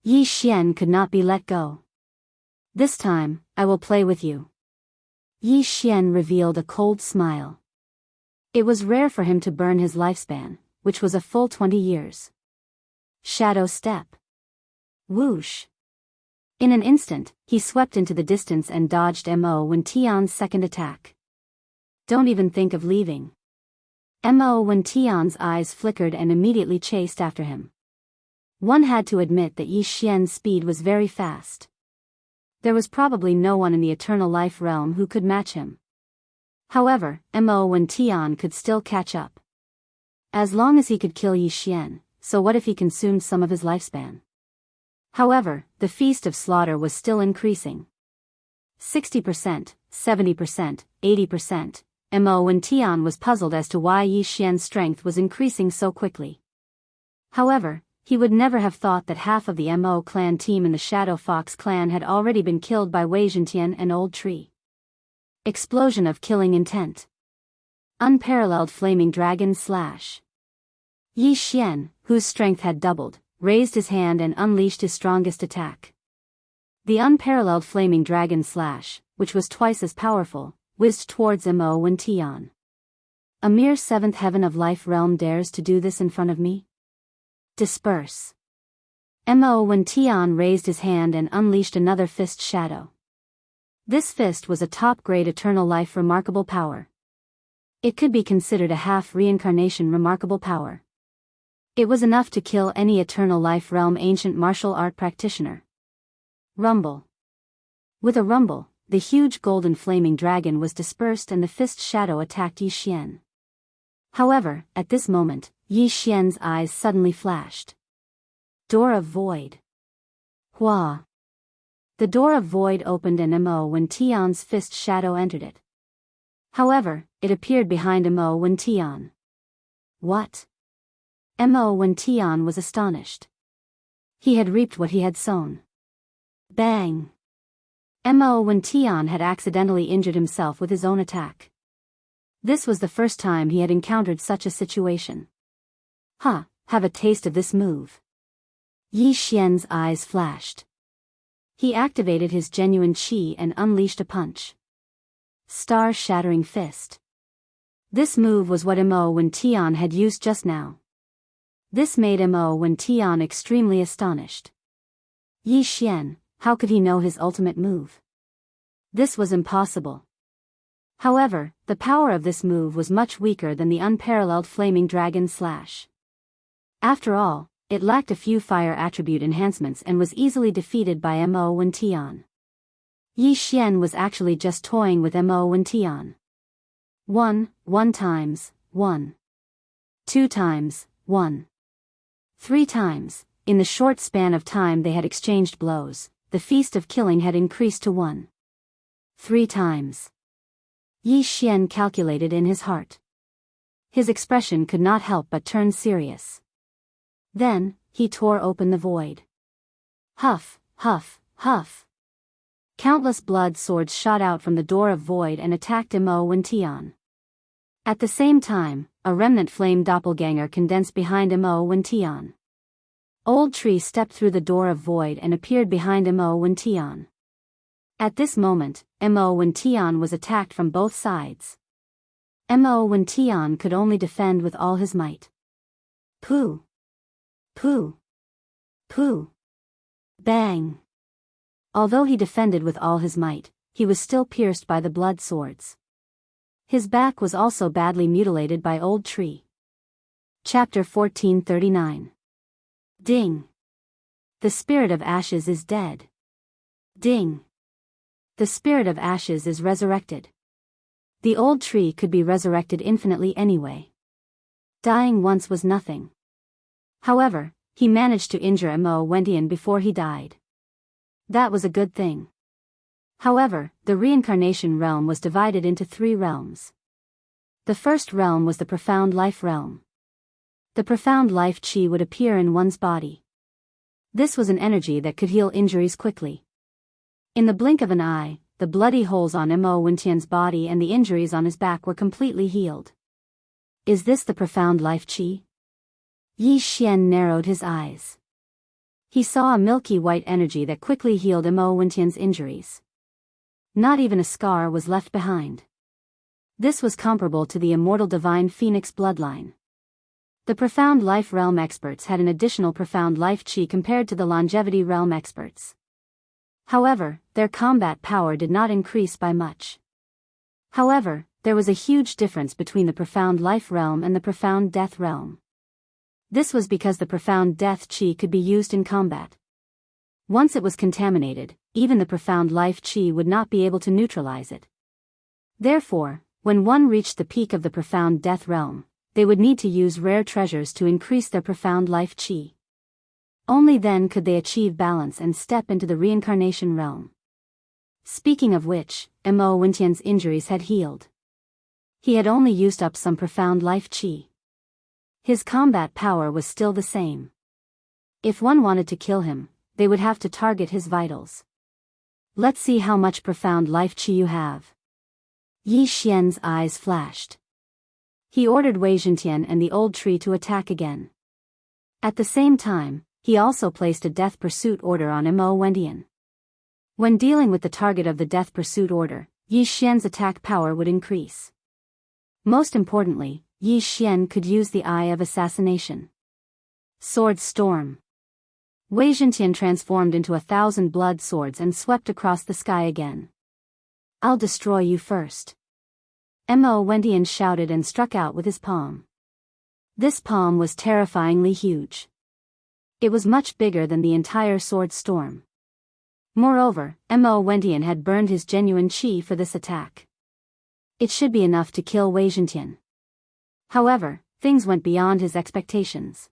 Yi Xian could not be let go. This time, I will play with you. Yi Xian revealed a cold smile. It was rare for him to burn his lifespan, which was a full 20 years. Shadow step. Whoosh. In an instant, he swept into the distance and dodged Mo Wendian's second attack. Don't even think of leaving. Mo Wendian's eyes flickered and immediately chased after him. One had to admit that Yi Xian's speed was very fast. There was probably no one in the Eternal Life realm who could match him. However, Mo Wendian could still catch up. As long as he could kill Yi Xian, so what if he consumed some of his lifespan? However, the feast of slaughter was still increasing. 60%, 70%, 80%. Mo and Tian was puzzled as to why Yi Xian's strength was increasing so quickly. However, he would never have thought that half of the Mo clan team in the Shadow Fox clan had already been killed by Wei Zhentian and Old Tree. Explosion of killing intent. Unparalleled flaming dragon slash. Yi Xian, whose strength had doubled, raised his hand and unleashed his strongest attack. The unparalleled flaming dragon slash, which was twice as powerful, whizzed towards Mo and Tian. A mere seventh heaven of life realm dares to do this in front of me? Disperse. Mo and Tian raised his hand and unleashed another fist shadow. This fist was a top-grade eternal life remarkable power. It could be considered a half-reincarnation remarkable power. It was enough to kill any eternal life realm ancient martial art practitioner. Rumble. With a rumble, the huge golden flaming dragon was dispersed and the fist shadow attacked Yi Xian. However, at this moment, Yi Xian's eyes suddenly flashed. Door of Void. Hua. The door of void opened and Mo when Tian's fist shadow entered it. However, it appeared behind Mo when Tian. What? Mo when Tian was astonished. He had reaped what he had sown. Bang! Mo when Tian had accidentally injured himself with his own attack. This was the first time he had encountered such a situation. Huh, have a taste of this move. Yi Xian's eyes flashed. He activated his genuine qi and unleashed a punch. Star-shattering fist. This move was what Mo when Tian had used just now. This made Mo when Tian extremely astonished. Yi Xian, how could he know his ultimate move? This was impossible. However, the power of this move was much weaker than the unparalleled flaming dragon slash. After all, it lacked a few fire attribute enhancements and was easily defeated by Mo when Tian. Yi Xian was actually just toying with Mo when Tian. 1 times, 1. 2 times, 1. 3 times, in the short span of time they had exchanged blows, the feast of killing had increased to 1. 3 times. Yi Xian calculated in his heart. His expression could not help but turn serious. Then, he tore open the void. Huff, huff, huff. Countless blood swords shot out from the door of void and attacked Mo when Tian. At the same time, a remnant flame doppelganger condensed behind Mo when Tian. Old Tree stepped through the door of void and appeared behind Mo when Tian. At this moment, Mo when Tian was attacked from both sides. Mo when Tian could only defend with all his might. Pooh! Pooh! Pooh! Bang! Although he defended with all his might, he was still pierced by the blood swords. His back was also badly mutilated by Old Tree. Chapter 1439. Ding! The spirit of ashes is dead. Ding! The spirit of ashes is resurrected. The Old Tree could be resurrected infinitely anyway. Dying once was nothing. However, he managed to injure Mo Wentian before he died. That was a good thing. However, the reincarnation realm was divided into 3 realms. The first realm was the profound life realm. The profound life qi would appear in one's body. This was an energy that could heal injuries quickly. In the blink of an eye, the bloody holes on Mo Wentian's body and the injuries on his back were completely healed. Is this the profound life qi? Yi Xian narrowed his eyes. He saw a milky white energy that quickly healed Mo Wentian's injuries. Not even a scar was left behind. This was comparable to the immortal divine phoenix bloodline. The profound life realm experts had an additional profound life qi compared to the longevity realm experts. However, their combat power did not increase by much. However, there was a huge difference between the profound life realm and the profound death realm. This was because the profound death qi could be used in combat. Once it was contaminated, even the profound life qi would not be able to neutralize it. Therefore, when one reached the peak of the profound death realm, they would need to use rare treasures to increase their profound life qi. Only then could they achieve balance and step into the reincarnation realm. Speaking of which, Mo Wintian's injuries had healed. He had only used up some profound life chi. His combat power was still the same. If one wanted to kill him, they would have to target his vitals. Let's see how much profound life chi you have. Yi Xian's eyes flashed. He ordered Wei Zhentian and the old tree to attack again. At the same time, he also placed a death pursuit order on Mo Wendian. When dealing with the target of the death pursuit order, Yi Xian's attack power would increase. Most importantly, Yi Xian could use the Eye of Assassination. Sword Storm. Wei Zhentian transformed into 1,000 blood swords and swept across the sky again. I'll destroy you first. Mo Wendian shouted and struck out with his palm. This palm was terrifyingly huge. It was much bigger than the entire sword storm. Moreover, Mo Wendian had burned his genuine chi for this attack. It should be enough to kill Wei Zhentian. However, things went beyond his expectations.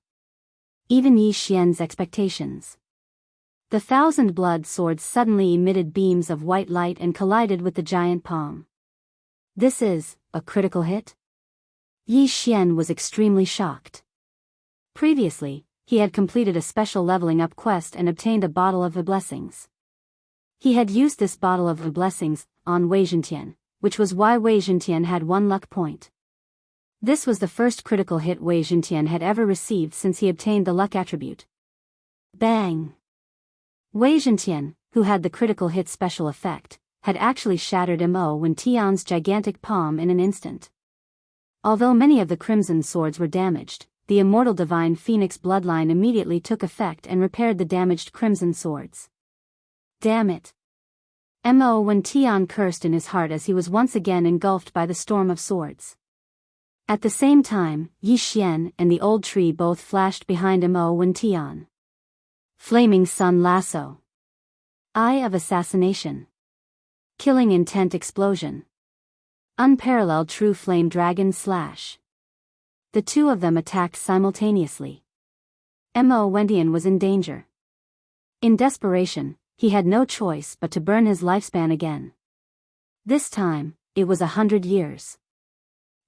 Even Yi Xian's expectations. The 1,000 blood swords suddenly emitted beams of white light and collided with the giant palm. This is a critical hit? Yi Xian was extremely shocked. Previously, he had completed a special leveling up quest and obtained a bottle of the blessings. He had used this bottle of the blessings on Wei Zhentian, which was why Wei Zhentian had 1 luck point. This was the first critical hit Wei Zhentian had ever received since he obtained the luck attribute. Bang! Wei Zhentian, who had the critical hit special effect, had actually shattered Mo Wintian's gigantic palm in an instant. Although many of the crimson swords were damaged, the immortal divine phoenix bloodline immediately took effect and repaired the damaged crimson swords. Damn it! Mo Wintian cursed in his heart as he was once again engulfed by the storm of swords. At the same time, Yi Xian and the old tree both flashed behind Mo Wintian. Flaming Sun Lasso. Eye of Assassination. Killing Intent Explosion. Unparalleled True Flame Dragon Slash. The two of them attacked simultaneously. Mo Wendian was in danger. In desperation, he had no choice but to burn his lifespan again. This time, it was 100 years.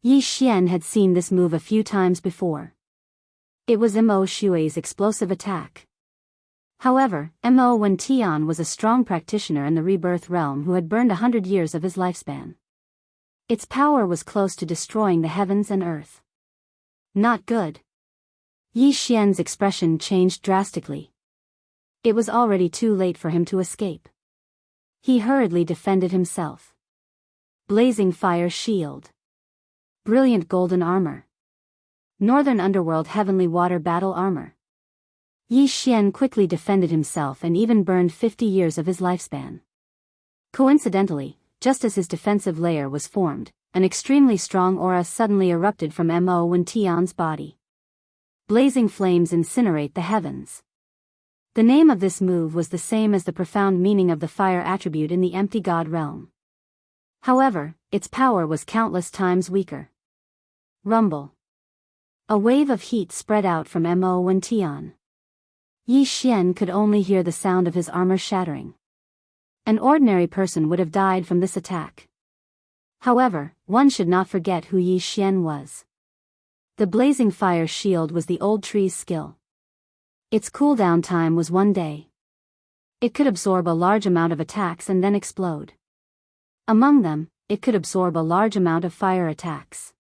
Yi Xian had seen this move a few times before. It was Mo Shui's explosive attack. However, Mo Wintian was a strong practitioner in the rebirth realm who had burned 100 years of his lifespan. Its power was close to destroying the heavens and earth. Not good. Yi Xian's expression changed drastically. It was already too late for him to escape. He hurriedly defended himself. Blazing Fire Shield. Brilliant Golden Armor. Northern Underworld Heavenly Water Battle Armor. Yi Xian quickly defended himself and even burned 50 years of his lifespan. Coincidentally, just as his defensive layer was formed, an extremely strong aura suddenly erupted from Mo Wintian's body. Blazing flames incinerate the heavens. The name of this move was the same as the profound meaning of the fire attribute in the empty god realm. However, its power was countless times weaker. Rumble. A wave of heat spread out from Mo Wintian. Yi Xian could only hear the sound of his armor shattering. An ordinary person would have died from this attack. However, one should not forget who Yi Xian was. The blazing fire shield was the old tree's skill. Its cooldown time was 1 day. It could absorb a large amount of attacks and then explode. Among them, it could absorb a large amount of fire attacks.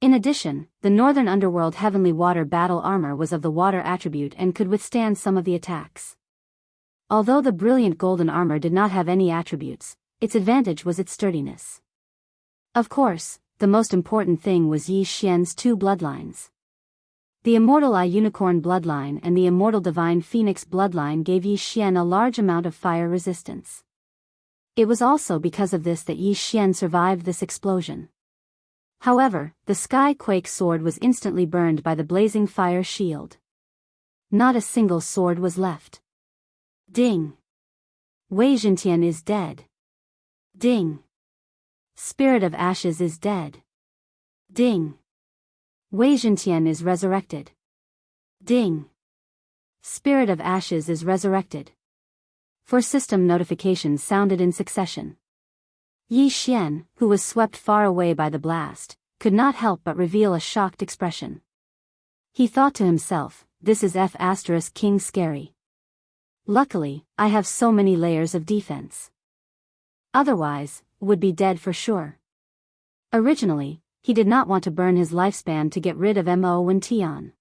In addition, the Northern Underworld Heavenly Water Battle Armor was of the water attribute and could withstand some of the attacks. Although the brilliant golden armor did not have any attributes, its advantage was its sturdiness. Of course, the most important thing was Yi Xian's 2 bloodlines. The Immortal Eye Unicorn bloodline and the Immortal Divine Phoenix bloodline gave Yi Xian a large amount of fire resistance. It was also because of this that Yi Xian survived this explosion. However, the Sky Quake sword was instantly burned by the blazing fire shield. Not a single sword was left. Ding! Wei Zhentian is dead. Ding! Spirit of Ashes is dead. Ding! Wei Zhentian is resurrected. Ding! Spirit of ashes is resurrected. 4 system notifications sounded in succession. Yi Xian, who was swept far away by the blast, could not help but reveal a shocked expression. He thought to himself, this is King scary. Luckily, I have so many layers of defense. Otherwise, would be dead for sure. Originally, he did not want to burn his lifespan to get rid of Mo Wentian.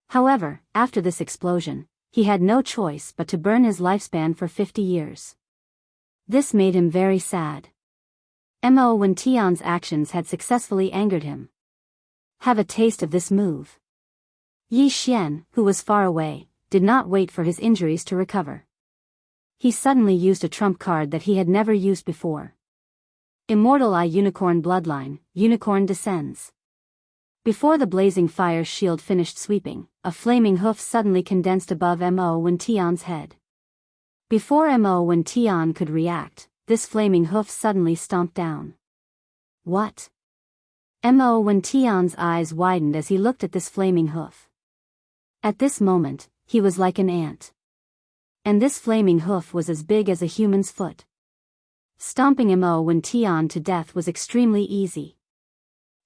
However, after this explosion, he had no choice but to burn his lifespan for 50 years. This made him very sad. Mo Wentian's actions had successfully angered him. Have a taste of this move. Yi Xian, who was far away, did not wait for his injuries to recover. He suddenly used a trump card that he had never used before. Immortal Eye Unicorn Bloodline, Unicorn Descends. Before the blazing fire shield finished sweeping, a flaming hoof suddenly condensed above Mo Wentian's head. Before Mo Wentian could react, this flaming hoof suddenly stomped down. What? Mo Wentian's eyes widened as he looked at this flaming hoof. At this moment, he was like an ant. And this flaming hoof was as big as a human's foot. Stomping Mo Wentian to death was extremely easy.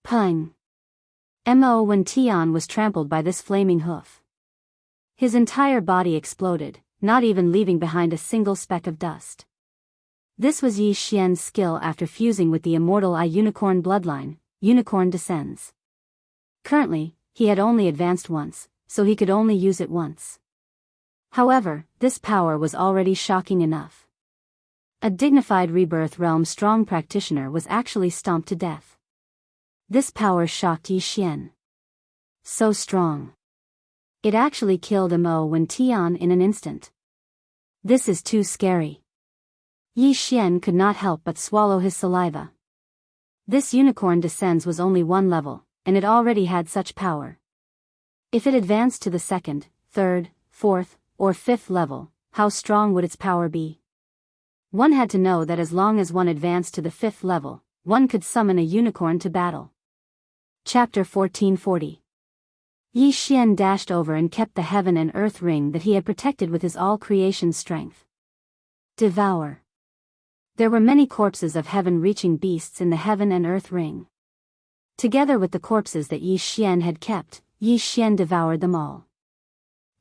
Pung! Mo Wentian was trampled by this flaming hoof. His entire body exploded, not even leaving behind a single speck of dust. This was Yi Xian's skill after fusing with the Immortal Eye Unicorn Bloodline, Unicorn Descends. Currently, he had only advanced once, so he could only use it once. However, this power was already shocking enough. A dignified Rebirth Realm strong practitioner was actually stomped to death. This power shocked Yi Xian. So strong. It actually killed Mo Wentian in an instant. This is too scary. Yi Xian could not help but swallow his saliva. This Unicorn Descends was only 1 level, and it already had such power. If it advanced to the 2nd, 3rd, 4th, or 5th level, how strong would its power be? One had to know that as long as one advanced to the 5th level, one could summon a unicorn to battle. Chapter 1440. Yi Xian dashed over and kept the heaven and earth ring that he had protected with his all-creation strength. Devour. There were many corpses of heaven-reaching beasts in the heaven and earth ring. Together with the corpses that Yi Xian had kept, Yi Xian devoured them all.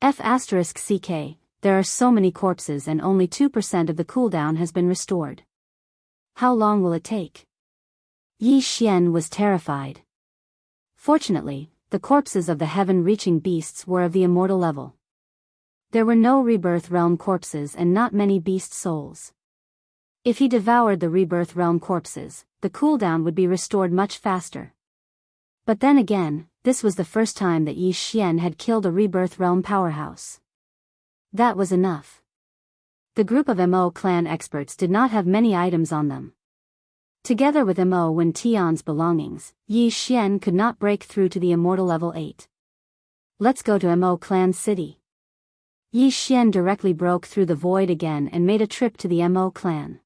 CK, there are so many corpses and only 2% of the cooldown has been restored. How long will it take? Yi Xian was terrified. Fortunately, the corpses of the heaven-reaching beasts were of the immortal level. There were no Rebirth Realm corpses and not many beast souls. If he devoured the Rebirth Realm corpses, the cooldown would be restored much faster. But then again, this was the first time that Yi Xian had killed a Rebirth Realm powerhouse. That was enough. The group of Mo clan experts did not have many items on them. Together with Mo Wentian's belongings, Yi Xian could not break through to the immortal level 8. Let's go to Mo clan city. Yi Xian directly broke through the void again and made a trip to the Mo clan.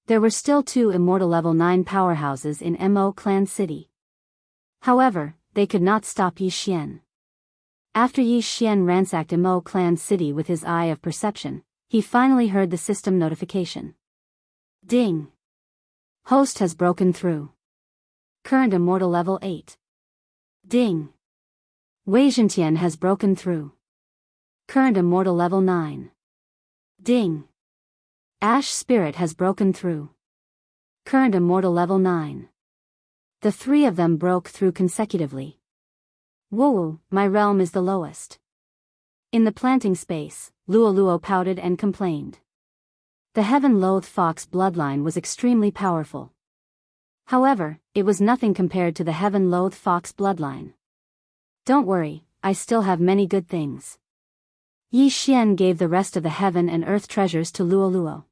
There were still 2 immortal level 9 powerhouses in Mo clan city. However, they could not stop Yi Xian. After Yi Xian ransacked Mo clan city with his eye of perception, he finally heard the system notification. Ding! Host has broken through. Current immortal level 8. Ding! Wei Zhentian has broken through. Current immortal level 9. Ding! Ash Spirit has broken through. Current immortal level 9. The 3 of them broke through consecutively. Woo, my realm is the lowest. In the planting space, Luoluo pouted and complained. The heaven-loathed fox bloodline was extremely powerful. However, it was nothing compared to the heaven-loathed fox bloodline. Don't worry, I still have many good things. Yi Xian gave the rest of the heaven and earth treasures to Luoluo.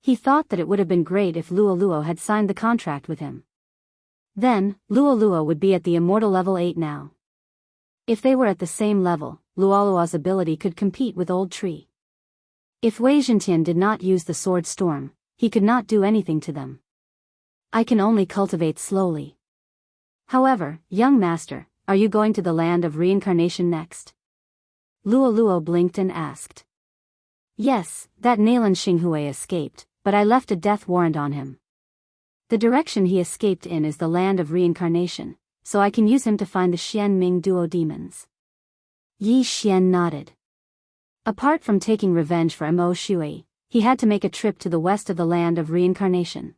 He thought that it would have been great if Luoluo had signed the contract with him. Then, Luoluo would be at the immortal level 8 now. If they were at the same level, Luoluo's ability could compete with Old Tree. If Wei Zhentian did not use the Sword Storm, he could not do anything to them. I can only cultivate slowly. However, young master, are you going to the land of reincarnation next? Luo blinked and asked. Yes, that Nalan Xinghui escaped, but I left a death warrant on him. The direction he escaped in is the land of reincarnation, so I can use him to find the Xian Ming duo demons. Yi Xian nodded. Apart from taking revenge for Mo Shui, he had to make a trip to the west of the land of reincarnation.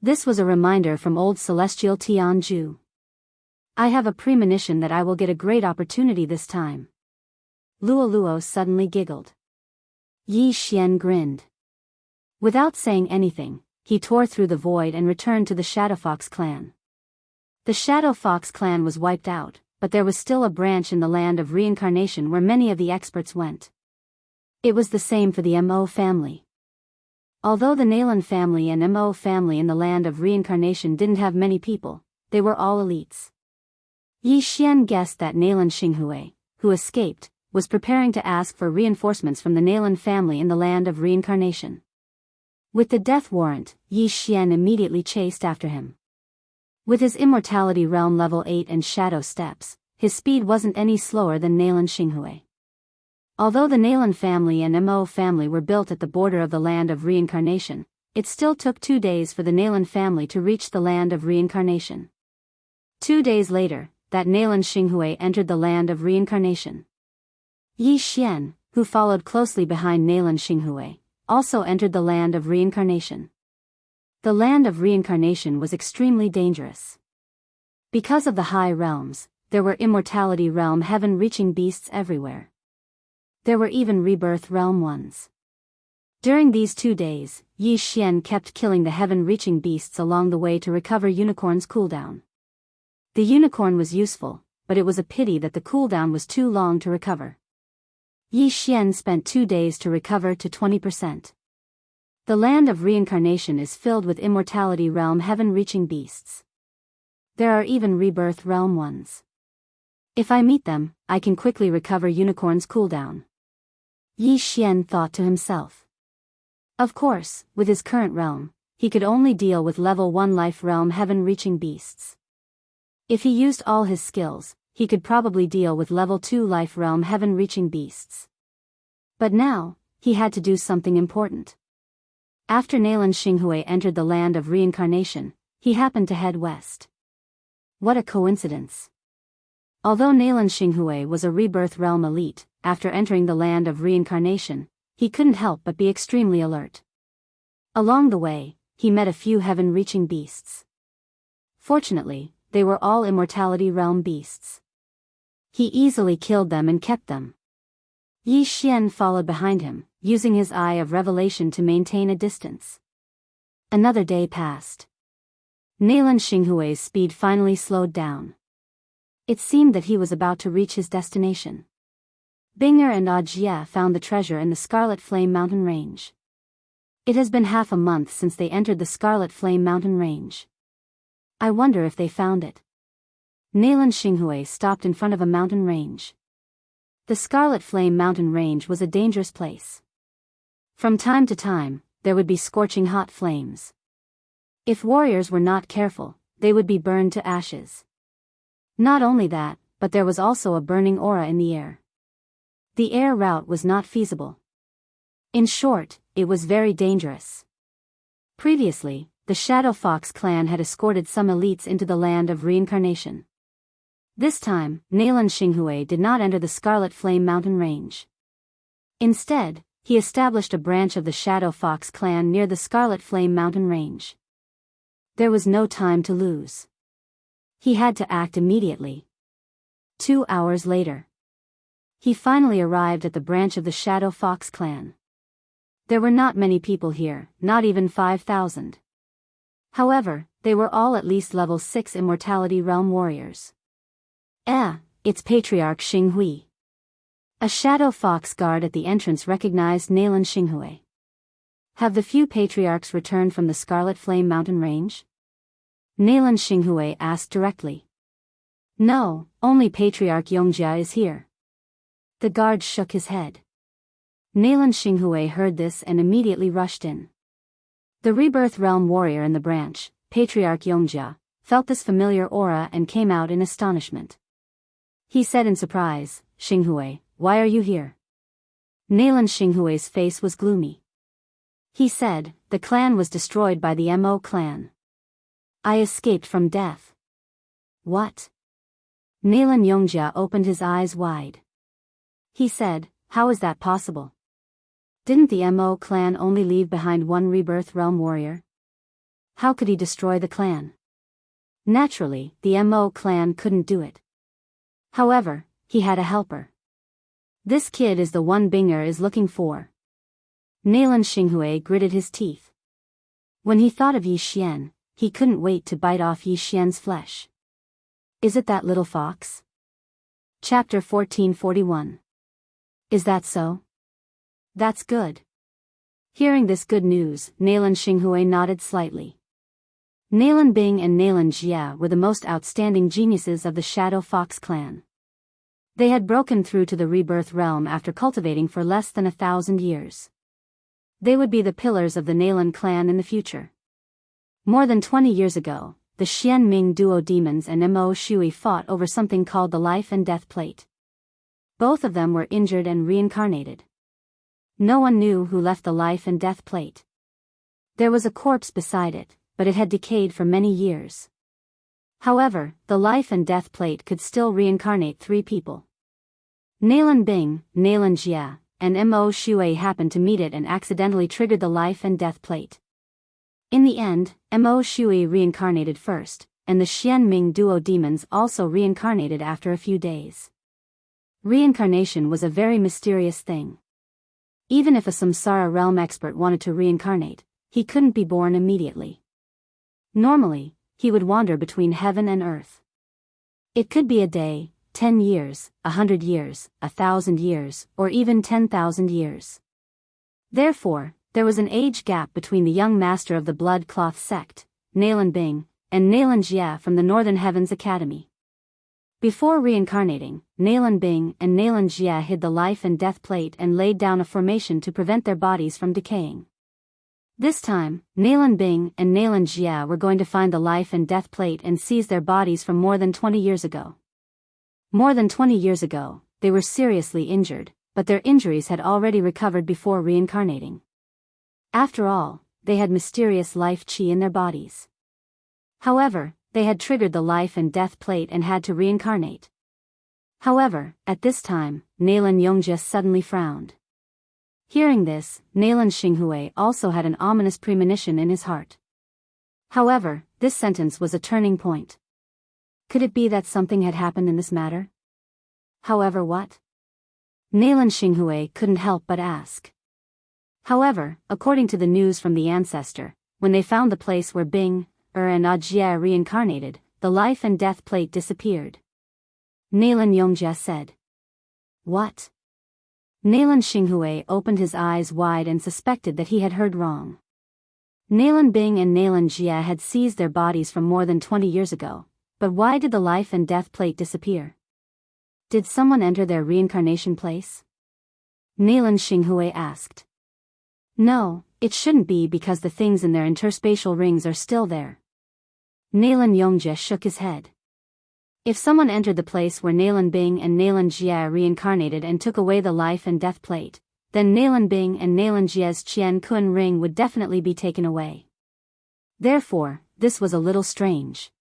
This was a reminder from old celestial Tianju. I have a premonition that I will get a great opportunity this time. Luo suddenly giggled. Yi Xian grinned. Without saying anything, he tore through the void and returned to the Shadow Fox clan. The Shadow Fox clan was wiped out, but there was still a branch in the land of reincarnation where many of the experts went. It was the same for the Mo family. Although the Nalan family and Mo family in the land of reincarnation didn't have many people, they were all elites. Yi Xian guessed that Nalan Xinghui, who escaped, was preparing to ask for reinforcements from the Nalan family in the land of reincarnation. With the death warrant, Yi Xian immediately chased after him. With his immortality realm level 8 and shadow steps, his speed wasn't any slower than Nalan Xinghui. Although the Nalan family and Mo family were built at the border of the land of reincarnation, it still took 2 days for the Nalan family to reach the land of reincarnation. 2 days later, that Nalan Xinghui entered the land of reincarnation. Yi Xian, who followed closely behind Nalan Xinghui, also entered the land of reincarnation. The land of reincarnation was extremely dangerous. Because of the high realms, there were immortality realm heaven-reaching beasts everywhere. There were even rebirth realm ones. During these 2 days, Yi Xian kept killing the heaven-reaching beasts along the way to recover Unicorn's cooldown. The unicorn was useful, but it was a pity that the cooldown was too long to recover. Yi Xian spent 2 days to recover to 20%. The land of reincarnation is filled with immortality realm heaven-reaching beasts. There are even rebirth realm ones. If I meet them, I can quickly recover Unicorn's cooldown. Yi Xian thought to himself. Of course, with his current realm, he could only deal with level 1 life realm heaven-reaching beasts. If he used all his skills, he could probably deal with level 2 life realm heaven-reaching beasts. But now, he had to do something important. After Nalan Xinghui entered the land of reincarnation, he happened to head west. What a coincidence. Although Nalan Xinghui was a rebirth realm elite, after entering the land of reincarnation, he couldn't help but be extremely alert. Along the way, he met a few heaven-reaching beasts. Fortunately, they were all immortality realm beasts. He easily killed them and kept them. Yi Xian followed behind him, using his eye of revelation to maintain a distance. Another day passed. Nalan Xinghui's speed finally slowed down. It seemed that he was about to reach his destination. Binger and Ajia found the treasure in the Scarlet Flame Mountain Range. It has been half a month since they entered the Scarlet Flame Mountain Range. I wonder if they found it. Nalan Xinghui stopped in front of a mountain range. The Scarlet Flame Mountain Range was a dangerous place. From time to time, there would be scorching hot flames. If warriors were not careful, they would be burned to ashes. Not only that, but there was also a burning aura in the air. The air route was not feasible. In short, it was very dangerous. Previously, the Shadow Fox clan had escorted some elites into the land of reincarnation. This time, Nalan Xinghui did not enter the Scarlet Flame Mountain Range. Instead, he established a branch of the Shadow Fox clan near the Scarlet Flame Mountain Range. There was no time to lose. He had to act immediately. 2 hours later, he finally arrived at the branch of the Shadow Fox clan. There were not many people here, not even 5,000. However, they were all at least level 6 Immortality Realm warriors. It's Patriarch Xinghui. A Shadow Fox guard at the entrance recognized Nalan Xinghui. Have the few patriarchs returned from the Scarlet Flame Mountain Range? Nalan Xinghui asked directly. No, only Patriarch Yongjia is here. The guard shook his head. Nalan Xinghui heard this and immediately rushed in. The Rebirth Realm warrior in the branch, Patriarch Yongjia, felt this familiar aura and came out in astonishment. He said in surprise, Xinghui, why are you here? Nalan Xinghui's face was gloomy. He said, the clan was destroyed by the Mo clan. I escaped from death. What? Nalan Yongjia opened his eyes wide. He said, how is that possible? Didn't the Mo clan only leave behind one rebirth realm warrior? How could he destroy the clan? Naturally, the Mo clan couldn't do it. However, he had a helper. This kid is the one Binger is looking for. Nalan Xinghui gritted his teeth. When he thought of Yi Xian, he couldn't wait to bite off Yi Xian's flesh. Is it that little fox? Chapter 1441. Is that so? That's good. Hearing this good news, Nalan Xinghui nodded slightly. Nalan Bing and Nalan Jia were the most outstanding geniuses of the Shadow Fox clan. They had broken through to the rebirth realm after cultivating for less than 1,000 years. They would be the pillars of the Nalan clan in the future. More than 20 years ago, the Xian Ming duo demons and Mo Shui fought over something called the Life and Death Plate. Both of them were injured and reincarnated. No one knew who left the Life and Death Plate. There was a corpse beside it, but it had decayed for many years. However, the Life and Death Plate could still reincarnate 3 people. Nalan Bing, Nalan Jia, and Mo Shui happened to meet it and accidentally triggered the Life and Death Plate. In the end, Mo Shui reincarnated first, and the Xian Ming duo demons also reincarnated after a few days. Reincarnation was a very mysterious thing. Even if a Samsara realm expert wanted to reincarnate, he couldn't be born immediately. Normally, he would wander between heaven and earth. It could be a day, 10 years, 100 years, 1,000 years, or even 10,000 years. Therefore, there was an age gap between the young master of the Blood Cloth sect, Nalan Bing, and Nalan Jia from the Northern Heavens Academy. Before reincarnating, Nalan Bing and Nalan Jia hid the Life and Death Plate and laid down a formation to prevent their bodies from decaying. This time, Nalan Bing and Nalan Jia were going to find the Life and Death Plate and seize their bodies from more than 20 years ago. More than 20 years ago, they were seriously injured, but their injuries had already recovered before reincarnating. After all, they had mysterious life chi in their bodies. However, they had triggered the Life and Death Plate and had to reincarnate. However, at this time, Nalan Yongjia suddenly frowned. Hearing this, Nalan Xinghui also had an ominous premonition in his heart. However, this sentence was a turning point. Could it be that something had happened in this matter? However, what? Nalan Xinghui couldn't help but ask. However, according to the news from the ancestor, when they found the place where Bing, and Ajia reincarnated, the Life and Death Plate disappeared. Nalan Yongjia said. What? Nalan Xinghui opened his eyes wide and suspected that he had heard wrong. Nalan Bing and Nalan Jia had seized their bodies from more than 20 years ago, but why did the Life and Death Plate disappear? Did someone enter their reincarnation place? Nalan Xinghui asked. No, it shouldn't be because the things in their interspatial rings are still there. Nalan Yongjia shook his head. If someone entered the place where Nalan Bing and Nalan Jia reincarnated and took away the Life and Death Plate, then Nalan Bing and Nalan Jia's Qian Kun ring would definitely be taken away. Therefore, this was a little strange.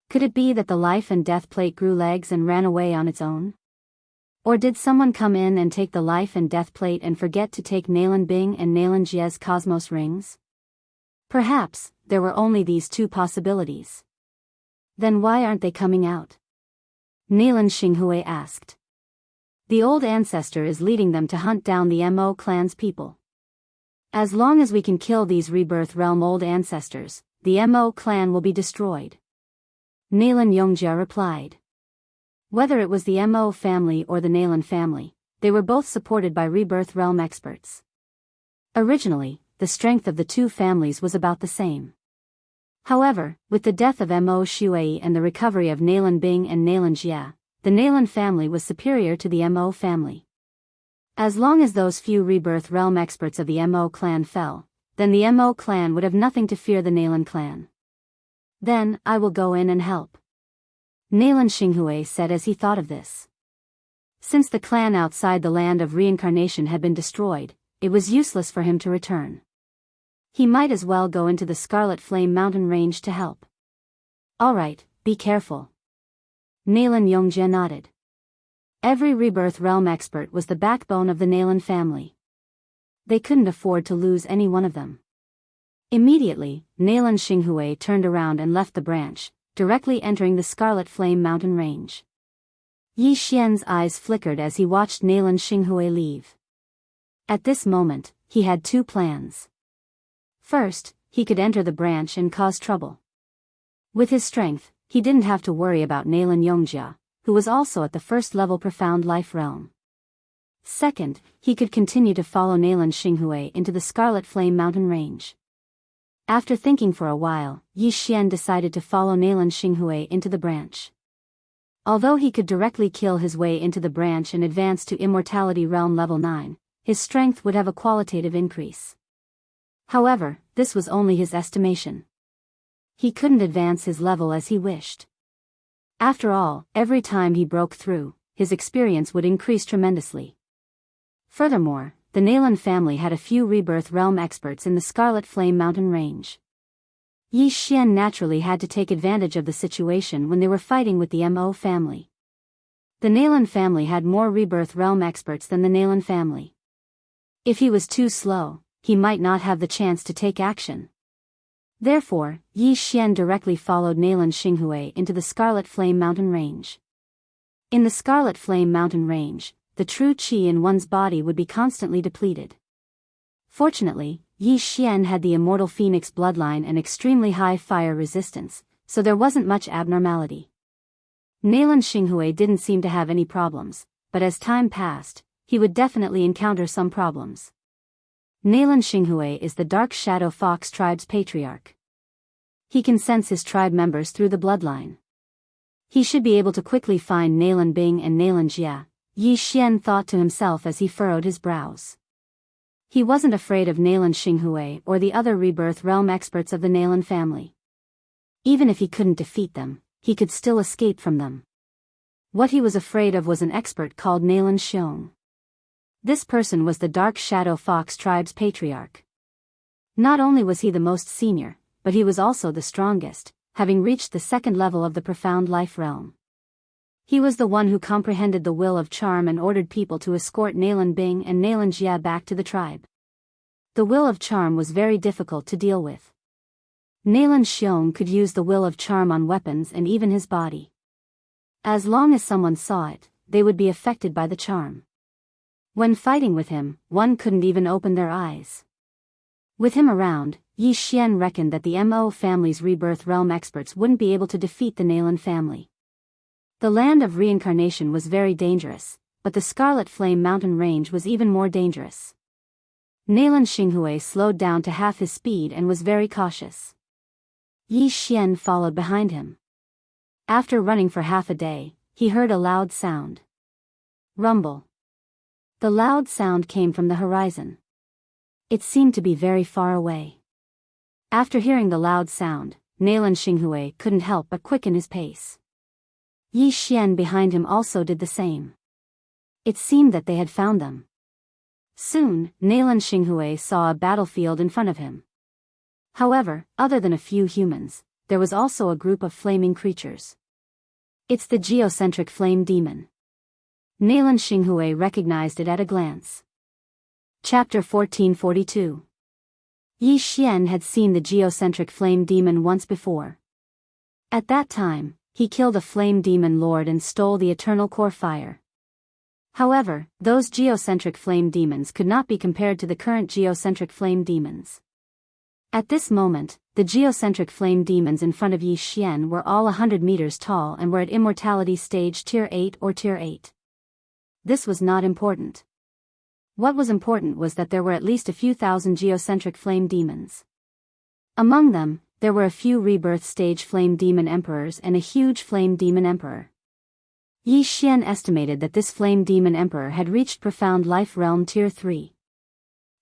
Could it be that the Life and Death Plate grew legs and ran away on its own? Or did someone come in and take the Life and Death Plate and forget to take Nalan Bing and Nalan Jia's Cosmos rings? Perhaps, there were only these 2 possibilities. Then why aren't they coming out? Nalan Xinghui asked. The old ancestor is leading them to hunt down the Mo clan's people. As long as we can kill these rebirth realm old ancestors, the Mo clan will be destroyed. Nalan Yongjia replied. Whether it was the Mo family or the Nalan family, they were both supported by rebirth realm experts. Originally, the strength of the 2 families was about the same. However, with the death of Mo Shui and the recovery of Nalan Bing and Nalan Jia, the Nalan family was superior to the Mo family. As long as those few rebirth realm experts of the Mo clan fell, then the Mo clan would have nothing to fear the Nalan clan. Then, I will go in and help. Nalan Xinghui said as he thought of this. Since the clan outside the land of reincarnation had been destroyed, it was useless for him to return. He might as well go into the Scarlet Flame Mountain range to help. Alright, be careful. Nalan Yongjia nodded. Every rebirth realm expert was the backbone of the Nalan family. They couldn't afford to lose any one of them. Immediately, Nalan Xinghui turned around and left the branch, directly entering the Scarlet Flame Mountain range. Yi Xian's eyes flickered as he watched Nalan Xinghui leave. At this moment, he had two plans. First, he could enter the branch and cause trouble. With his strength, he didn't have to worry about Nalan Yongjia, who was also at the first-level Profound Life realm. Second, he could continue to follow Nalan Xinghui into the Scarlet Flame Mountain range. After thinking for a while, Yi Xian decided to follow Nalan Xinghui into the branch. Although he could directly kill his way into the branch and advance to Immortality Realm Level 9, his strength would have a qualitative increase. However, this was only his estimation. He couldn't advance his level as he wished. After all, every time he broke through, his experience would increase tremendously. Furthermore, the Nalan family had a few rebirth realm experts in the Scarlet Flame Mountain range. Yi Xian naturally had to take advantage of the situation when they were fighting with the Mo family. The Nalan family had more rebirth realm experts than the Nalan family. If he was too slow, he might not have the chance to take action. Therefore, Yi Xian directly followed Nalan Xinghui into the Scarlet Flame Mountain range. In the Scarlet Flame Mountain range, the true qi in one's body would be constantly depleted. Fortunately, Yi Xian had the immortal phoenix bloodline and extremely high fire resistance, so there wasn't much abnormality. Nalan Xinghui didn't seem to have any problems, but as time passed, he would definitely encounter some problems. Nalan Xinghui is the Dark Shadow Fox tribe's patriarch. He can sense his tribe members through the bloodline. He should be able to quickly find Nalan Bing and Nalan Jia, Yi Xian thought to himself as he furrowed his brows. He wasn't afraid of Nalan Xinghui or the other rebirth realm experts of the Nalan family. Even if he couldn't defeat them, he could still escape from them. What he was afraid of was an expert called Nalan Xiong. This person was the Dark Shadow Fox tribe's patriarch. Not only was he the most senior, but he was also the strongest, having reached the second level of the Profound Life realm. He was the one who comprehended the will of charm and ordered people to escort Nalan Bing and Nalan Jia back to the tribe. The will of charm was very difficult to deal with. Nalan Xiong could use the will of charm on weapons and even his body. As long as someone saw it, they would be affected by the charm. When fighting with him, one couldn't even open their eyes. With him around, Yi Xian reckoned that the Mo family's rebirth realm experts wouldn't be able to defeat the Nalan family. The land of reincarnation was very dangerous, but the Scarlet Flame Mountain range was even more dangerous. Nalan Xinghui slowed down to half his speed and was very cautious. Yi Xian followed behind him. After running for half a day, he heard a loud sound. Rumble. The loud sound came from the horizon. It seemed to be very far away. After hearing the loud sound, Nalan Xinghui couldn't help but quicken his pace. Yi Xian behind him also did the same. It seemed that they had found them. Soon, Nalan Xinghui saw a battlefield in front of him. However, other than a few humans, there was also a group of flaming creatures. It's the geocentric flame demon. Nalan Xinghui recognized it at a glance. Chapter 1442. Yi Xian had seen the geocentric flame demon once before. At that time, he killed a flame demon lord and stole the eternal core fire. However, those geocentric flame demons could not be compared to the current geocentric flame demons. At this moment, the geocentric flame demons in front of Yi Xian were all 100 meters tall and were at Immortality Stage Tier 8 or Tier 8. This was not important. What was important was that there were at least a few thousand geocentric flame demons. Among them, there were a few rebirth stage flame demon emperors and a huge flame demon emperor. Yi Xian estimated that this flame demon emperor had reached Profound Life Realm Tier 3.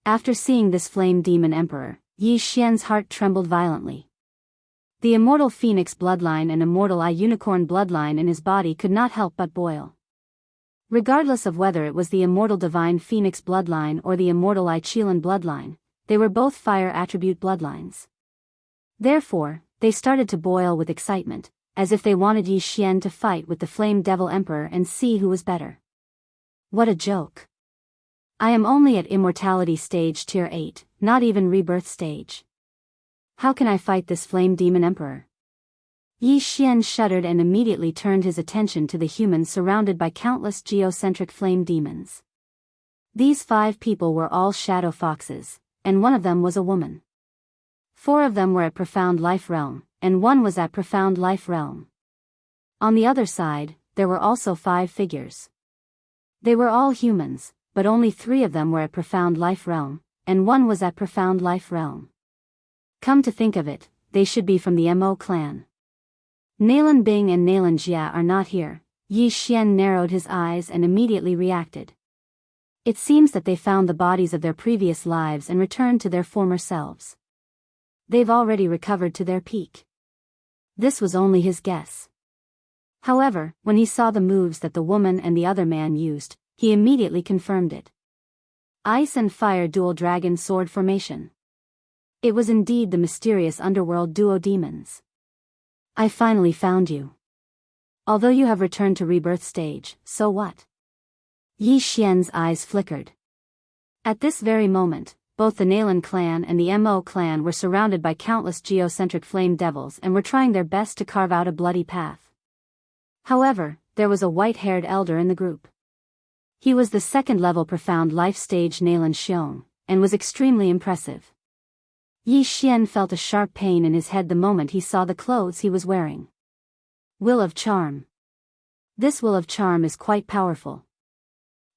After seeing this flame demon emperor, Yi Xian's heart trembled violently. The immortal phoenix bloodline and immortal eye unicorn bloodline in his body could not help but boil. Regardless of whether it was the immortal divine Phoenix bloodline or the immortal Ichilan bloodline, they were both fire attribute bloodlines. Therefore, they started to boil with excitement, as if they wanted Yi Xian to fight with the Flame Devil Emperor and see who was better. What a joke. I am only at immortality stage tier 8, not even rebirth stage. How can I fight this Flame Demon Emperor? Yi Xian shuddered and immediately turned his attention to the humans surrounded by countless geocentric flame demons. These 5 people were all shadow foxes, and one of them was a woman. 4 of them were at Profound Life Realm, and 1 was at Profound Life Realm. On the other side, there were also 5 figures. They were all humans, but only 3 of them were at Profound Life Realm, and 1 was at Profound Life Realm. Come to think of it, they should be from the Mo clan. Nalan Bing and Nalan Jia are not here. Yi Xian narrowed his eyes and immediately reacted. It seems that they found the bodies of their previous lives and returned to their former selves. They've already recovered to their peak. This was only his guess. However, when he saw the moves that the woman and the other man used, he immediately confirmed it. Ice and fire dual dragon sword formation. It was indeed the mysterious underworld duo demons. I finally found you. Although you have returned to rebirth stage, so what? Yi Xian's eyes flickered. At this very moment, both the Nalan clan and the Mo clan were surrounded by countless geocentric flame devils and were trying their best to carve out a bloody path. However, there was a white-haired elder in the group. He was the 2nd level Profound Life stage Nalan Xiong, and was extremely impressive. Yi Xian felt a sharp pain in his head the moment he saw the clothes he was wearing. Will of Charm. This Will of Charm is quite powerful.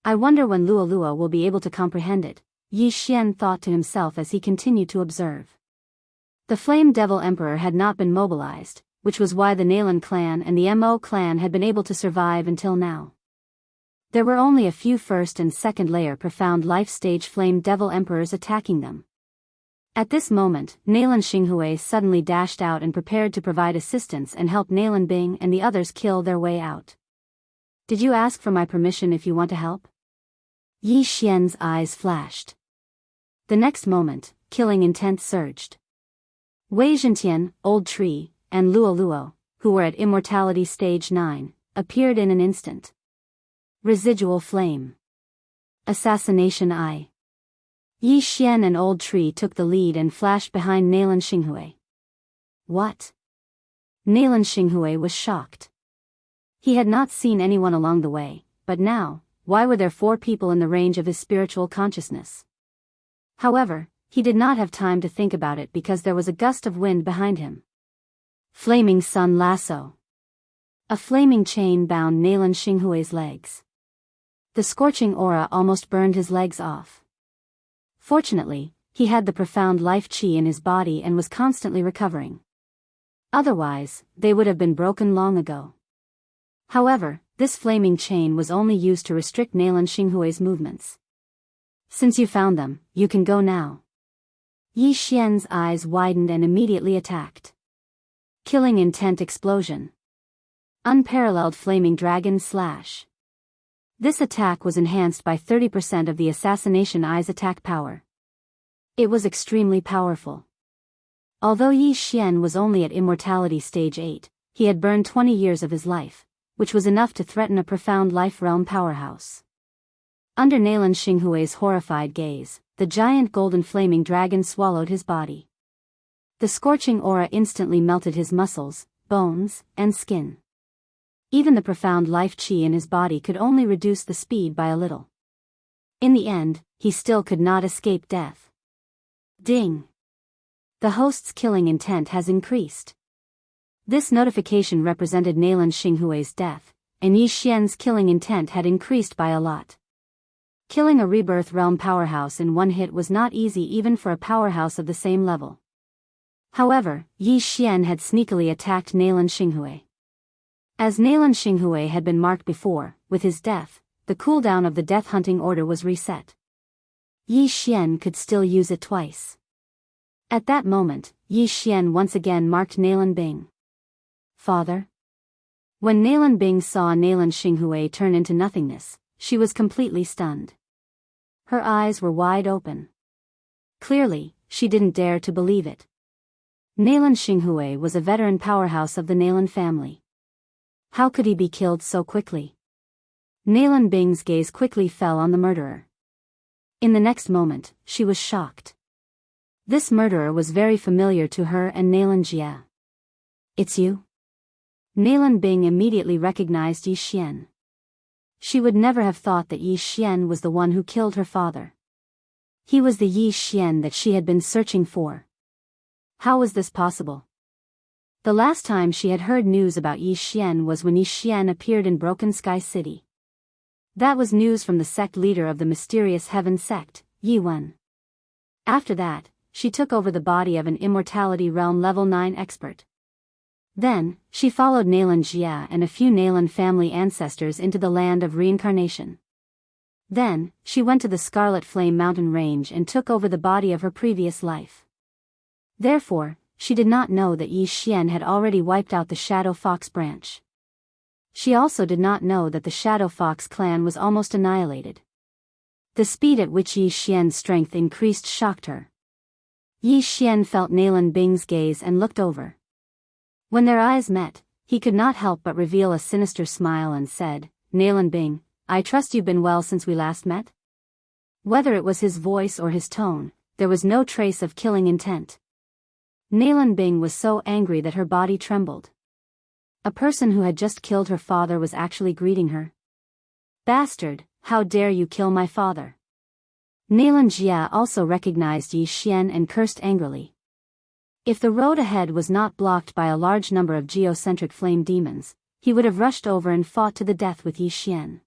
I wonder when Lua Lua will be able to comprehend it, Yi Xian thought to himself as he continued to observe. The Flame Devil Emperor had not been mobilized, which was why the Nalan clan and the Mo clan had been able to survive until now. There were only a few 1st and 2nd layer Profound Life stage Flame Devil Emperors attacking them. At this moment, Nalan Xinghui suddenly dashed out and prepared to provide assistance and help Nalan Bing and the others kill their way out. Did you ask for my permission if you want to help? Yi Xian's eyes flashed. The next moment, killing intent surged. Wei Zhentian, Old Tree, and Luo Luo, who were at immortality stage 9, appeared in an instant. Residual Flame. Assassination Eye. Yi Xian and Old Tree took the lead and flashed behind Nalan Xinghui. What? Nalan Xinghui was shocked. He had not seen anyone along the way, but now, why were there 4 people in the range of his spiritual consciousness? However, he did not have time to think about it because there was a gust of wind behind him. Flaming Sun Lasso. A flaming chain bound Nalan Xinghui's legs. The scorching aura almost burned his legs off. Fortunately, he had the profound life chi in his body and was constantly recovering. Otherwise, they would have been broken long ago. However, this flaming chain was only used to restrict Nalan Xinghui's movements. Since you found them, you can go now. Yi Xian's eyes widened and immediately attacked. Killing Intent Explosion. Unparalleled Flaming Dragon Slash. This attack was enhanced by 30% of the Assassination Eye's attack power. It was extremely powerful. Although Yi Xian was only at immortality stage 8, he had burned 20 years of his life, which was enough to threaten a profound life realm powerhouse. Under Nalan Xinghui's horrified gaze, the giant golden flaming dragon swallowed his body. The scorching aura instantly melted his muscles, bones, and skin. Even the profound life chi in his body could only reduce the speed by a little. In the end, he still could not escape death. Ding! The host's killing intent has increased. This notification represented Nalan Xinghui's death, and Yi Xian's killing intent had increased by a lot. Killing a rebirth realm powerhouse in one hit was not easy even for a powerhouse of the same level. However, Yi Xian had sneakily attacked Nalan Xinghui. As Nalan Xinghui had been marked before, with his death, the cooldown of the death hunting order was reset. Yi Xian could still use it twice. At that moment, Yi Xian once again marked Nalan Bing. Father? When Nalan Bing saw Nalan Xinghui turn into nothingness, she was completely stunned. Her eyes were wide open. Clearly, she didn't dare to believe it. Nalan Xinghui was a veteran powerhouse of the Nalan family. How could he be killed so quickly? Nalan Bing's gaze quickly fell on the murderer. In the next moment, she was shocked. This murderer was very familiar to her and Nalan Jia. "It's you?" Nalan Bing immediately recognized Yi Xian. She would never have thought that Yi Xian was the one who killed her father. He was the Yi Xian that she had been searching for. How was this possible? The last time she had heard news about Yi Xian was when Yi Xian appeared in Broken Sky City. That was news from the sect leader of the mysterious heaven sect, Yi Wen. After that, she took over the body of an immortality realm level 9 expert. Then, she followed Nalan Jia and a few Nalan family ancestors into the land of reincarnation. Then, she went to the Scarlet Flame mountain range and took over the body of her previous life. Therefore, she did not know that Yi Xian had already wiped out the Shadow Fox branch. She also did not know that the Shadow Fox clan was almost annihilated. The speed at which Yi Xian's strength increased shocked her. Yi Xian felt Nalan Bing's gaze and looked over. When their eyes met, he could not help but reveal a sinister smile and said, "Nalan Bing, I trust you've been well since we last met?" Whether it was his voice or his tone, there was no trace of killing intent. Nalan Bing was so angry that her body trembled. A person who had just killed her father was actually greeting her. "Bastard, how dare you kill my father?" Nalan Jia also recognized Yi Xian and cursed angrily. If the road ahead was not blocked by a large number of geocentric flame demons, he would have rushed over and fought to the death with Yi Xian.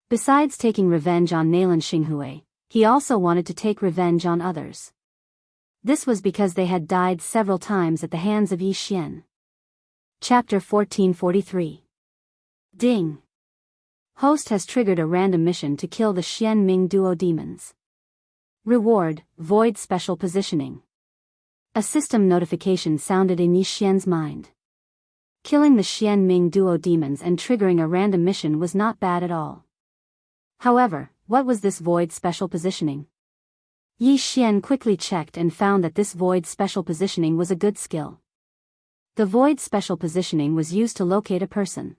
Besides taking revenge on Nalan Xinghui, he also wanted to take revenge on others. This was because they had died several times at the hands of Yi Xian. Chapter 1443. Ding. Host has triggered a random mission to kill the Xian Ming duo demons. Reward, Void Special Positioning. A system notification sounded in Yi Xian's mind. Killing the Xian Ming duo demons and triggering a random mission was not bad at all. However, what was this Void Special Positioning? Yi Xian quickly checked and found that this Void Special Positioning was a good skill. The Void Special Positioning was used to locate a person.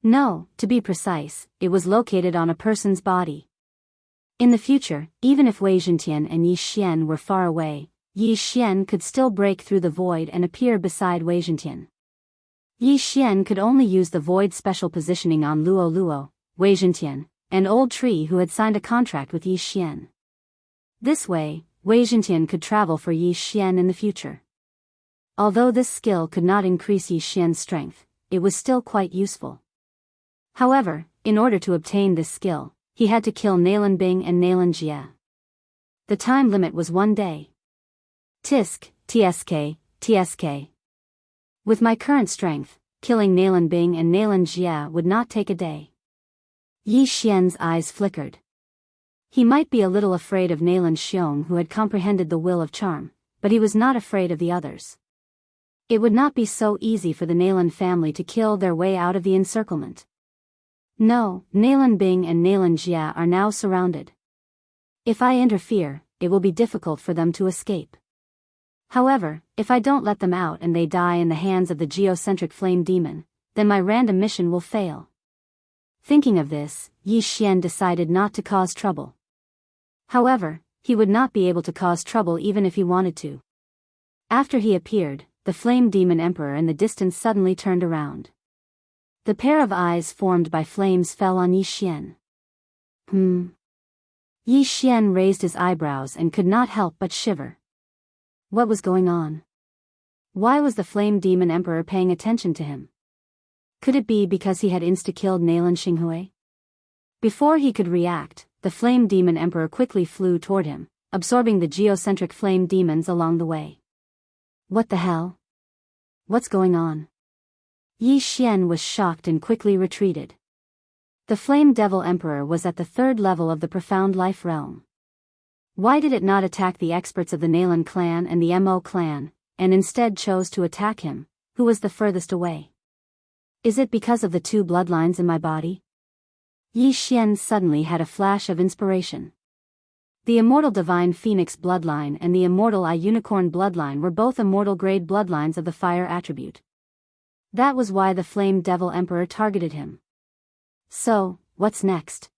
No, to be precise, it was located on a person's body. In the future, even if Wei Zhentian and Yi Xian were far away, Yi Xian could still break through the void and appear beside Wei Zhentian. Yi Xian could only use the Void Special Positioning on Luo Luo, Wei Zhentian, an old tree who had signed a contract with Yi Xian. This way, Wei Zhentian could travel for Yi Xian in the future. Although this skill could not increase Yi Xian's strength, it was still quite useful. However, in order to obtain this skill, he had to kill Nalan Bing and Nalan Jia. The time limit was 1 day. Tisk, tsk, tsk. With my current strength, killing Nalan Bing and Nalan Jia would not take a day. Yi Xian's eyes flickered. He might be a little afraid of Nalan Xiong who had comprehended the will of charm, but he was not afraid of the others. It would not be so easy for the Nalan family to kill their way out of the encirclement. No, Nalan Bing and Nalan Jia are now surrounded. If I interfere, it will be difficult for them to escape. However, if I don't let them out and they die in the hands of the geocentric flame demon, then my random mission will fail. Thinking of this, Yi Xian decided not to cause trouble. However, he would not be able to cause trouble even if he wanted to. After he appeared, the flame demon emperor in the distance suddenly turned around. The pair of eyes formed by flames fell on Yi Xian. Yi Xian raised his eyebrows and could not help but shiver. What was going on? Why was the flame demon emperor paying attention to him? Could it be because he had insta-killed Nalan Xinghui? Before he could react, the flame demon emperor quickly flew toward him, absorbing the geocentric flame demons along the way. What the hell? What's going on? Yi Xian was shocked and quickly retreated. The flame devil emperor was at the 3rd level of the profound life realm. Why did it not attack the experts of the Nalan clan and the Mo clan, and instead chose to attack him, who was the furthest away? Is it because of the 2 bloodlines in my body? Yi Xian suddenly had a flash of inspiration. The immortal divine phoenix bloodline and the immortal eye unicorn bloodline were both immortal grade bloodlines of the fire attribute. That was why the flame devil emperor targeted him. So, what's next?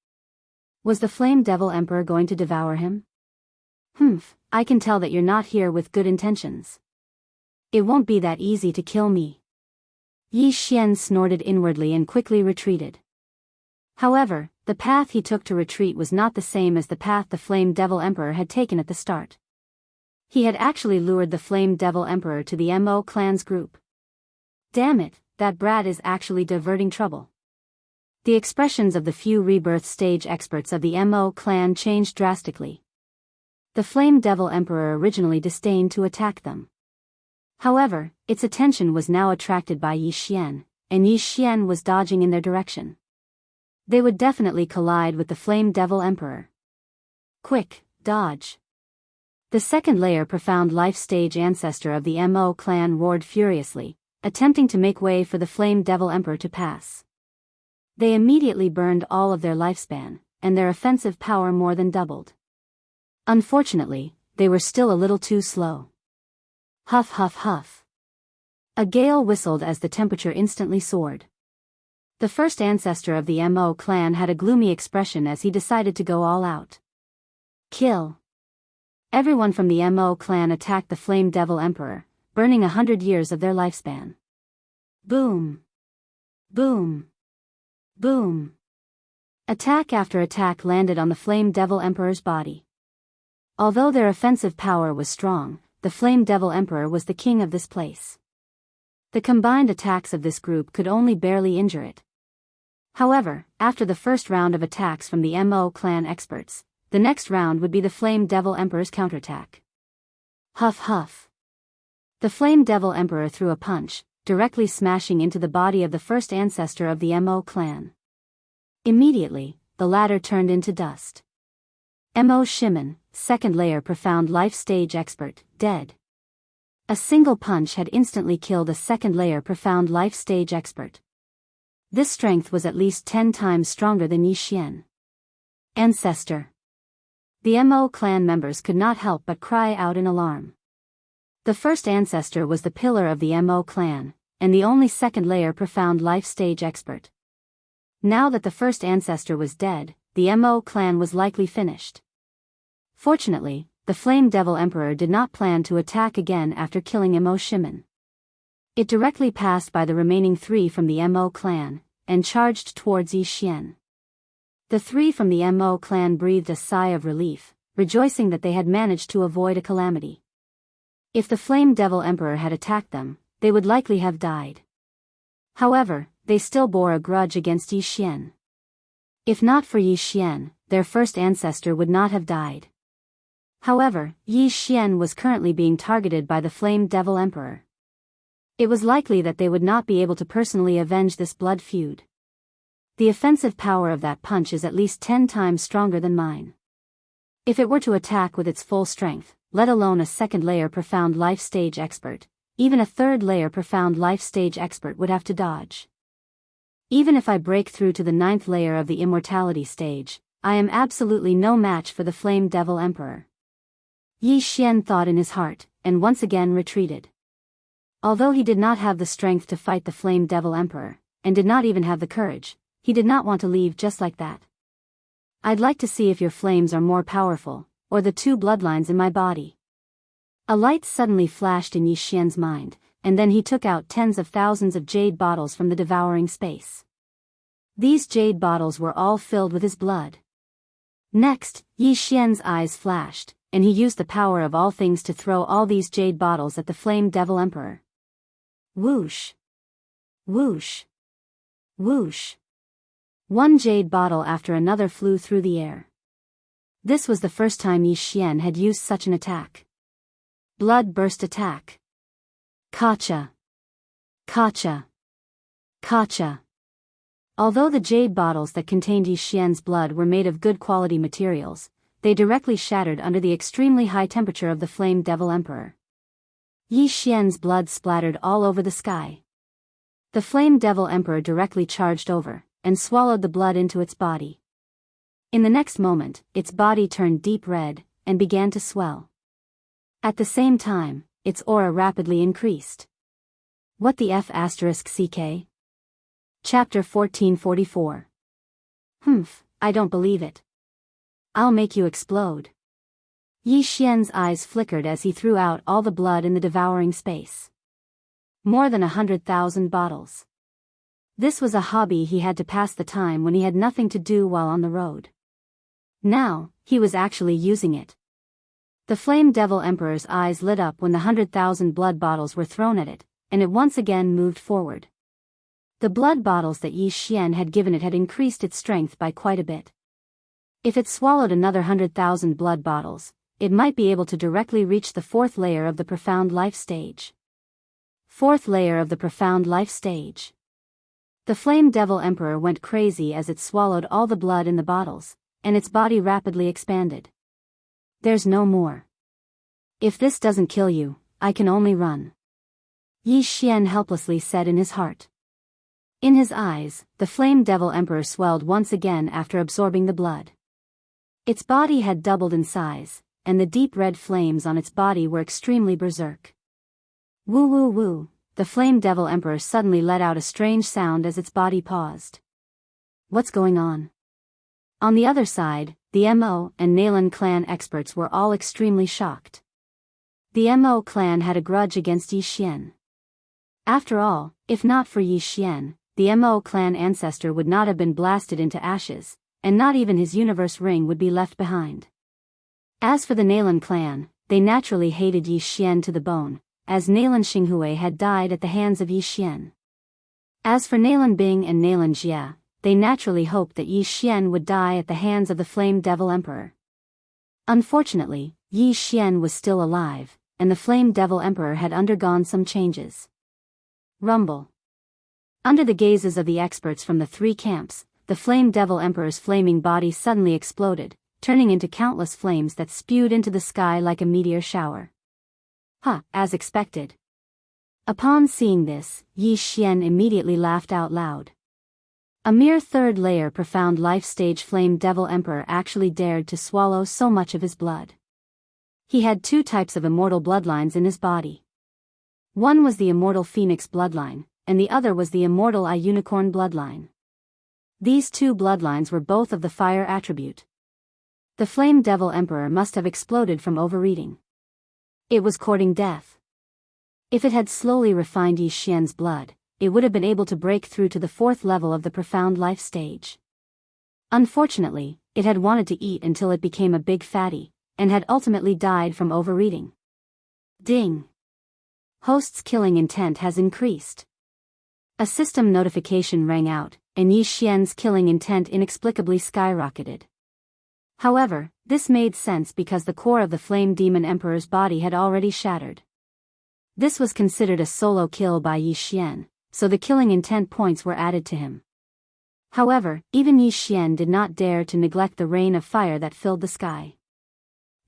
Was the flame devil emperor going to devour him? I can tell that you're not here with good intentions. It won't be that easy to kill me. Yi Xian snorted inwardly and quickly retreated. However, the path he took to retreat was not the same as the path the Flame Devil Emperor had taken at the start. He had actually lured the Flame Devil Emperor to the Mo clan's group. Damn it, that brat is actually diverting trouble. The expressions of the few rebirth stage experts of the Mo clan changed drastically. The Flame Devil Emperor originally disdained to attack them. However, its attention was now attracted by Yi Xian, and Yi Xian was dodging in their direction. They would definitely collide with the Flame Devil Emperor. Quick, dodge. The second layer profound life stage ancestor of the Mo clan roared furiously, attempting to make way for the Flame Devil Emperor to pass. They immediately burned all of their lifespan, and their offensive power more than doubled. Unfortunately, they were still a little too slow. Huff huff huff. A gale whistled as the temperature instantly soared. The first ancestor of the Mo clan had a gloomy expression as he decided to go all out. Kill. Everyone from the Mo clan attacked the Flame Devil Emperor, burning 100 years of their lifespan. Boom. Boom. Boom. Attack after attack landed on the Flame Devil Emperor's body. Although their offensive power was strong, the Flame Devil Emperor was the king of this place. The combined attacks of this group could only barely injure it. However, after the first round of attacks from the Mo clan experts, the next round would be the Flame Devil Emperor's counterattack. Huff huff. The Flame Devil Emperor threw a punch, directly smashing into the body of the first ancestor of the Mo clan. Immediately, the latter turned into dust. Mo Shimon, second layer profound life stage expert, dead. A single punch had instantly killed a second layer profound life stage expert. This strength was at least 10 times stronger than Yi Xian. Ancestor. The Mo clan members could not help but cry out in alarm. The first ancestor was the pillar of the Mo clan, and the only second layer profound life stage expert. Now that the first ancestor was dead, the Mo clan was likely finished. Fortunately, the Flame Devil Emperor did not plan to attack again after killing Mo Shimon. It directly passed by the remaining 3 from the Mo clan, and charged towards Yi Xian. The 3 from the Mo clan breathed a sigh of relief, rejoicing that they had managed to avoid a calamity. If the Flame Devil Emperor had attacked them, they would likely have died. However, they still bore a grudge against Yi Xian. If not for Yi Xian, their first ancestor would not have died. However, Yi Xian was currently being targeted by the Flame Devil Emperor. It was likely that they would not be able to personally avenge this blood feud. The offensive power of that punch is at least 10 times stronger than mine. If it were to attack with its full strength, let alone a second layer profound life stage expert, even a third layer profound life stage expert would have to dodge. Even if I break through to the 9th layer of the immortality stage, I am absolutely no match for the Flame Devil Emperor. Yi Xian thought in his heart, and once again retreated. Although he did not have the strength to fight the Flame Devil Emperor, and did not even have the courage, he did not want to leave just like that. I'd like to see if your flames are more powerful, or the 2 bloodlines in my body. A light suddenly flashed in Yi Xian's mind, and then he took out tens of thousands of jade bottles from the devouring space. These jade bottles were all filled with his blood. Next, Yi Xian's eyes flashed, and he used the power of all things to throw all these jade bottles at the Flame Devil Emperor. Whoosh! Whoosh! Whoosh! One jade bottle after another flew through the air. This was the first time Yi Xian had used such an attack. Blood burst attack. Kacha! Kacha! Kacha! Although the jade bottles that contained Yi Xian's blood were made of good quality materials, they directly shattered under the extremely high temperature of the Flame Devil Emperor. Yi Xian's blood splattered all over the sky. The Flame Devil Emperor directly charged over, and swallowed the blood into its body. In the next moment, its body turned deep red, and began to swell. At the same time, its aura rapidly increased. What the F***CK? Chapter 1444. I don't believe it. I'll make you explode. Yi Xian's eyes flickered as he threw out all the blood in the devouring space. More than 100,000 bottles. This was a hobby he had to pass the time when he had nothing to do while on the road. Now, he was actually using it. The Flame Devil Emperor's eyes lit up when the 100,000 blood bottles were thrown at it, and it once again moved forward. The blood bottles that Yi Xian had given it had increased its strength by quite a bit. If it swallowed another 100,000 blood bottles, it might be able to directly reach the fourth layer of the profound life stage. Fourth layer of the profound life stage. The Flame Devil Emperor went crazy as it swallowed all the blood in the bottles, and its body rapidly expanded. There's no more. If this doesn't kill you, I can only run. Yi Xian helplessly said in his heart. In his eyes, the Flame Devil Emperor swelled once again after absorbing the blood. Its body had doubled in size, and the deep red flames on its body were extremely berserk. Woo woo woo, the Flame Devil Emperor suddenly let out a strange sound as its body paused. What's going on? On the other side, the Mo and Nalan clan experts were all extremely shocked. The Mo clan had a grudge against Yi Xian. After all, if not for Yi Xian, the Mo clan ancestor would not have been blasted into ashes, and not even his universe ring would be left behind. As for the Nalan clan, they naturally hated Yi Xian to the bone, as Nalan Xinghui had died at the hands of Yi Xian. As for Nalan Bing and Nalan Jia, they naturally hoped that Yi Xian would die at the hands of the Flame Devil Emperor. Unfortunately, Yi Xian was still alive, and the Flame Devil Emperor had undergone some changes. Rumble. Under the gazes of the experts from the three camps, the Flame Devil Emperor's flaming body suddenly exploded, turning into countless flames that spewed into the sky like a meteor shower. As expected. Upon seeing this, Yi Xian immediately laughed out loud. A mere third layer profound life stage Flame Devil Emperor actually dared to swallow so much of his blood. He had two types of immortal bloodlines in his body. One was the immortal Phoenix bloodline, and the other was the immortal Eye Unicorn bloodline. These two bloodlines were both of the fire attribute. The Flame Devil Emperor must have exploded from overeating. It was courting death. If it had slowly refined Yi Xian's blood, it would have been able to break through to the fourth level of the profound life stage. Unfortunately, it had wanted to eat until it became a big fatty, and had ultimately died from overeating. Ding! Host's killing intent has increased. A system notification rang out, and Yi Xian's killing intent inexplicably skyrocketed. However, this made sense because the core of the Flame Demon Emperor's body had already shattered. This was considered a solo kill by Yi Xian, so the killing intent points were added to him. However, even Yi Xian did not dare to neglect the rain of fire that filled the sky.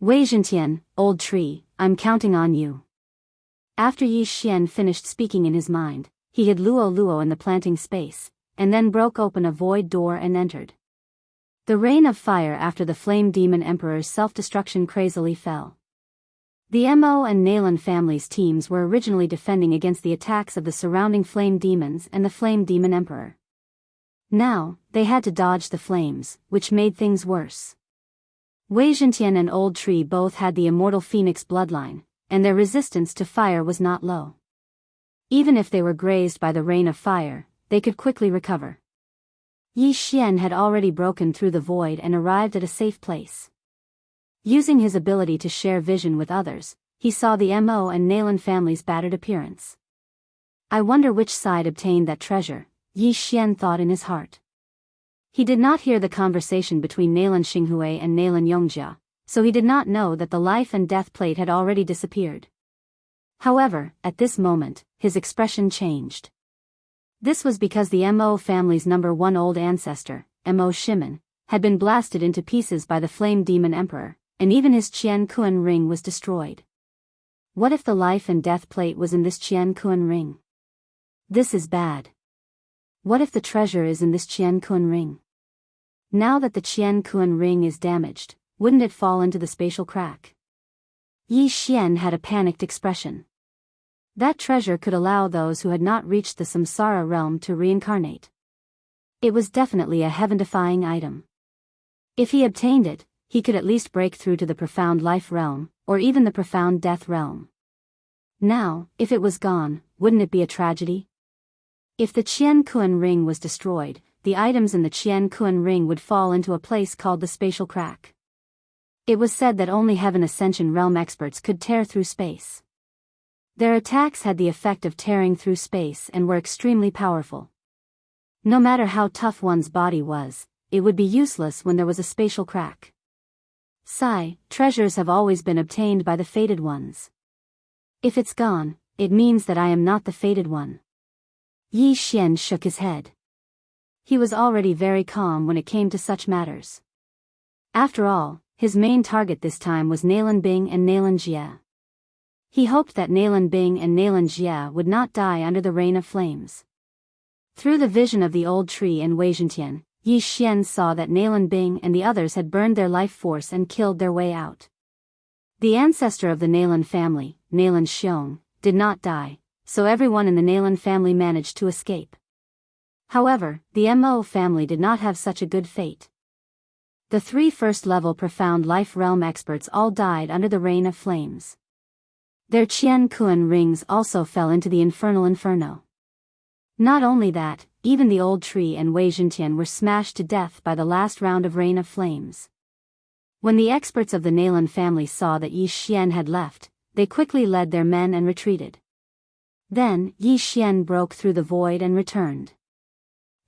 Wei Zhentian, old tree, I'm counting on you. After Yi Xian finished speaking in his mind, he hid Luo Luo in the planting space, and then broke open a void door and entered. The rain of fire after the Flame Demon Emperor's self-destruction crazily fell. The Mo and Nalan families' teams were originally defending against the attacks of the surrounding flame demons and the Flame Demon Emperor. Now, they had to dodge the flames, which made things worse. Wei Zhentian and Old Tree both had the immortal Phoenix bloodline, and their resistance to fire was not low. Even if they were grazed by the rain of fire, they could quickly recover. Yi Xian had already broken through the void and arrived at a safe place. Using his ability to share vision with others, he saw the Mo and Nalan family's battered appearance. I wonder which side obtained that treasure, Yi Xian thought in his heart. He did not hear the conversation between Nalan Xinghui and Nalan Yongjia, so he did not know that the life and death plate had already disappeared. However, at this moment, his expression changed. This was because the Mo family's number one old ancestor, Mo Shimen, had been blasted into pieces by the Flame Demon Emperor, and even his Qian Kuan ring was destroyed. What if the life and death plate was in this Qian Kuan ring? This is bad. What if the treasure is in this Qian Kun ring? Now that the Qian Kun ring is damaged, wouldn't it fall into the spatial crack? Yi Xian had a panicked expression. That treasure could allow those who had not reached the samsara realm to reincarnate. It was definitely a heaven-defying item. If he obtained it, he could at least break through to the profound life realm, or even the profound death realm. Now, if it was gone, wouldn't it be a tragedy? If the Qian Kun ring was destroyed, the items in the Qian Kun ring would fall into a place called the spatial crack. It was said that only Heaven Ascension realm experts could tear through space. Their attacks had the effect of tearing through space and were extremely powerful. No matter how tough one's body was, it would be useless when there was a spatial crack. Sigh, treasures have always been obtained by the fated ones. If it's gone, it means that I am not the fated one. Yi Xian shook his head. He was already very calm when it came to such matters. After all, his main target this time was Nalan Bing and Nalan Jie. He hoped that Nalan Bing and Nalan Jie would not die under the rain of flames. Through the vision of the old tree and Wei Zhentian, Yi Xian saw that Nalan Bing and the others had burned their life force and killed their way out. The ancestor of the Nalan family, Nalan Xiong, did not die, so everyone in the Nalan family managed to escape. However, the Mo family did not have such a good fate. The 3 first-level profound life realm experts all died under the rain of flames. Their Qian Kun rings also fell into the infernal inferno. Not only that, even the old tree and Wei Zhentian were smashed to death by the last round of rain of flames. When the experts of the Nalan family saw that Yi Xian had left, they quickly led their men and retreated. Then, Yi Xian broke through the void and returned.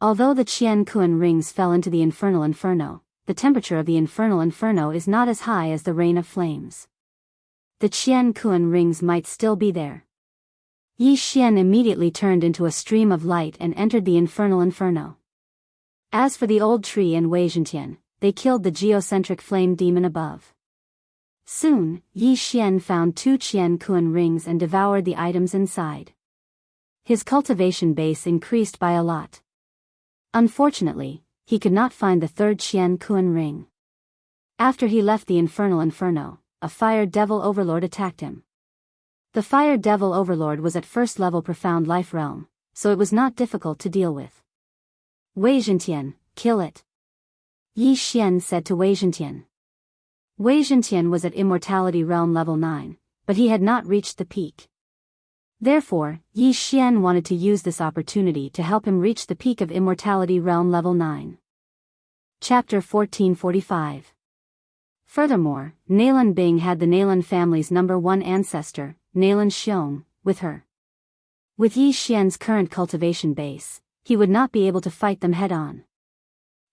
Although the Qian Kun rings fell into the infernal inferno, the temperature of the infernal inferno is not as high as the rain of flames. The Qian Kun rings might still be there. Yi Xian immediately turned into a stream of light and entered the infernal inferno. As for the old tree and Wei Zhentian, they killed the geocentric flame demon above. Soon, Yi Xian found 2 Qian Kun rings and devoured the items inside. His cultivation base increased by a lot. Unfortunately, he could not find the 3rd Qian Kun ring. After he left the infernal inferno, a fire devil overlord attacked him. The fire devil overlord was at first level profound life realm, so it was not difficult to deal with. Wei Zhentian, kill it. Yi Xian said to Wei Zhentian. Wei Zhentian was at immortality realm level 9, but he had not reached the peak. Therefore, Yi Xian wanted to use this opportunity to help him reach the peak of immortality realm level 9. Chapter 1445. Furthermore, Nalan Bing had the Nalan family's number 1 ancestor, Nalan Xiong, with her. With Yi Xian's current cultivation base, he would not be able to fight them head-on.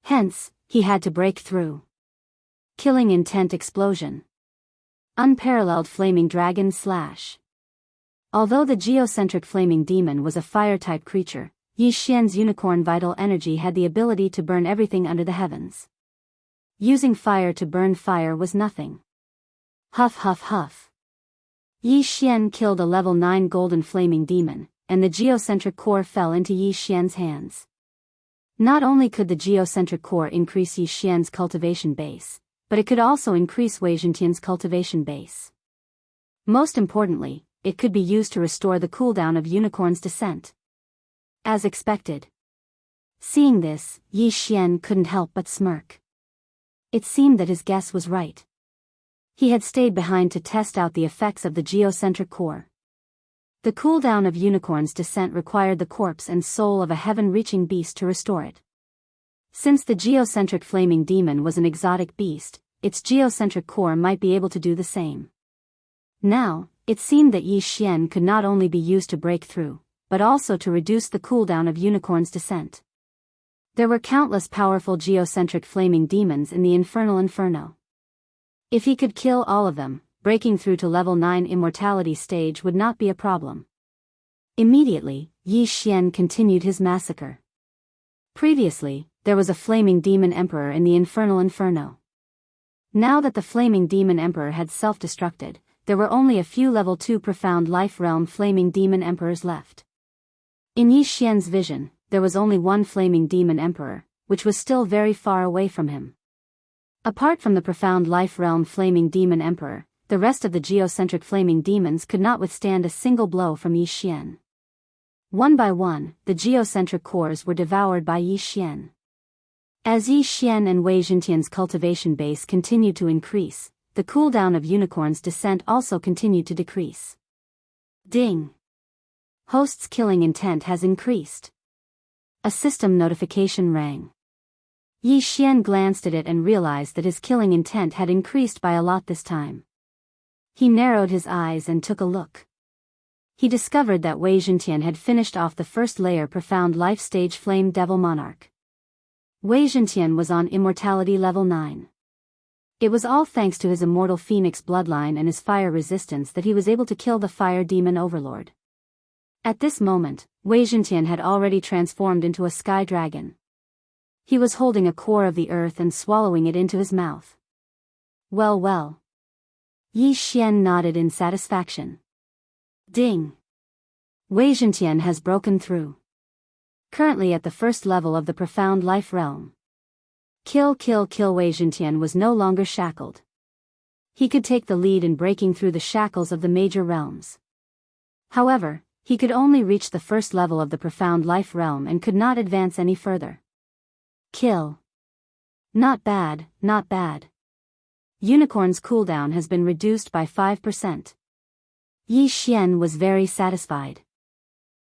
Hence, he had to break through. Killing intent explosion. Unparalleled flaming dragon slash. Although the geocentric flaming demon was a fire-type creature, Yi Xian's unicorn vital energy had the ability to burn everything under the heavens. Using fire to burn fire was nothing. Huff huff huff. Yi Xian killed a level 9 golden flaming demon, and the geocentric core fell into Yi Xian's hands. Not only could the geocentric core increase Yi Xian's cultivation base, but it could also increase Wei Zhentian's cultivation base. Most importantly, it could be used to restore the cooldown of Unicorn's descent. As expected. Seeing this, Yi Xian couldn't help but smirk. It seemed that his guess was right. He had stayed behind to test out the effects of the geocentric core. The cooldown of Unicorn's descent required the corpse and soul of a heaven-reaching beast to restore it. Since the geocentric flaming demon was an exotic beast, its geocentric core might be able to do the same. Now, it seemed that Yi Xian could not only be used to break through, but also to reduce the cooldown of Unicorn's descent. There were countless powerful geocentric flaming demons in the infernal inferno. If he could kill all of them, breaking through to level 9 immortality stage would not be a problem. Immediately, Yi Xian continued his massacre. Previously, there was a flaming demon emperor in the infernal inferno. Now that the flaming demon emperor had self-destructed, there were only a few level 2 profound life realm flaming demon emperors left. In Yi Xian's vision, there was only one flaming demon emperor, which was still very far away from him. Apart from the profound life realm flaming demon emperor, the rest of the geocentric flaming demons could not withstand a single blow from Yi Xian. One by one, the geocentric cores were devoured by Yi Xian. As Yi Xian and Wei Zhentian's cultivation base continued to increase, the cooldown of Unicorn's descent also continued to decrease. Ding! Host's killing intent has increased. A system notification rang. Yi Xian glanced at it and realized that his killing intent had increased by a lot this time. He narrowed his eyes and took a look. He discovered that Wei Zhentian had finished off the first layer profound life stage Flame Devil Monarch. Wei Zhentian was on immortality level 9. It was all thanks to his immortal phoenix bloodline and his fire resistance that he was able to kill the fire demon overlord. At this moment, Wei Zhentian had already transformed into a sky dragon. He was holding a core of the earth and swallowing it into his mouth. Well well. Yi Xian nodded in satisfaction. Ding! Wei Zhentian has broken through. Currently at the first level of the profound life realm. Kill Wei Zhentian was no longer shackled. He could take the lead in breaking through the shackles of the major realms. However, he could only reach the first level of the profound life realm and could not advance any further. Kill. Not bad, not bad. Unicorn's cooldown has been reduced by 5%. Yi Xian was very satisfied.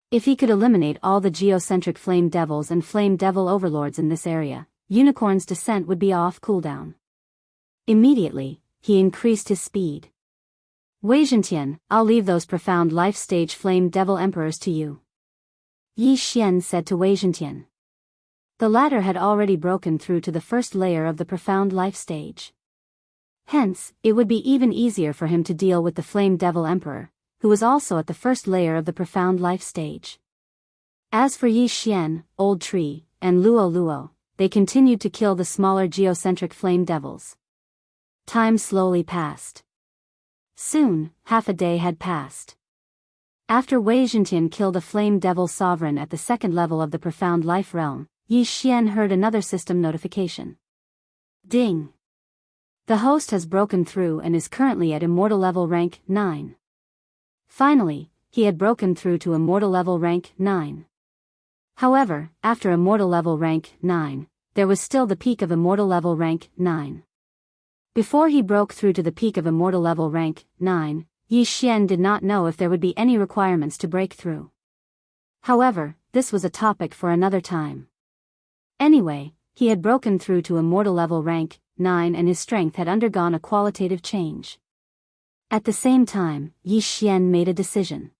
If he could eliminate all the geocentric flame devils and flame devil overlords in this area, Unicorn's descent would be off cooldown. Immediately, he increased his speed. Wei Zhentian, I'll leave those profound life stage flame devil emperors to you. Yi Xian said to Wei Zhentian. The latter had already broken through to the first layer of the profound life stage. Hence, it would be even easier for him to deal with the flame devil emperor, who was also at the first layer of the profound life stage. As for Yi Xian, Old Tree, and Luo, they continued to kill the smaller geocentric flame devils. Time slowly passed. Soon, half a day had passed. After Wei Zhentian killed a flame devil sovereign at the second level of the profound life realm, Yi Xian heard another system notification. Ding! The host has broken through and is currently at immortal level rank 9. Finally, he had broken through to immortal level rank 9. However, after immortal level rank 9, there was still the peak of immortal level rank 9. Before he broke through to the peak of immortal level rank 9, Yi Xian did not know if there would be any requirements to break through. However, this was a topic for another time. Anyway, he had broken through to immortal level rank 9 and his strength had undergone a qualitative change. At the same time, Yi Xian made a decision.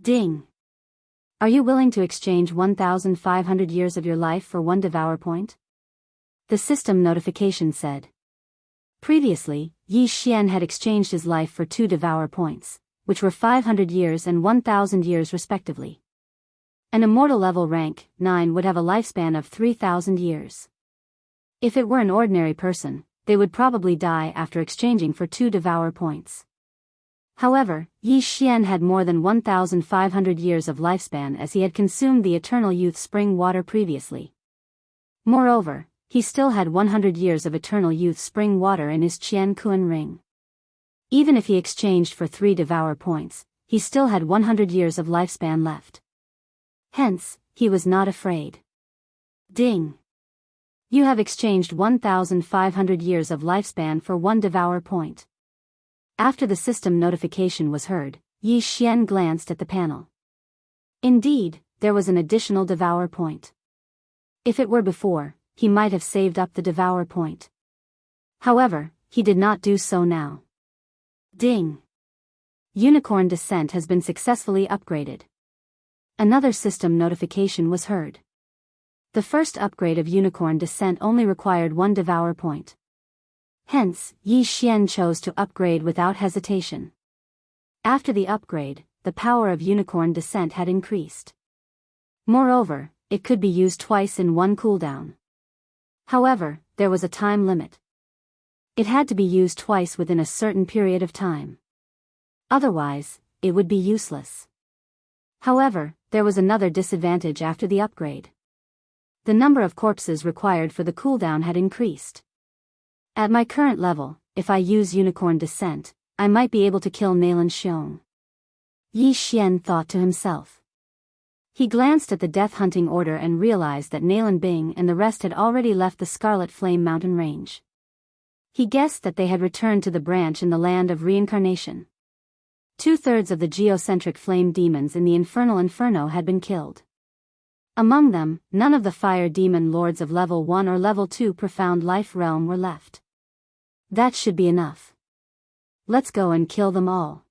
Ding! Are you willing to exchange 1,500 years of your life for one devour point? The system notification said. Previously, Yi Xian had exchanged his life for 2 devour points, which were 500 years and 1,000 years respectively. An immortal level rank 9 would have a lifespan of 3,000 years. If it were an ordinary person, they would probably die after exchanging for 2 devour points. However, Yi Xian had more than 1,500 years of lifespan as he had consumed the eternal youth spring water previously. Moreover, he still had 100 years of eternal youth spring water in his Qian Kuan ring. Even if he exchanged for 3 devour points, he still had 100 years of lifespan left. Hence, he was not afraid. Ding! You have exchanged 1,500 years of lifespan for 1 devour point. After the system notification was heard, Yi Xian glanced at the panel. Indeed, there was an additional devour point. If it were before, he might have saved up the devour point. However, he did not do so now. Ding! Unicorn descent has been successfully upgraded. Another system notification was heard. The first upgrade of Unicorn descent only required 1 devour point. Hence, Yi Xian chose to upgrade without hesitation. After the upgrade, the power of Unicorn descent had increased. Moreover, it could be used twice in one cooldown. However, there was a time limit. It had to be used twice within a certain period of time. Otherwise, it would be useless. However, there was another disadvantage after the upgrade. The number of corpses required for the cooldown had increased. At my current level, if I use Unicorn Descent, I might be able to kill Nalan Xiong. Yi Xian thought to himself. He glanced at the death hunting order and realized that Nalan Bing and the rest had already left the Scarlet Flame mountain range. He guessed that they had returned to the branch in the land of reincarnation. 2/3 of the geocentric flame demons in the Infernal Inferno had been killed. Among them, none of the fire demon lords of level 1 or level 2 profound life realm were left. That should be enough. Let's go and kill them all.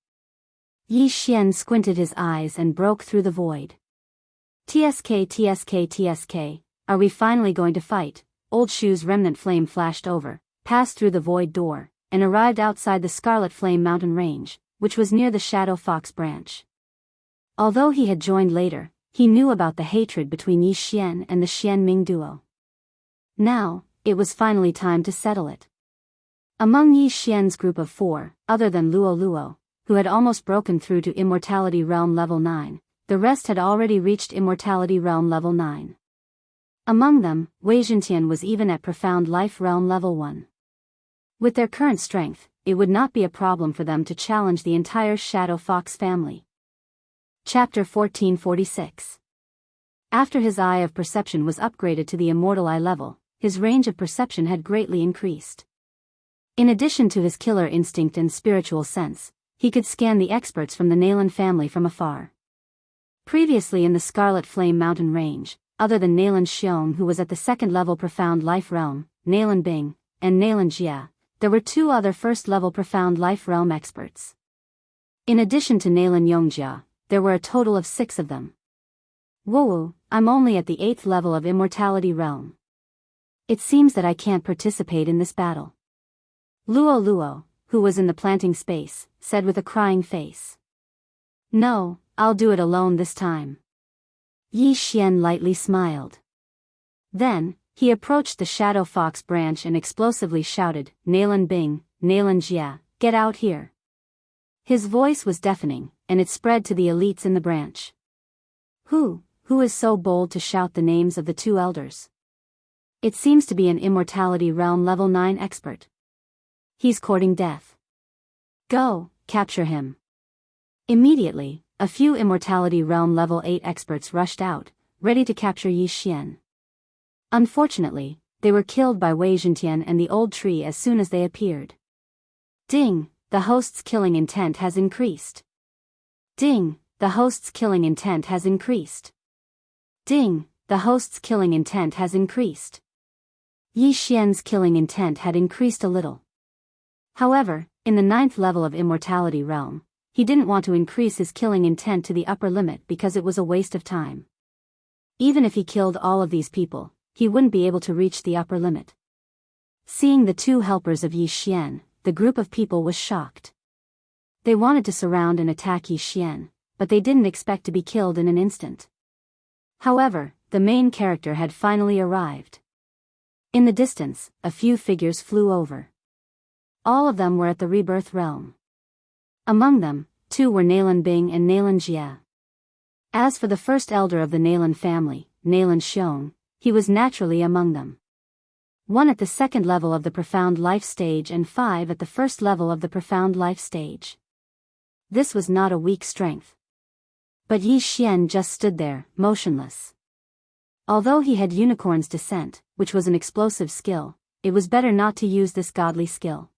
Yi Xian squinted his eyes and broke through the void. TSK, are we finally going to fight? Old Shoe's remnant flame flashed over, passed through the void door, and arrived outside the Scarlet Flame mountain range, which was near the Shadow Fox branch. Although he had joined later, he knew about the hatred between Yi Xian and the Xian Ming duo. Now, it was finally time to settle it. Among Yi Xian's group of 4, other than Luo Luo, who had almost broken through to Immortality Realm level 9, the rest had already reached Immortality Realm level 9. Among them, Wei Zhentian was even at Profound Life Realm level 1. With their current strength, it would not be a problem for them to challenge the entire Shadow Fox family. Chapter 1446. After his eye of perception was upgraded to the Immortal Eye level, his range of perception had greatly increased. In addition to his killer instinct and spiritual sense, he could scan the experts from the Nalan family from afar. Previously in the Scarlet Flame mountain range, other than Nalan Xiong, who was at the second-level Profound Life Realm, Nalan Bing, and Nalan Jia, there were 2 other first-level Profound Life Realm experts. In addition to Nalan Yongjia, there were a total of 6 of them. Whoa, I'm only at the 8th level of Immortality Realm. It seems that I can't participate in this battle. Luo Luo, who was in the planting space, said with a crying face. No, I'll do it alone this time. Yi Xian lightly smiled. Then, he approached the Shadow Fox branch and explosively shouted, Nalan Bing, Nalan Jia, get out here. His voice was deafening, and it spread to the elites in the branch. Who is so bold to shout the names of the 2 elders? It seems to be an Immortality Realm level 9 expert. He's courting death. Go, capture him. Immediately, a few Immortality Realm level 8 experts rushed out, ready to capture Yi Xian. Unfortunately, they were killed by Wei Zhentian and the old tree as soon as they appeared. Ding, the host's killing intent has increased. Ding, the host's killing intent has increased. Ding, the host's killing intent has increased. Yi Xian's killing intent had increased a little. However, in the 9th level of Immortality Realm, he didn't want to increase his killing intent to the upper limit because it was a waste of time. Even if he killed all of these people, he wouldn't be able to reach the upper limit. Seeing the 2 helpers of Yi Xian, the group of people was shocked. They wanted to surround and attack Yi Xian, but they didn't expect to be killed in an instant. However, the main character had finally arrived. In the distance, a few figures flew over. All of them were at the Rebirth Realm. Among them, 2 were Nalan Bing and Nalan Jia. As for the first elder of the Nalan family, Nalan Xiong, he was naturally among them. 1 at the 2nd level of the Profound Life stage and 5 at the 1st level of the Profound Life stage. This was not a weak strength. But Yi Xian just stood there, motionless. Although he had Unicorn's Descent, which was an explosive skill, it was better not to use this godly skill.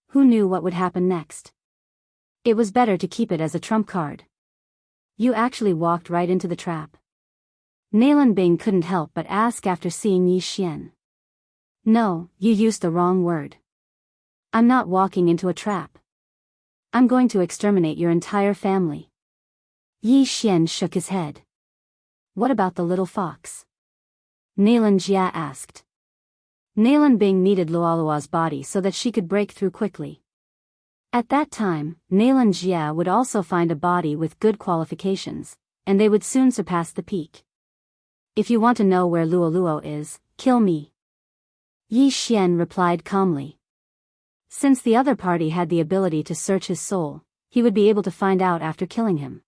Who knew what would happen next? It was better to keep it as a trump card. You actually walked right into the trap. Nalan Bing couldn't help but ask after seeing Yi Xian. No, you used the wrong word. I'm not walking into a trap. I'm going to exterminate your entire family. Yi Xian shook his head. What about the little fox? Nalan Jia asked. Nalan Bing needed Luolua's body so that she could break through quickly. At that time, Nalan Jia would also find a body with good qualifications, and they would soon surpass the peak. If you want to know where Luoluo is, kill me. Yi Xian replied calmly. Since the other party had the ability to search his soul, he would be able to find out after killing him.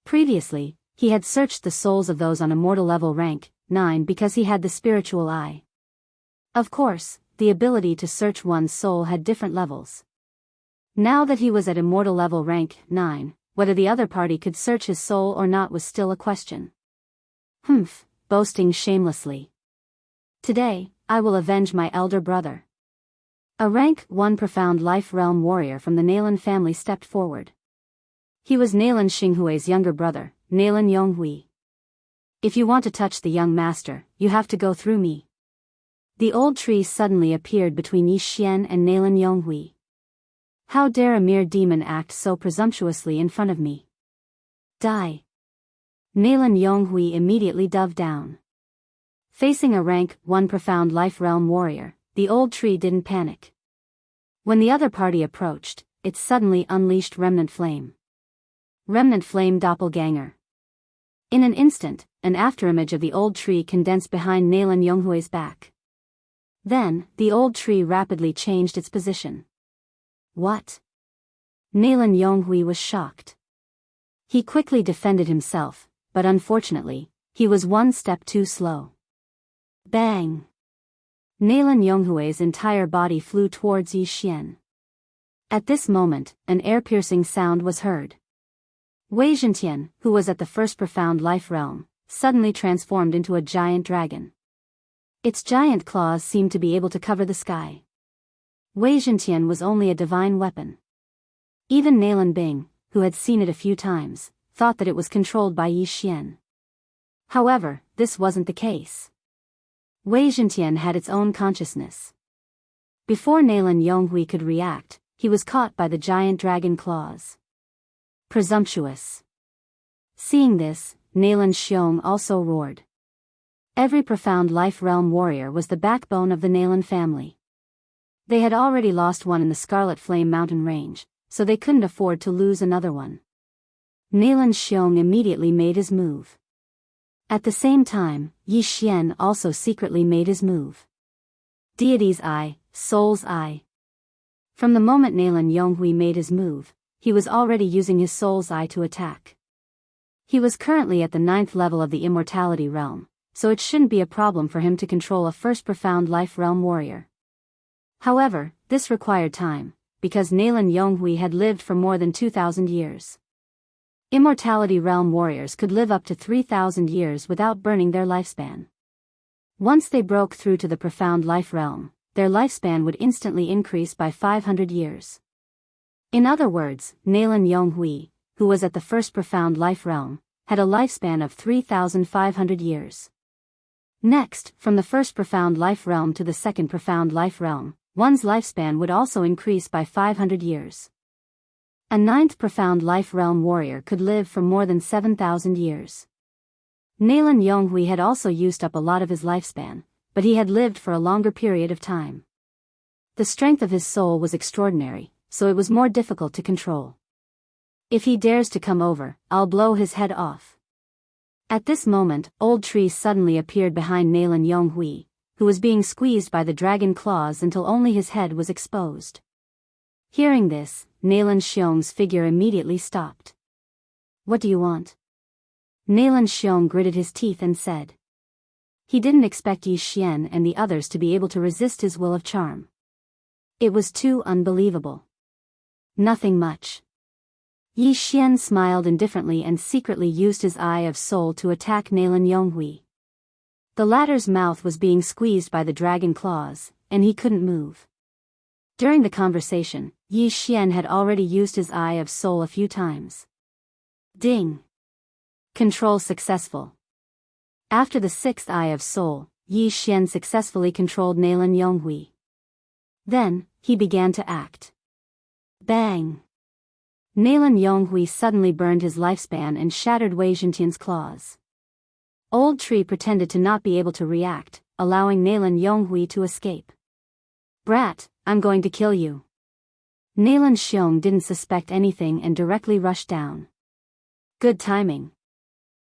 Previously, He had searched the souls of those on immortal level rank 9 because he had the spiritual eye. Of course, the ability to search one's soul had different levels. Now that he was at immortal level rank 9, whether the other party could search his soul or not was still a question. Humph, boasting shamelessly. Today, I will avenge my elder brother. A rank 1 profound life realm warrior from the Nalan family stepped forward. He was Nalan Xinghui's younger brother, Nalan Yonghui. If you want to touch the young master, you have to go through me. The old tree suddenly appeared between Yi Xian and Nalan Yonghui. How dare a mere demon act so presumptuously in front of me? Die. Nalan Yonghui immediately dove down. Facing a rank 1 profound life realm warrior, the old tree didn't panic. When the other party approached, it suddenly unleashed Remnant Flame. Remnant Flame Doppelganger. In an instant, an afterimage of the old tree condensed behind Nalan Yonghui's back. Then, the old tree rapidly changed its position. What? Nalan Yonghui was shocked. He quickly defended himself, but unfortunately, he was one step too slow. Bang! Nalan Yonghui's entire body flew towards Yi Xian. At this moment, an air-piercing sound was heard. Wei Zhentian, who was at the first profound life realm, suddenly transformed into a giant dragon. Its giant claws seemed to be able to cover the sky. Wei Zhentian was only a divine weapon. Even Nalan Bing, who had seen it a few times, thought that it was controlled by Yi Xian. However, this wasn't the case. Wei Zhentian had its own consciousness. Before Nalan Yonghui could react, he was caught by the giant dragon claws. Presumptuous. Seeing this, Nalan Xiong also roared. Every profound life realm warrior was the backbone of the Nalan family. They had already lost one in the Scarlet Flame Mountain Range, so they couldn't afford to lose another one. Nalan Xiong immediately made his move. At the same time, Yi Xian also secretly made his move. Deity's Eye, Soul's Eye. From the moment Nalan Yonghui made his move, he was already using his Soul's Eye to attack. He was currently at the 9th level of the Immortality Realm, so it shouldn't be a problem for him to control a first profound life realm warrior. However, this required time, because Nalan Yonghui had lived for more than 2,000 years. Immortality realm warriors could live up to 3,000 years without burning their lifespan. Once they broke through to the profound life realm, their lifespan would instantly increase by 500 years. In other words, Nalan Yonghui, who was at the first profound life realm, had a lifespan of 3,500 years. Next, from the first profound life realm to the second profound life realm, one's lifespan would also increase by 500 years. A 9th profound life realm warrior could live for more than 7,000 years. Nalan Yonghui had also used up a lot of his lifespan, but he had lived for a longer period of time. The strength of his soul was extraordinary, so it was more difficult to control. If he dares to come over, I'll blow his head off. At this moment, Old Tree suddenly appeared behind Nalan Yonghui, who was being squeezed by the dragon claws until only his head was exposed. Hearing this, Nalan Xiong's figure immediately stopped. What do you want? Nalan Xiong gritted his teeth and said. He didn't expect Yi Xian and the others to be able to resist his will of charm. It was too unbelievable. Nothing much. Yi Xian smiled indifferently and secretly used his Eye of Soul to attack Nalan Yonghui. The latter's mouth was being squeezed by the dragon claws, and he couldn't move. During the conversation, Yi Xian had already used his Eye of Soul a few times. Ding! Control successful. After the 6th Eye of Soul, Yi Xian successfully controlled Nalan Yonghui. Then, he began to act. Bang! Nalan Yonghui suddenly burned his lifespan and shattered Wei Zhentian's claws. Old Tree pretended to not be able to react, allowing Nalan Yonghui to escape. Brat, I'm going to kill you. Nalan Xiong didn't suspect anything and directly rushed down. Good timing.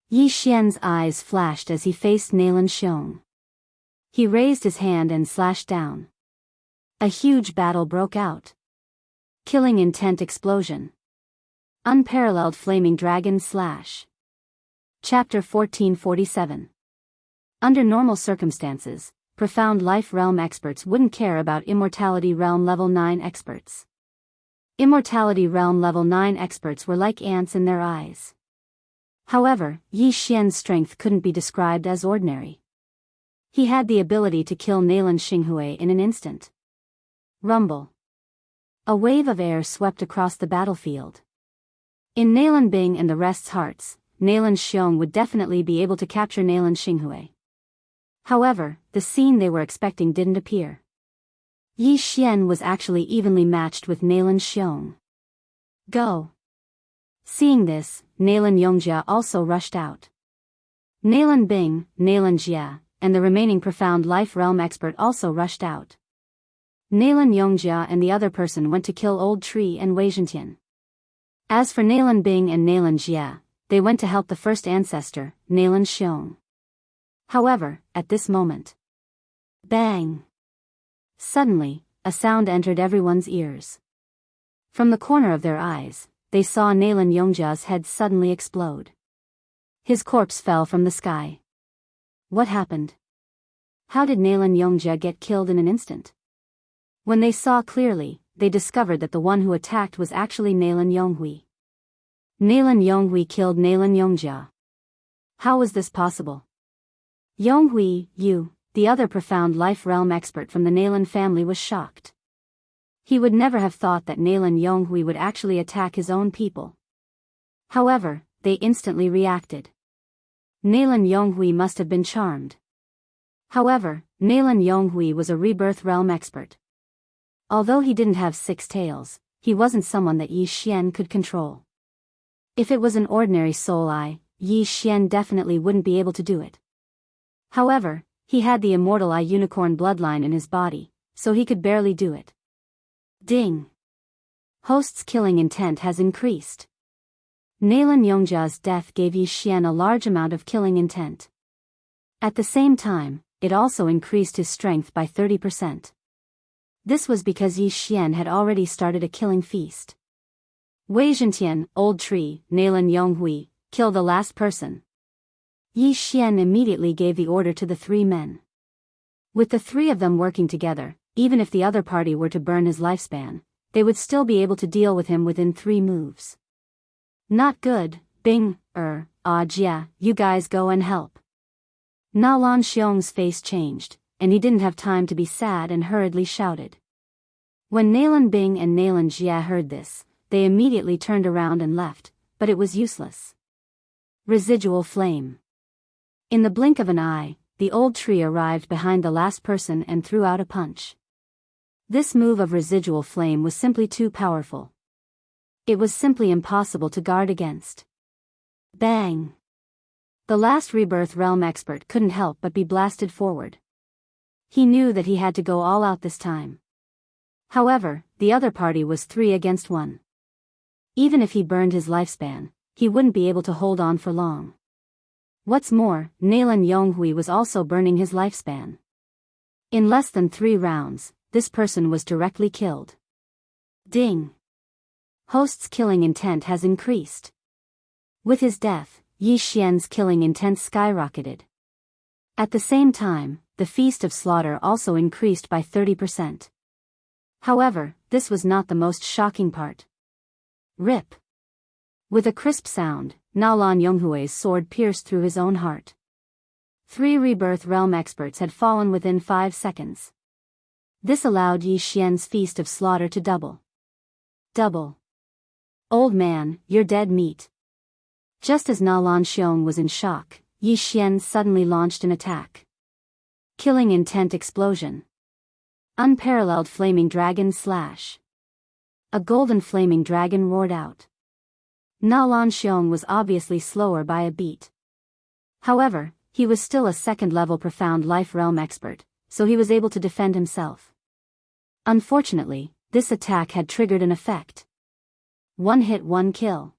Yi Xian's eyes flashed as he faced Nalan Xiong. He raised his hand and slashed down. A huge battle broke out. Killing intent explosion. Unparalleled flaming dragon slash. Chapter 1447. Under normal circumstances, Profound Life Realm experts wouldn't care about Immortality Realm Level 9 experts. Immortality Realm Level 9 experts were like ants in their eyes. However, Yi Xian's strength couldn't be described as ordinary. He had the ability to kill Nalan Xinghui in an instant. Rumble. A wave of air swept across the battlefield. In Nalan Bing and the rest's hearts, Nalan Xiong would definitely be able to capture Nalan Xinghui. However, the scene they were expecting didn't appear. Yi Xian was actually evenly matched with Nalan Xiong. Go! Seeing this, Nalan Yongjia also rushed out. Nalan Bing, Nalan Jia, and the remaining Profound Life Realm expert also rushed out. Nalan Yongjia and the other person went to kill Old Tree and Wei Zhentian. As for Nalan Bing and Nalan Jia, they went to help the first ancestor, Nalan Xiong. However, at this moment, bang! Suddenly, a sound entered everyone's ears. From the corner of their eyes, they saw Nalan Yongjia's head suddenly explode. His corpse fell from the sky. What happened? How did Nalan Yongjia get killed in an instant? When they saw clearly, they discovered that the one who attacked was actually Nalan Yonghui. Nalan Yonghui killed Nalan Yongjia. How was this possible? Yonghui, you, the other Profound Life Realm expert from the Nalan family, was shocked. He would never have thought that Nalan Yonghui would actually attack his own people. However, they instantly reacted. Nalan Yonghui must have been charmed. However, Nalan Yonghui was a Rebirth Realm expert. Although he didn't have 6 tails, he wasn't someone that Yi Xian could control. If it was an ordinary soul eye, Yi Xian definitely wouldn't be able to do it. However, he had the immortal eye unicorn bloodline in his body, so he could barely do it. Ding! Host's killing intent has increased. Nalan Yongjia's death gave Yi Xian a large amount of killing intent. At the same time, it also increased his strength by 30%. This was because Yi Xian had already started a killing feast. Wei Zhentian, Old Tree, Nalan Yonghui, kill the last person. Yi Xian immediately gave the order to the 3 men. With the 3 of them working together, even if the other party were to burn his lifespan, they would still be able to deal with him within 3 moves. Not good, Bing, Jia, you guys go and help. Nalan Xiong's face changed, and he didn't have time to be sad and hurriedly shouted. When Nalan Bing and Nalan Jia heard this, they immediately turned around and left, but it was useless. Residual flame. In the blink of an eye, the Old Tree arrived behind the last person and threw out a punch. This move of residual flame was simply too powerful. It was simply impossible to guard against. Bang! The last Rebirth Realm expert couldn't help but be blasted forward. He knew that he had to go all out this time. However, the other party was 3 against 1. Even if he burned his lifespan, he wouldn't be able to hold on for long. What's more, Nalan Yonghui was also burning his lifespan. In less than 3 rounds, this person was directly killed. Ding! Host's killing intent has increased. With his death, Yi Xian's killing intent skyrocketed. At the same time, the Feast of Slaughter also increased by 30%. However, this was not the most shocking part. Rip! With a crisp sound, Nalan Yonghui's sword pierced through his own heart. 3 Rebirth Realm experts had fallen within 5 seconds. This allowed Yi Xian's Feast of Slaughter to double. Double. Old man, you're dead meat. Just as Nalan Xiong was in shock, Yi Xian suddenly launched an attack. Killing intent explosion. Unparalleled flaming dragon slash. A golden flaming dragon roared out. Nalan Xiong was obviously slower by a beat. However, he was still a 2nd-level Profound Life Realm expert, so he was able to defend himself. Unfortunately, this attack had triggered an effect. 1 hit 1 kill.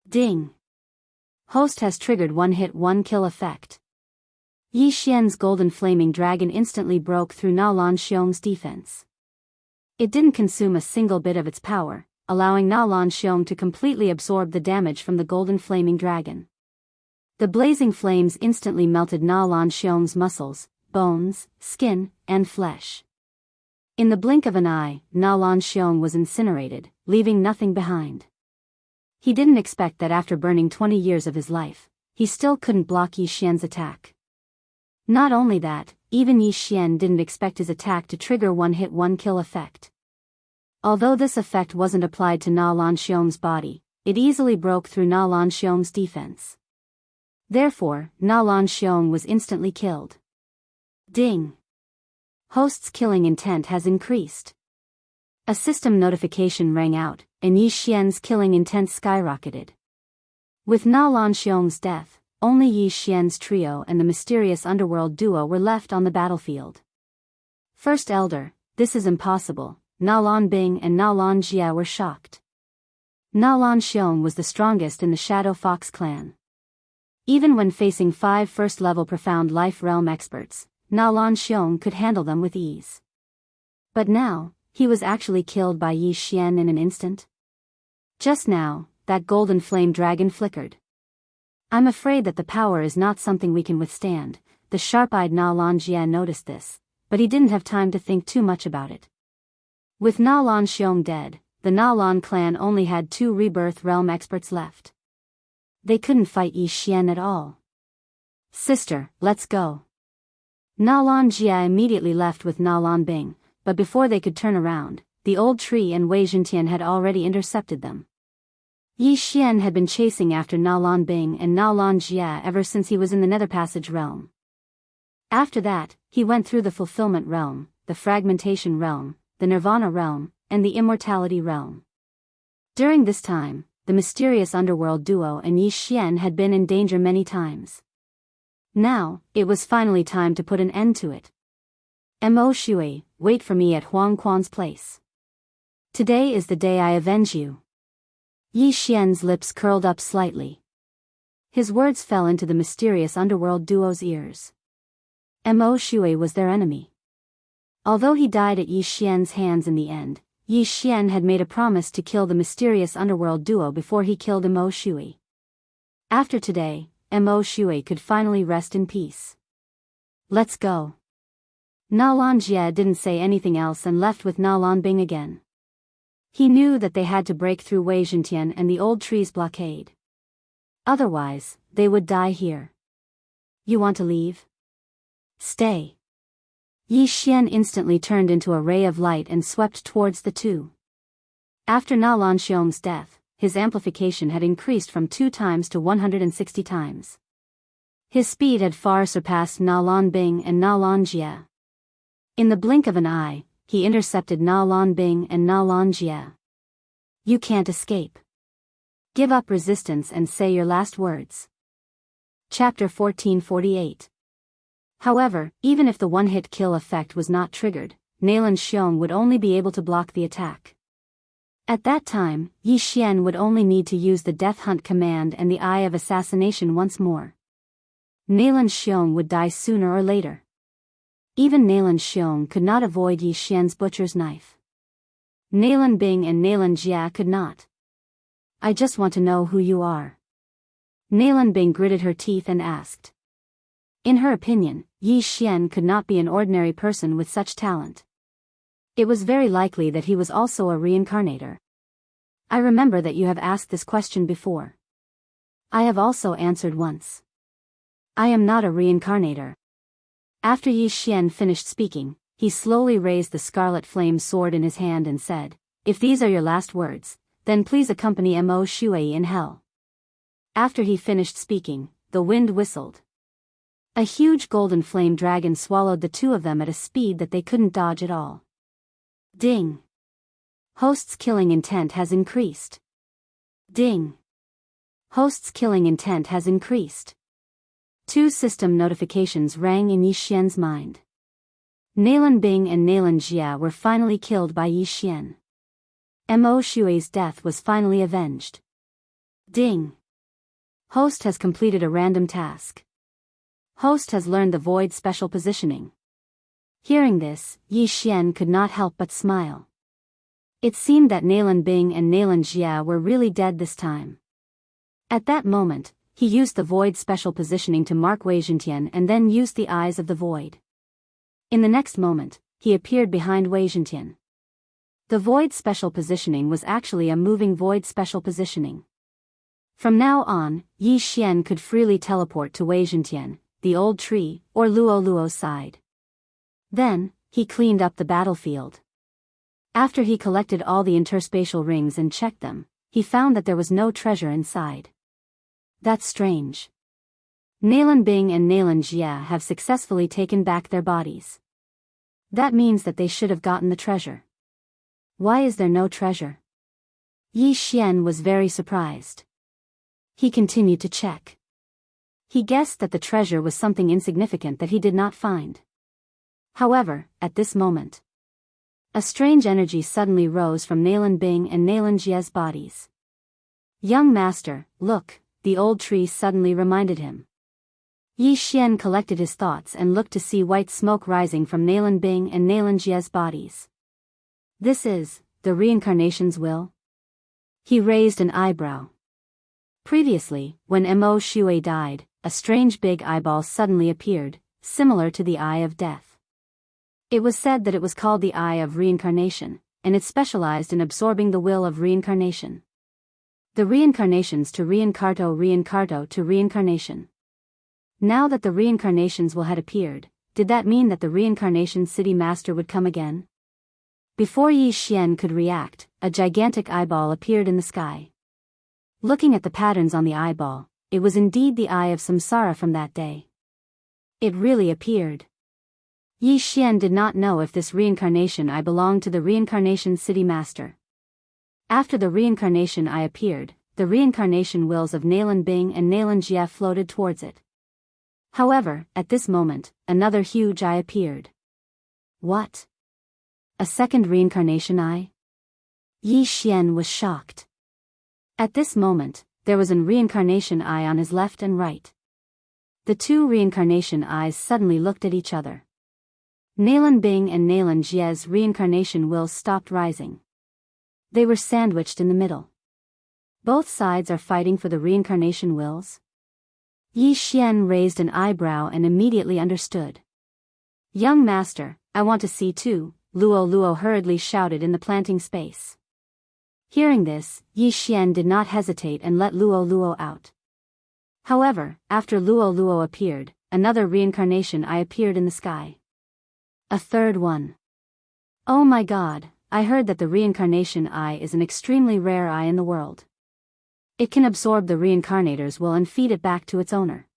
Ding! Host has triggered 1 hit 1 kill effect. Yi Xian's golden flaming dragon instantly broke through Nalan Xiong's defense. It didn't consume a single bit of its power, allowing Nalan Xiong to completely absorb the damage from the golden flaming dragon. The blazing flames instantly melted Na Lan Xiong's muscles, bones, skin, and flesh. In the blink of an eye, Na Lan Xiong was incinerated, leaving nothing behind. He didn't expect that after burning 20 years of his life, he still couldn't block Yi Xian's attack. Not only that, even Yi Xian didn't expect his attack to trigger one-hit one-kill effect. Although this effect wasn't applied to Na Lan Xiong's body, it easily broke through Na Lan Xiong's defense. Therefore, Na Lan Xiong was instantly killed. Ding! Host's killing intent has increased. A system notification rang out, and Yi Xian's killing intent skyrocketed. With Na Lan Xiong's death, only Yi Xian's trio and the mysterious underworld duo were left on the battlefield. First Elder, this is impossible. Na Lan Bing and Na Lan Jia were shocked. Na Lan Xiong was the strongest in the Shadow Fox clan. Even when facing 5 first-level Profound Life Realm experts, Na Lan Xiong could handle them with ease. But now, he was actually killed by Yi Xian in an instant. Just now, that golden flame dragon flickered. I'm afraid that the power is not something we can withstand. The sharp-eyed Na Lan Jia noticed this, but he didn't have time to think too much about it. With Na Lan Xiong dead, the Na Lan clan only had 2 Rebirth Realm experts left. They couldn't fight Yi Xian at all. Sister, let's go. Na Lan Jia immediately left with Na Lan Bing, but before they could turn around, the old tree and Wei Zhentian had already intercepted them. Yi Xian had been chasing after Na Lan Bing and Na Lan Jia ever since he was in the Nether Passage realm. After that, he went through the Fulfillment realm, the Fragmentation realm, the Nirvana realm, and the Immortality realm. During this time, the mysterious underworld duo and Yi Xian had been in danger many times. Now, it was finally time to put an end to it. Mo Shui, wait for me at Huang Quan's place. Today is the day I avenge you. Yi Xian's lips curled up slightly. His words fell into the mysterious underworld duo's ears. Mo Shui was their enemy. Although he died at Yi Xian's hands in the end, Yi Xian had made a promise to kill the mysterious underworld duo before he killed Mo Shui. After today, Mo Shui could finally rest in peace. Let's go. Na Lan Jia didn't say anything else and left with Na Lan Bing again. He knew that they had to break through Wei Zhentian and the old tree's blockade. Otherwise, they would die here. You want to leave? Stay. Yi Xian instantly turned into a ray of light and swept towards the two. After Na Lan Xiong's death, his amplification had increased from 2 times to 160 times. His speed had far surpassed Na Lan Bing and Na Lan Jia. In the blink of an eye, he intercepted Na Lan Bing and Na Lan Jia. You can't escape. Give up resistance and say your last words. Chapter 1448. However, even if the one-hit kill effect was not triggered, Nalan Xiong would only be able to block the attack. At that time, Yi Xian would only need to use the Death Hunt command and the Eye of Assassination once more. Nalan Xiong would die sooner or later. Even Nalan Xiong could not avoid Yi Xian's butcher's knife. Nalan Bing and Nalan Jia could not. I just want to know who you are. Nalan Bing gritted her teeth and asked. In her opinion, Yi Xian could not be an ordinary person with such talent. It was very likely that he was also a reincarnator. I remember that you have asked this question before. I have also answered once. I am not a reincarnator. After Yi Xian finished speaking, he slowly raised the scarlet flame sword in his hand and said, If these are your last words, then please accompany Mo Shui in hell. After he finished speaking, the wind whistled. A huge golden flame dragon swallowed the two of them at a speed that they couldn't dodge at all. Ding! Host's killing intent has increased. Ding! Host's killing intent has increased. 2 system notifications rang in Yi Xian's mind. Nalan Bing and Nalan Jia were finally killed by Yi Xian. Mo Shui's death was finally avenged. Ding! Host has completed a random task. Host has learned the Void special positioning. Hearing this, Yi Xian could not help but smile. It seemed that Nalan Bing and Nalan Jia were really dead this time. At that moment, he used the void special positioning to mark Wei Zhentian and then used the eyes of the void. In the next moment, he appeared behind Wei Zhentian. The void special positioning was actually a moving void special positioning. From now on, Yi Xian could freely teleport to Wei Zhentian, the old tree, or Luo Luo's side. Then, he cleaned up the battlefield. After he collected all the interspatial rings and checked them, he found that there was no treasure inside. That's strange. Nalan Bing and Nalan Jie have successfully taken back their bodies. That means that they should have gotten the treasure. Why is there no treasure? Yi Xian was very surprised. He continued to check. He guessed that the treasure was something insignificant that he did not find. However, at this moment, a strange energy suddenly rose from Nalan Bing and Nalan Jie's bodies. Young master, look, the old tree suddenly reminded him. Yi Xian collected his thoughts and looked to see white smoke rising from Nalan Bing and Nalan Jie's bodies. This is the reincarnation's will? He raised an eyebrow. Previously, when Mo Shui died, a strange big eyeball suddenly appeared, similar to the Eye of Death. It was said that it was called the Eye of Reincarnation, and it specialized in absorbing the will of reincarnation. The reincarnations to reincarto to reincarnation. Now that the reincarnations will had appeared, did that mean that the reincarnation city master would come again? Before Yi Xian could react, a gigantic eyeball appeared in the sky. Looking at the patterns on the eyeball, it was indeed the Eye of Samsara from that day. It really appeared. Yi Xian did not know if this reincarnation eye belonged to the reincarnation city master. After the reincarnation eye appeared, the reincarnation wills of Nalan Bing and Nalan Jie floated towards it. However, at this moment, another huge eye appeared. What? A second reincarnation eye? Yi Xian was shocked. At this moment, there was an reincarnation eye on his left and right. The two reincarnation eyes suddenly looked at each other. Nalan Bing and Nalan Jie's reincarnation wills stopped rising. They were sandwiched in the middle. Both sides are fighting for the reincarnation wills? Yi Xian raised an eyebrow and immediately understood. Young master, I want to see too, Luo Luo hurriedly shouted in the planting space. Hearing this, Yi Xian did not hesitate and let Luo Luo out. However, after Luo Luo appeared, another reincarnation eye appeared in the sky. A third one. Oh my god, I heard that the reincarnation eye is an extremely rare eye in the world. It can absorb the reincarnator's will and feed it back to its owner.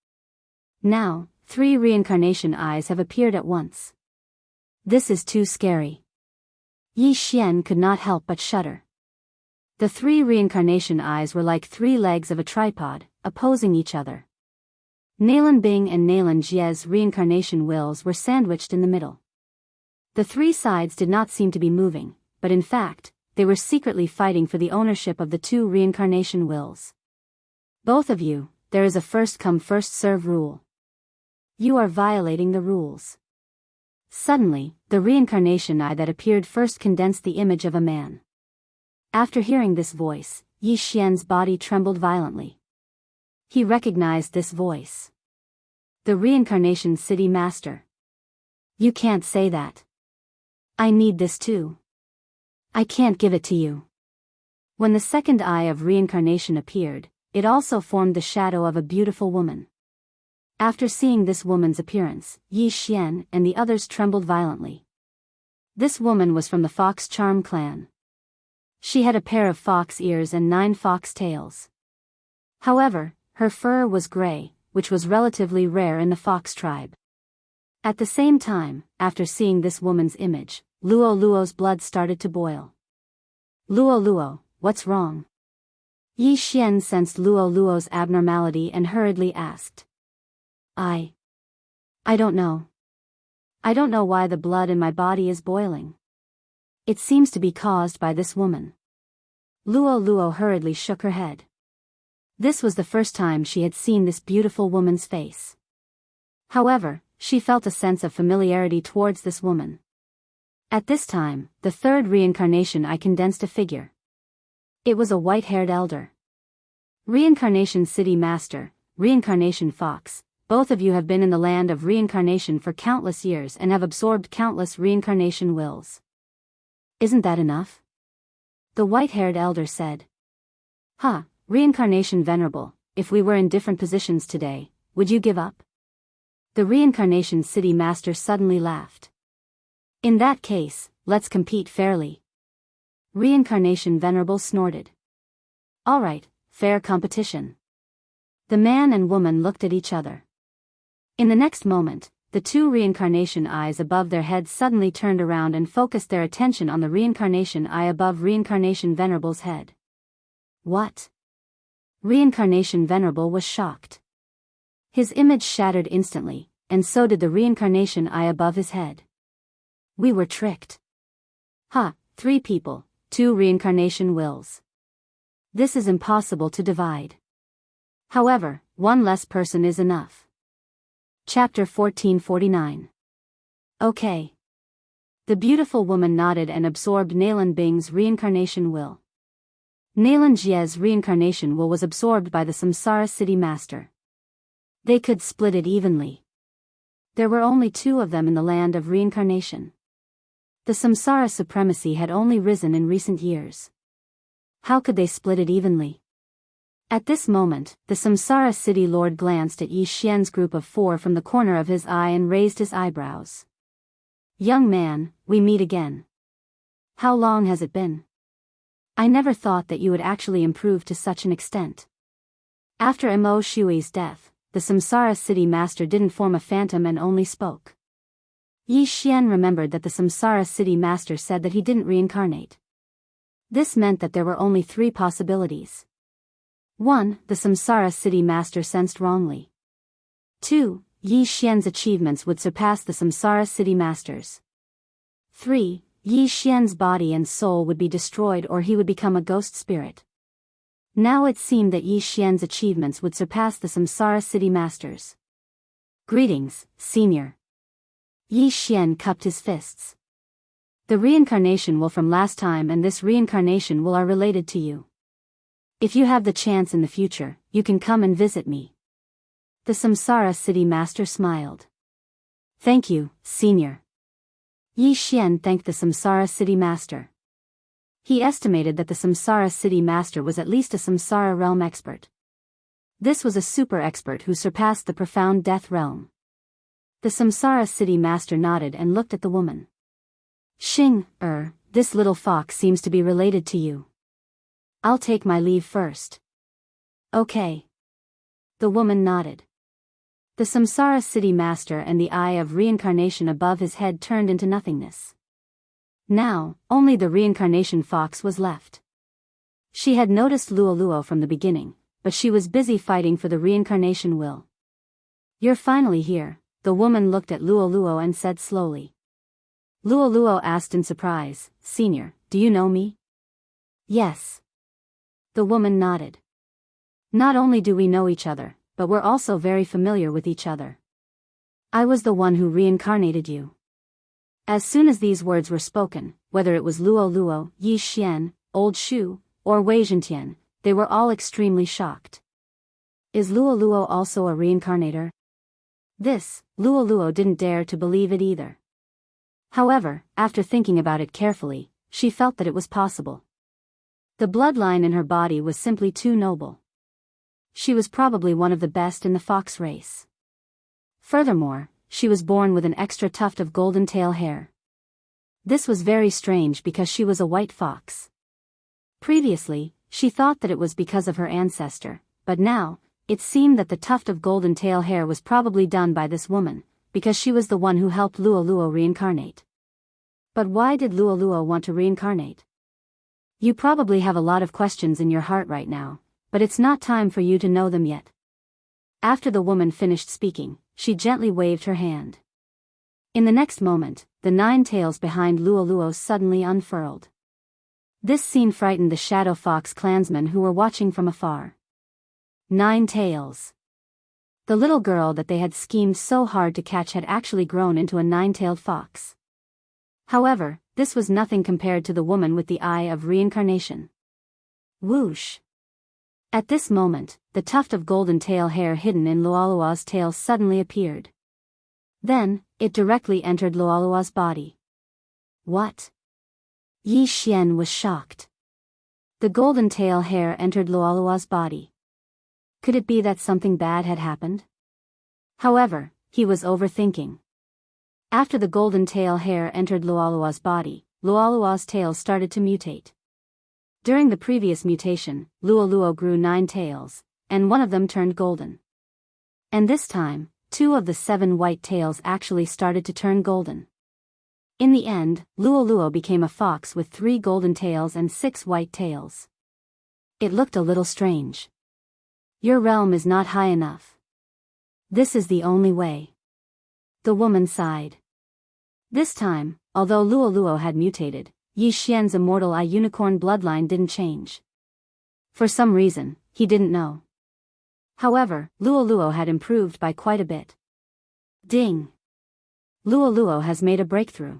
Now, 3 reincarnation eyes have appeared at once. This is too scary. Yi Xian could not help but shudder. The 3 reincarnation eyes were like 3 legs of a tripod, opposing each other. Nalan Bing and Nalan Jie's reincarnation wills were sandwiched in the middle. The 3 sides did not seem to be moving, but in fact, they were secretly fighting for the ownership of the 2 reincarnation wills. Both of you, there is a first-come first-serve rule. You are violating the rules. Suddenly, the reincarnation eye that appeared first condensed the image of a man. After hearing this voice, Yi Xian's body trembled violently. He recognized this voice. The reincarnation city master. You can't say that. I need this too. I can't give it to you. When the second eye of reincarnation appeared, it also formed the shadow of a beautiful woman. After seeing this woman's appearance, Yi Xian and the others trembled violently. This woman was from the Fox Charm clan. She had a pair of fox ears and 9 fox tails. However, her fur was gray, which was relatively rare in the fox tribe. At the same time, after seeing this woman's image, Luo Luo's blood started to boil. Luo Luo, what's wrong? Yi Xian sensed Luo Luo's abnormality and hurriedly asked. I don't know. I don't know why the blood in my body is boiling. It seems to be caused by this woman. Luo Luo hurriedly shook her head. This was the first time she had seen this beautiful woman's face. However, she felt a sense of familiarity towards this woman. At this time, the third reincarnation eye condensed a figure. It was a white-haired elder. Reincarnation City Master, reincarnation fox, both of you have been in the land of reincarnation for countless years and have absorbed countless reincarnation wills. Isn't that enough? The white-haired elder said. Reincarnation venerable, if we were in different positions today, would you give up? The reincarnation city master suddenly laughed. In that case, let's compete fairly. Reincarnation venerable snorted. All right, fair competition. The man and woman looked at each other. In the next moment, the two reincarnation eyes above their heads suddenly turned around and focused their attention on the reincarnation eye above reincarnation venerable's head. What? Reincarnation venerable was shocked. His image shattered instantly, and so did the reincarnation eye above his head. We were tricked. 3 people, 2 reincarnation wills. This is impossible to divide. However, 1 less person is enough. Chapter 1449. Okay. The beautiful woman nodded and absorbed Nalan Bing's reincarnation will. Nalan Jie's reincarnation will was absorbed by the Samsara City Master. They could split it evenly. There were only 2 of them in the land of reincarnation. The Samsara supremacy had only risen in recent years. How could they split it evenly? At this moment, the Samsara City Lord glanced at Yi Xian's group of 4 from the corner of his eye and raised his eyebrows. Young man, we meet again. How long has it been? I never thought that you would actually improve to such an extent. After Mo Shui's death, the Samsara City Master didn't form a phantom and only spoke. Yi Xian remembered that the Samsara City Master said that he didn't reincarnate. This meant that there were only 3 possibilities. 1. The Samsara City Master sensed wrongly. 2. Yi Xian's achievements would surpass the Samsara City Master's. 3. Yi Xian's body and soul would be destroyed or he would become a ghost spirit. Now it seemed that Yi Xian's achievements would surpass the Samsara City Master's. Greetings, Senior. Yi Xian cupped his fists. The reincarnation will from last time and this reincarnation will are related to you. If you have the chance in the future, you can come and visit me. The Samsara City Master smiled. Thank you, Senior. Yi Xian thanked the Samsara City Master. He estimated that the Samsara City Master was at least a Samsara realm expert. This was a super expert who surpassed the profound death realm. The Samsara City Master nodded and looked at the woman. Xing, this little fox seems to be related to you. I'll take my leave first. Okay. The woman nodded. The Samsara City Master and the eye of reincarnation above his head turned into nothingness. Now, only the reincarnation fox was left. She had noticed Luo from the beginning, but she was busy fighting for the reincarnation will. You're finally here, the woman looked at Luo and said slowly. Luo asked in surprise, Senior, do you know me? Yes. The woman nodded. Not only do we know each other, but we're also very familiar with each other. I was the one who reincarnated you. As soon as these words were spoken, whether it was Luo, Yi Xian, Old Shu, or Wei Zhentian, they were all extremely shocked. Is Luo also a reincarnator? This, Luo didn't dare to believe it either. However, after thinking about it carefully, she felt that it was possible. The bloodline in her body was simply too noble. She was probably one of the best in the fox race. Furthermore, she was born with an extra tuft of golden tail hair. This was very strange because she was a white fox. Previously, she thought that it was because of her ancestor, but now, it seemed that the tuft of golden tail hair was probably done by this woman, because she was the one who helped Luo reincarnate. But why did Luo want to reincarnate? You probably have a lot of questions in your heart right now, but it's not time for you to know them yet. After the woman finished speaking, she gently waved her hand. In the next moment, the 9 tails behind Luo suddenly unfurled. This scene frightened the Shadow Fox clansmen who were watching from afar. 9 tails. The little girl that they had schemed so hard to catch had actually grown into a 9-tailed fox. However, this was nothing compared to the woman with the eye of reincarnation. Whoosh! At this moment, the tuft of golden tail hair hidden in Luolua's tail suddenly appeared. Then, it directly entered Luolua's body. What? Yi Xian was shocked. The golden tail hair entered Luolua's body. Could it be that something bad had happened? However, he was overthinking. After the golden tail hair entered Luolua's body, Luolua's tail started to mutate. During the previous mutation, Luoluo grew 9 tails, and one of them turned golden. And this time, 2 of the 7 white tails actually started to turn golden. In the end, Luoluo became a fox with 3 golden tails and 6 white tails. It looked a little strange. Your realm is not high enough. This is the only way. The woman sighed. This time, although Luoluo had mutated, Yi Xian's immortal eye unicorn bloodline didn't change. For some reason, he didn't know. However, Luoluo had improved by quite a bit. Ding! Luoluo has made a breakthrough.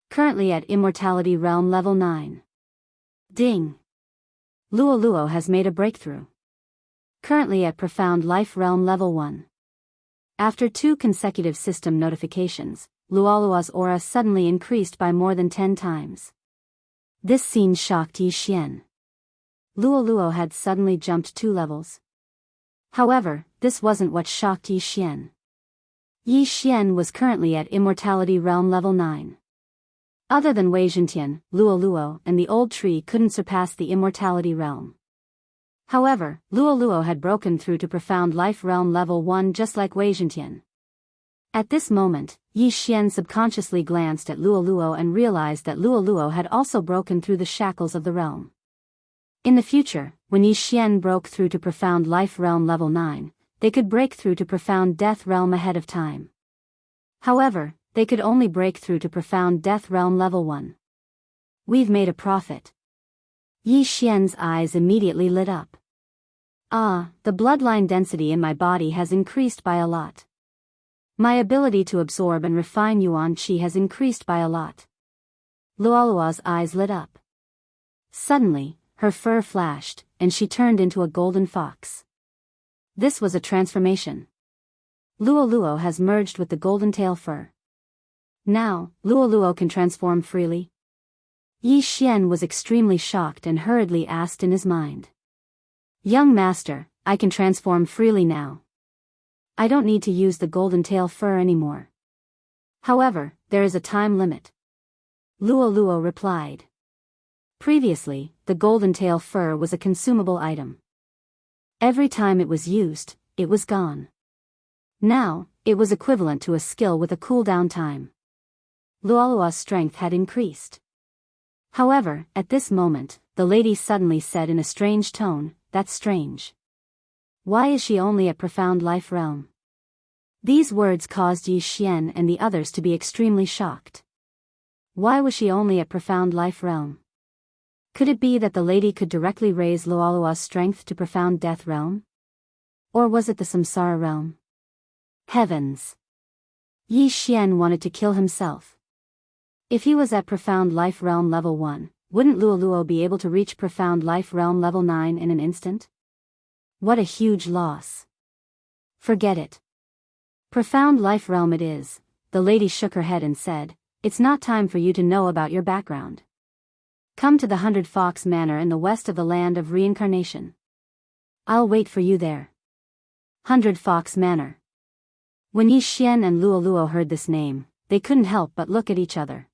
Currently at Immortality Realm Level 9. Ding! Luoluo has made a breakthrough. Currently at Profound Life Realm Level 1. After 2 consecutive system notifications, Luolua's aura suddenly increased by more than 10 times. This scene shocked Yi Xian. Luoluo had suddenly jumped 2 levels. However, this wasn't what shocked Yi Xian. Yi Xian was currently at Immortality Realm Level 9. Other than Wei Zhentian, Luoluo and the old tree couldn't surpass the Immortality Realm. However, Luoluo had broken through to Profound Life Realm Level 1 just like Wei Zhentian. At this moment, Yi Xian subconsciously glanced at Luoluo and realized that Luoluo had also broken through the shackles of the realm. In the future, when Yi Xian broke through to Profound Life Realm Level 9, they could break through to Profound Death Realm ahead of time. However, they could only break through to Profound Death Realm Level 1. We've made a profit. Yi Xian's eyes immediately lit up. Ah, the bloodline density in my body has increased by a lot. My ability to absorb and refine Yuan Qi has increased by a lot. Luolua's eyes lit up. Suddenly, her fur flashed, and she turned into a golden fox. This was a transformation. Luoluo has merged with the golden tail fur. Now, Luoluo can transform freely. Yi Xian was extremely shocked and hurriedly asked in his mind. Young master, I can transform freely now. I don't need to use the golden tail fur anymore. However, there is a time limit. Luoluo replied. Previously, the golden tail fur was a consumable item. Every time it was used, it was gone. Now, it was equivalent to a skill with a cooldown time. Luolua's strength had increased. However, at this moment, the lady suddenly said in a strange tone, "That's strange. Why is she only at Profound Life Realm?" These words caused Yi Xian and the others to be extremely shocked. Why was she only at Profound Life Realm? Could it be that the lady could directly raise Luolua's strength to Profound Death Realm? Or was it the Samsara Realm? Heavens! Yi Xian wanted to kill himself. If he was at Profound Life Realm Level 1, wouldn't Luoluo be able to reach Profound Life Realm Level 9 in an instant? What a huge loss. Forget it. Profound Life Realm it is. The lady shook her head and said, "It's not time for you to know about your background. Come to the 100 Fox Manor in the west of the land of reincarnation. I'll wait for you there." 100 Fox Manor. When Yi Xian and Luoluo heard this name, they couldn't help but look at each other.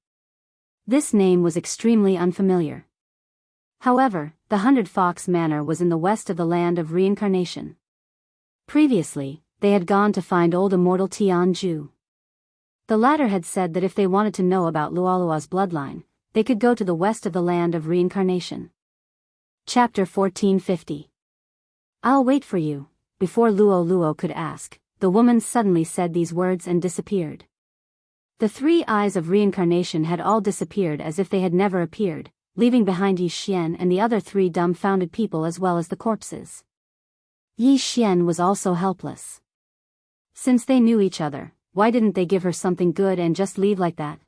This name was extremely unfamiliar. However, the 100 Fox Manor was in the west of the land of reincarnation. Previously, they had gone to find old immortal Tianju. The latter had said that if they wanted to know about Luolua's bloodline, they could go to the west of the land of reincarnation. Chapter 1450. I'll wait for you. Before Luoluo could ask, the woman suddenly said these words and disappeared. The 3 eyes of reincarnation had all disappeared as if they had never appeared, leaving behind Yi Xian and the other 3 dumbfounded people as well as the corpses. Yi Xian was also helpless. Since they knew each other, why didn't they give her something good and just leave like that?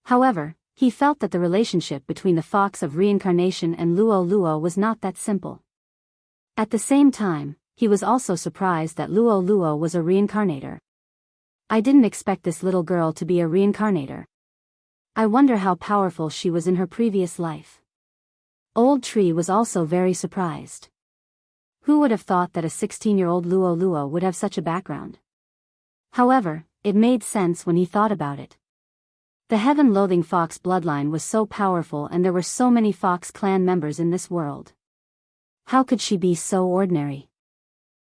However, he felt that the relationship between the fox of reincarnation and Luoluo was not that simple. At the same time, he was also surprised that Luo Luo was a reincarnator. I didn't expect this little girl to be a reincarnator. I wonder how powerful she was in her previous life. Old Tree was also very surprised. Who would have thought that a 16-year-old Luo Luo would have such a background? However, it made sense when he thought about it. The heaven-loathing fox bloodline was so powerful and there were so many fox clan members in this world. How could she be so ordinary?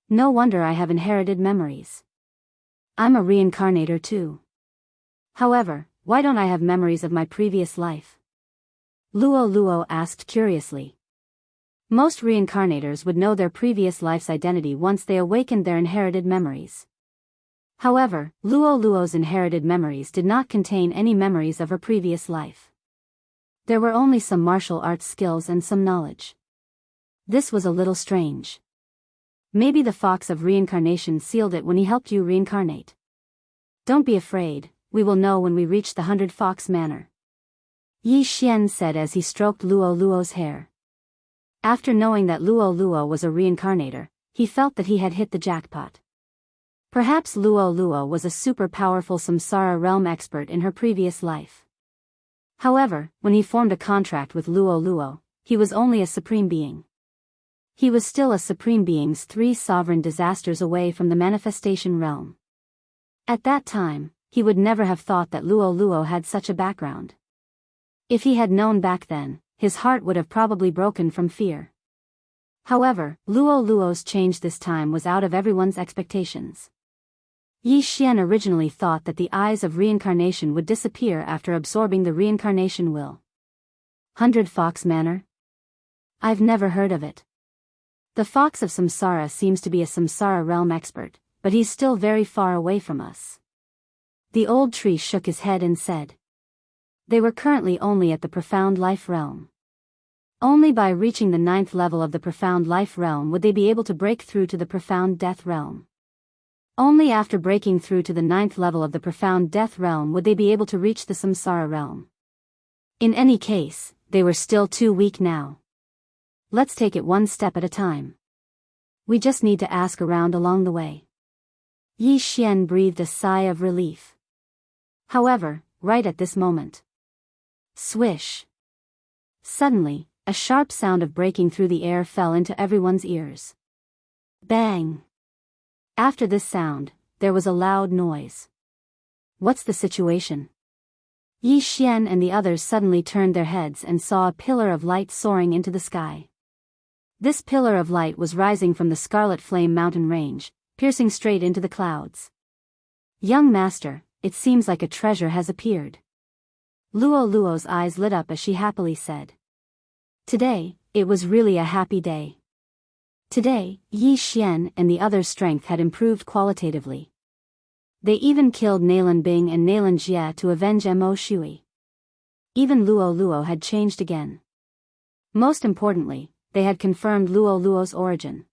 No wonder I have inherited memories. I'm a reincarnator too. However, why don't I have memories of my previous life? Luo Luo asked curiously. Most reincarnators would know their previous life's identity once they awakened their inherited memories. However, Luo Luo's inherited memories did not contain any memories of her previous life. There were only some martial arts skills and some knowledge. This was a little strange. Maybe the fox of reincarnation sealed it when he helped you reincarnate. Don't be afraid, we will know when we reach the 100 Fox Manor. Yi Xian said as he stroked Luo Luo's hair. After knowing that Luo Luo was a reincarnator, he felt that he had hit the jackpot. Perhaps Luo Luo was a super powerful Samsara realm expert in her previous life. However, when he formed a contract with Luo Luo, he was only a supreme being. He was still a supreme being's 3 sovereign disasters away from the manifestation realm. At that time, he would never have thought that Luo Luo had such a background. If he had known back then, his heart would have probably broken from fear. However, Luo Luo's change this time was out of everyone's expectations. Yi Xian originally thought that the eyes of reincarnation would disappear after absorbing the reincarnation will. 100 Fox Manor? I've never heard of it. The fox of Samsara seems to be a Samsara realm expert, but he's still very far away from us. The old tree shook his head and said. They were currently only at the profound life realm. Only by reaching the 9th level of the profound life realm would they be able to break through to the profound death realm. Only after breaking through to the 9th level of the profound death realm would they be able to reach the samsara realm. In any case, they were still too weak now. Let's take it one step at a time. We just need to ask around along the way. Yi Xian breathed a sigh of relief. However, right at this moment. Swish. Suddenly, a sharp sound of breaking through the air fell into everyone's ears. Bang! After this sound, there was a loud noise. What's the situation? Yi Xian and the others suddenly turned their heads and saw a pillar of light soaring into the sky. This pillar of light was rising from the Scarlet Flame mountain range, piercing straight into the clouds. Young master, it seems like a treasure has appeared. Luo Luo's eyes lit up as she happily said. Today, it was really a happy day. Today, Yi Xian and the others' strength had improved qualitatively. They even killed Nalan Bing and Nalan Jie to avenge Mo Shui. Even Luo Luo had changed again. Most importantly, they had confirmed Luo Luo's origin.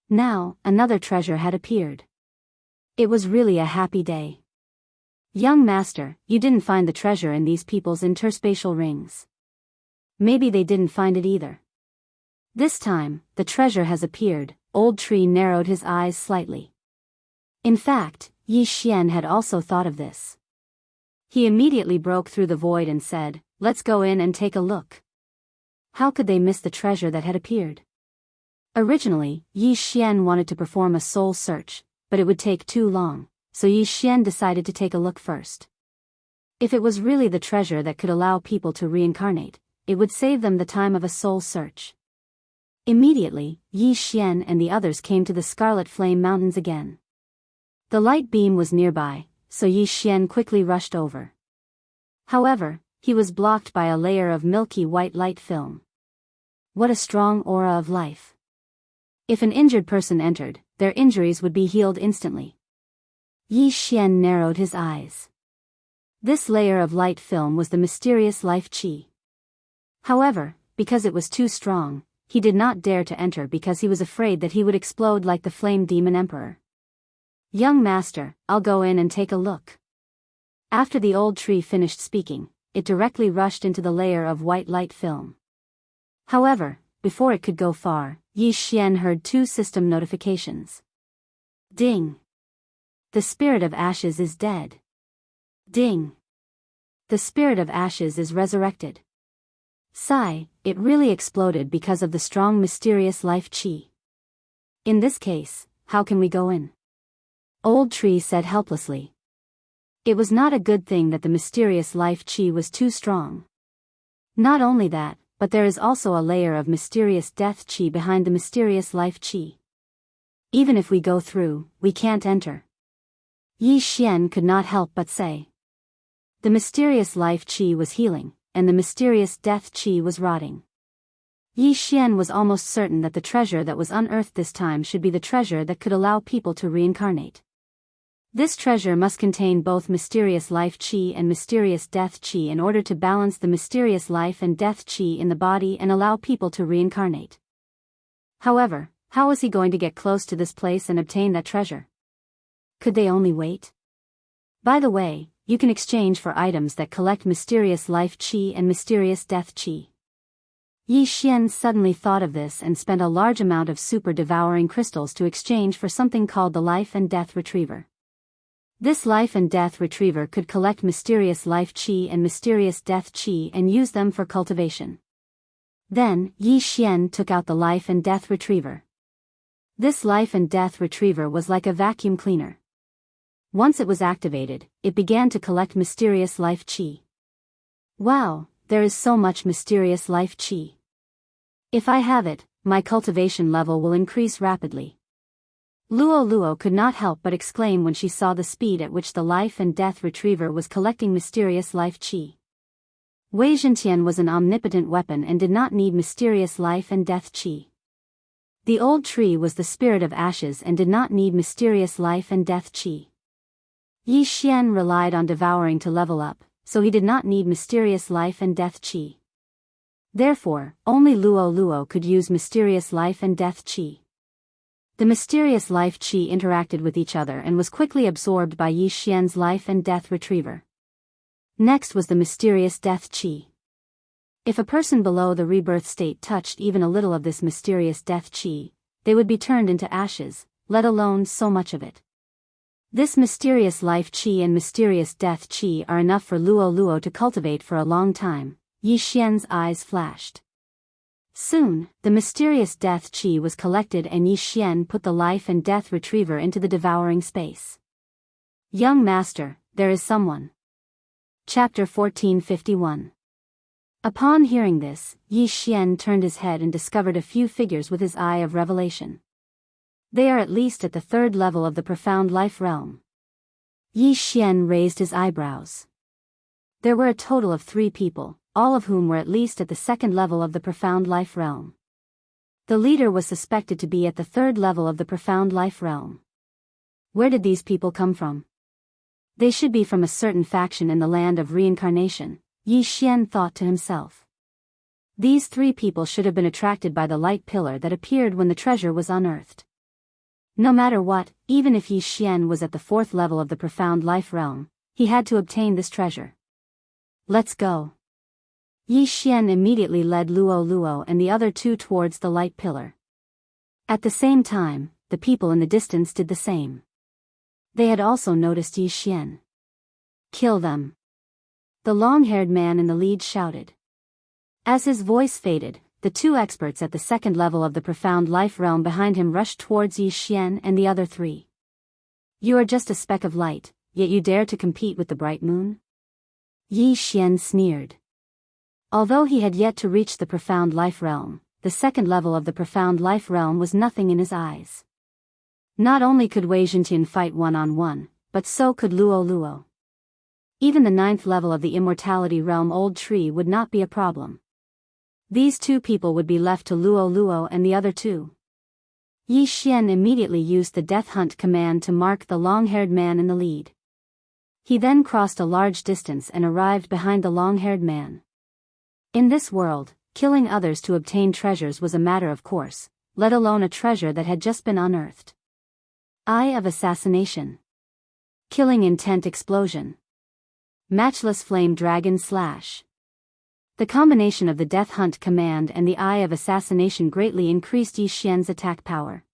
Now, another treasure had appeared. It was really a happy day. Young master, you didn't find the treasure in these people's interspatial rings. Maybe they didn't find it either. This time, the treasure has appeared. Old Tree narrowed his eyes slightly. In fact, Yi Xian had also thought of this. He immediately broke through the void and said, "Let's go in and take a look." How could they miss the treasure that had appeared? Originally, Yi Xian wanted to perform a soul search, but it would take too long, so Yi Xian decided to take a look first. If it was really the treasure that could allow people to reincarnate, it would save them the time of a soul search. Immediately, Yi Xian and the others came to the Scarlet Flame Mountains again. The light beam was nearby, so Yi Xian quickly rushed over. However, he was blocked by a layer of milky white light film. What a strong aura of life. If an injured person entered, their injuries would be healed instantly. Yi Xian narrowed his eyes. This layer of light film was the mysterious life qi. However, because it was too strong, he did not dare to enter because he was afraid that he would explode like the Flame Demon Emperor. Young master, I'll go in and take a look. After the old tree finished speaking, it directly rushed into the layer of white light film. However, before it could go far, Yi Xian heard two system notifications. Ding. The spirit of ashes is dead. Ding. The spirit of ashes is resurrected. Sigh, it really exploded because of the strong mysterious life qi. In this case, how can we go in? Old Tree said helplessly. It was not a good thing that the mysterious life qi was too strong. Not only that, but there is also a layer of mysterious death qi behind the mysterious life qi. Even if we go through, we can't enter. Yi Xian could not help but say. The mysterious life qi was healing, and the mysterious death qi was rotting. Yi Xian was almost certain that the treasure that was unearthed this time should be the treasure that could allow people to reincarnate. This treasure must contain both mysterious life qi and mysterious death qi in order to balance the mysterious life and death qi in the body and allow people to reincarnate. However, how was he going to get close to this place and obtain that treasure? Could they only wait? By the way, you can exchange for items that collect mysterious life qi and mysterious death qi. Yi Xian suddenly thought of this and spent a large amount of super-devouring crystals to exchange for something called the Life and Death Retriever. This Life and Death Retriever could collect mysterious life qi and mysterious death qi and use them for cultivation. Then, Yi Xian took out the Life and Death Retriever. This Life and Death Retriever was like a vacuum cleaner. Once it was activated, it began to collect mysterious life qi. Wow, there is so much mysterious life qi. If I have it, my cultivation level will increase rapidly. Luo could not help but exclaim when she saw the speed at which the Life and Death Retriever was collecting mysterious life qi. Wei Zhentian was an omnipotent weapon and did not need mysterious life and death qi. The old tree was the spirit of ashes and did not need mysterious life and death qi. Yi Xian relied on devouring to level up, so he did not need mysterious life and death qi. Therefore, only Luo could use mysterious life and death qi. The mysterious life qi interacted with each other and was quickly absorbed by Yi Xian's Life and Death Retriever. Next was the mysterious death qi. If a person below the rebirth state touched even a little of this mysterious death qi, they would be turned into ashes, let alone so much of it. This mysterious life qi and mysterious death qi are enough for Luo to cultivate for a long time. Yi Xian's eyes flashed. Soon, the mysterious death qi was collected and Yi Xian put the Life and Death Retriever into the devouring space. Young Master, there is someone. Chapter 1451. Upon hearing this, Yi Xian turned his head and discovered a few figures with his eye of revelation. They are at least at the third level of the profound life realm. Yi Xian raised his eyebrows. There were a total of 3 people, all of whom were at least at the second level of the profound life realm. The leader was suspected to be at the third level of the profound life realm. Where did these people come from? They should be from a certain faction in the land of reincarnation, Yi Xian thought to himself. These 3 people should have been attracted by the light pillar that appeared when the treasure was unearthed. No matter what, even if Yi Xian was at the 4th level of the profound life realm, he had to obtain this treasure. Let's go. Yi Xian immediately led Luo and the other 2 towards the light pillar. At the same time, the people in the distance did the same. They had also noticed Yi Xian. Kill them. The long-haired man in the lead shouted. As his voice faded, the 2 experts at the second level of the profound life realm behind him rushed towards Yi Xian and the other 3. You are just a speck of light, yet you dare to compete with the bright moon? Yi Xian sneered. Although he had yet to reach the profound life realm, the second level of the profound life realm was nothing in his eyes. Not only could Wei Zhentian fight one-on-one, but so could Luo. Even the 9th level of the immortality realm old tree would not be a problem. These 2 people would be left to Luo and the other 2. Yi Xian immediately used the death hunt command to mark the long-haired man in the lead. He then crossed a large distance and arrived behind the long-haired man. In this world, killing others to obtain treasures was a matter of course, let alone a treasure that had just been unearthed. Eye of assassination. Killing intent explosion. Matchless flame dragon slash. The combination of the Death Hunt command and the Eye of Assassination greatly increased Yi Xian's attack power.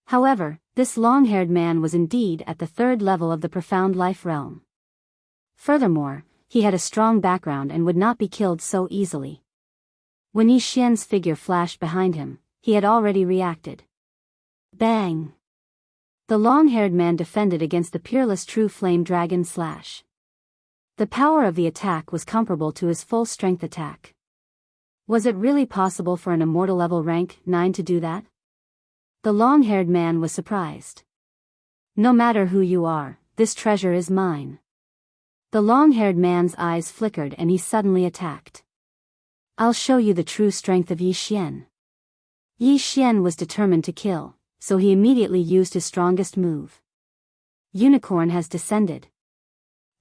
However, this long-haired man was indeed at the third level of the Profound Life realm. Furthermore, he had a strong background and would not be killed so easily. When Yi Xian's figure flashed behind him, he had already reacted. Bang! The long-haired man defended against the peerless true flame dragon slash. The power of the attack was comparable to his full-strength attack. Was it really possible for an immortal level rank 9 to do that? The long-haired man was surprised. No matter who you are, this treasure is mine. The long-haired man's eyes flickered and he suddenly attacked. I'll show you the true strength of Yi Xian. Yi Xian was determined to kill, so he immediately used his strongest move. Unicorn has descended.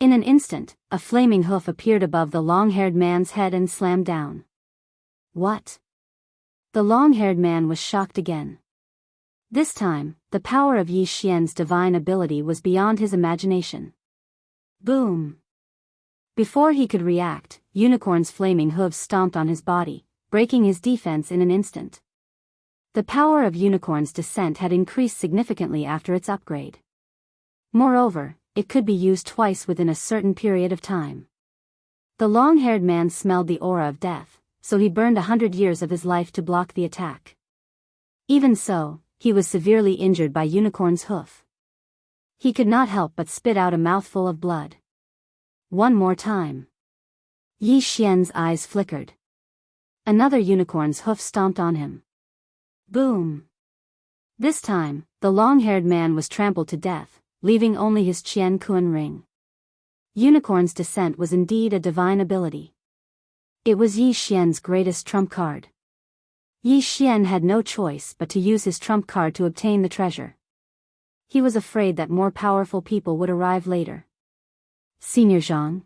In an instant, a flaming hoof appeared above the long-haired man's head and slammed down. What? The long-haired man was shocked again. This time, the power of Yi Xian's divine ability was beyond his imagination. Boom! Before he could react, Unicorn's flaming hooves stomped on his body, breaking his defense in an instant. The power of Unicorn's descent had increased significantly after its upgrade. Moreover, it could be used twice within a certain period of time. The long-haired man smelled the aura of death, so he burned 100 years of his life to block the attack. Even so, he was severely injured by Unicorn's hoof. He could not help but spit out a mouthful of blood. One more time. Yi Xian's eyes flickered. Another unicorn's hoof stomped on him. Boom! This time, the long-haired man was trampled to death, leaving only his Qian Kuan ring. Unicorn's descent was indeed a divine ability. It was Yi Xian's greatest trump card. Yi Xian had no choice but to use his trump card to obtain the treasure. He was afraid that more powerful people would arrive later. Senior Zhang.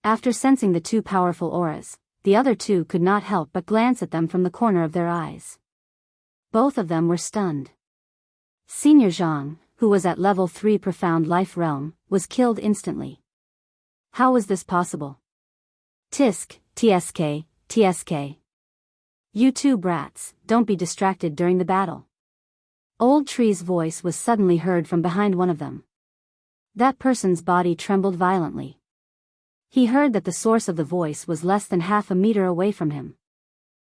After sensing the two powerful auras, the other two could not help but glance at them from the corner of their eyes. Both of them were stunned. Senior Zhang, who was at level 3 Profound Life Realm, was killed instantly. How was this possible? Tisk, TSK. You two brats, don't be distracted during the battle. Old Tree's voice was suddenly heard from behind one of them. That person's body trembled violently. He heard that the source of the voice was less than half a meter away from him.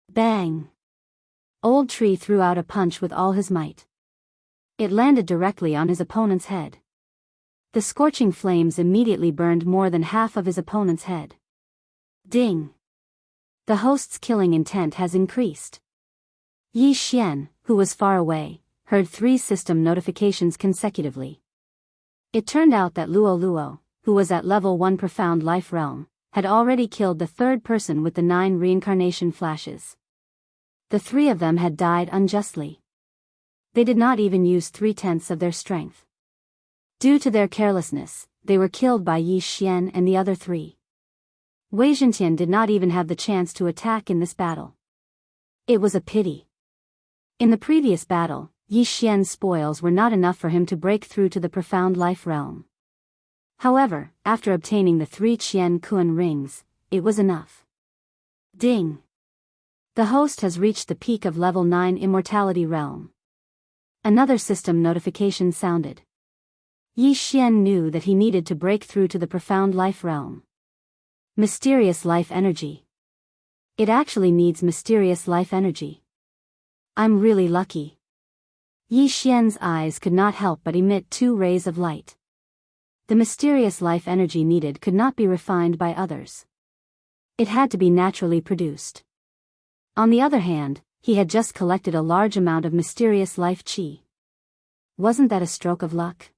Bang! Old Tree threw out a punch with all his might. It landed directly on his opponent's head. The scorching flames immediately burned more than half of his opponent's head. Ding! The host's killing intent has increased. Yi Xian, who was far away, heard 3 system notifications consecutively. It turned out that Luo, who was at level 1 Profound Life Realm, had already killed the third person with the 9 reincarnation flashes. The 3 of them had died unjustly. They did not even use 3/10 of their strength. Due to their carelessness, they were killed by Yi Xian and the other 3. Wei Zhentian did not even have the chance to attack in this battle. It was a pity. In the previous battle, Yi Xian's spoils were not enough for him to break through to the Profound Life Realm. However, after obtaining the 3 Qian Kuan rings, it was enough. Ding! The host has reached the peak of level 9 Immortality Realm. Another system notification sounded. Yi Xian knew that he needed to break through to the Profound Life Realm. Mysterious life energy. It actually needs mysterious life energy. I'm really lucky. Yi Xian's eyes could not help but emit 2 rays of light. The mysterious life energy needed could not be refined by others. It had to be naturally produced. On the other hand, he had just collected a large amount of mysterious life qi. Wasn't that a stroke of luck?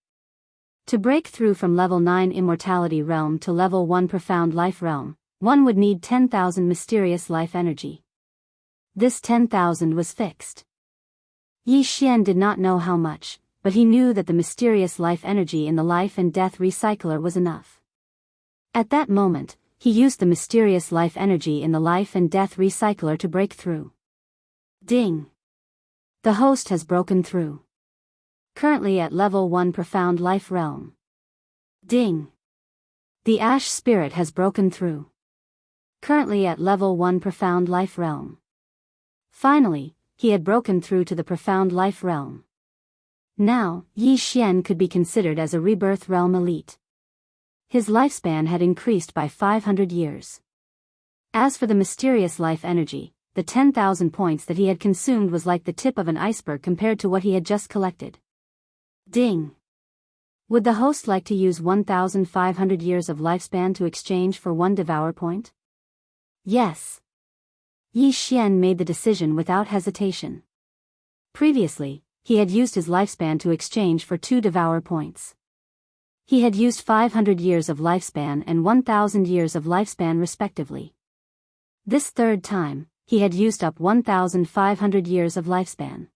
To break through from level 9 Immortality Realm to level 1 Profound Life Realm, one would need 10,000 mysterious life energy. This 10,000 was fixed. Yi Xian did not know how much, but he knew that the mysterious life energy in the life and death recycler was enough. At that moment, he used the mysterious life energy in the life and death recycler to break through. Ding! The host has broken through. Currently at level 1 Profound Life Realm. Ding! The Ash Spirit has broken through. currently at level 1 profound life realm. Finally, he had broken through to the profound life realm. Now, Yi Xian could be considered as a rebirth realm elite. His lifespan had increased by 500 years. As for the mysterious life energy, the 10,000 points that he had consumed was like the tip of an iceberg compared to what he had just collected. Ding! Would the host like to use 1,500 years of lifespan to exchange for 1 devour point? Yes. Yi Xian made the decision without hesitation. Previously, he had used his lifespan to exchange for 2 devour points. He had used 500 years of lifespan and 1,000 years of lifespan respectively. This third time, he had used up 1,500 years of lifespan.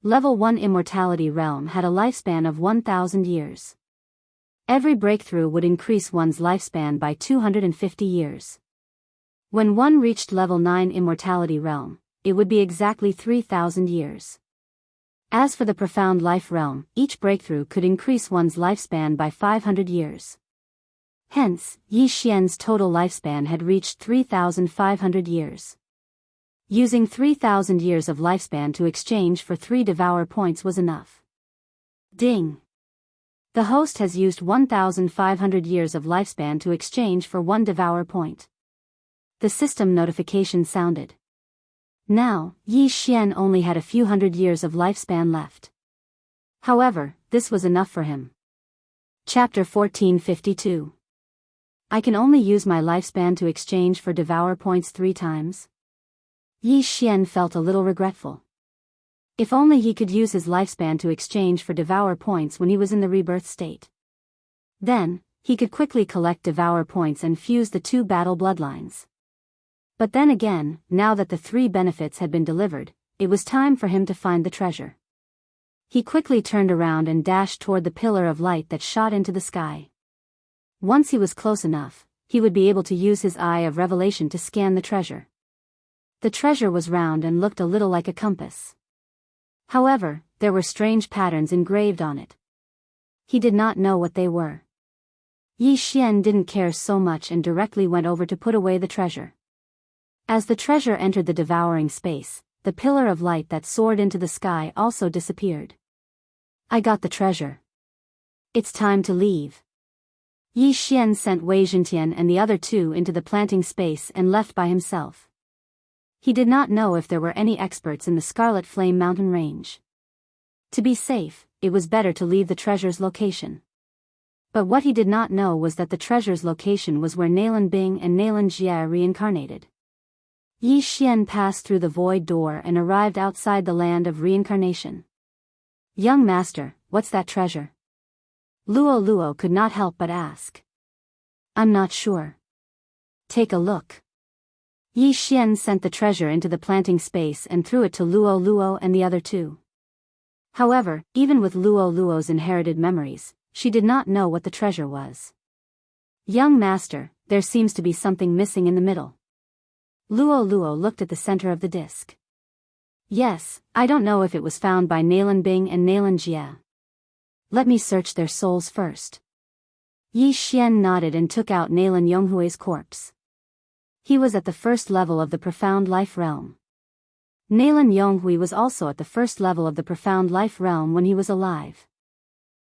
Level 1 Immortality Realm had a lifespan of 1,000 years. Every breakthrough would increase one's lifespan by 250 years. When one reached Level 9 Immortality Realm, it would be exactly 3,000 years. As for the Profound Life Realm, each breakthrough could increase one's lifespan by 500 years. Hence, Yi Xian's total lifespan had reached 3,500 years. Using 3,000 years of lifespan to exchange for 3 devour points was enough. Ding! The host has used 1,500 years of lifespan to exchange for 1 devour point. The system notification sounded. Now, Yi Xian only had a few hundred years of lifespan left. However, this was enough for him. Chapter 1452. I can only use my lifespan to exchange for devour points 3 times. Yi Xian felt a little regretful. If only he could use his lifespan to exchange for devour points when he was in the rebirth state. Then, he could quickly collect devour points and fuse the 2 battle bloodlines. But then again, now that the 3 benefits had been delivered, it was time for him to find the treasure. He quickly turned around and dashed toward the pillar of light that shot into the sky. Once he was close enough, he would be able to use his eye of revelation to scan the treasure. The treasure was round and looked a little like a compass. However, there were strange patterns engraved on it. He did not know what they were. Yi Xian didn't care so much and directly went over to put away the treasure. As the treasure entered the devouring space, the pillar of light that soared into the sky also disappeared. I got the treasure. It's time to leave. Yi Xian sent Wei Zhentian and the other 2 into the planting space and left by himself. He did not know if there were any experts in the Scarlet Flame Mountain range. To be safe, it was better to leave the treasure's location. But what he did not know was that the treasure's location was where Nalan Bing and Nalan Jie reincarnated. Yi Xian passed through the void door and arrived outside the land of reincarnation. Young master, what's that treasure? Luo Luo could not help but ask. I'm not sure. Take a look. Yi Xian sent the treasure into the planting space and threw it to Luo Luo and the other 2. However, even with Luo Luo's inherited memories, she did not know what the treasure was. Young master, there seems to be something missing in the middle. Luo Luo looked at the center of the disc. Yes, I don't know if it was found by Nalan Bing and Nalan Jie. Let me search their souls first. Yi Xian nodded and took out Nalan Yonghui's corpse. He was at the first level of the Profound Life Realm. Nalan Yonghui was also at the first level of the Profound Life Realm when he was alive.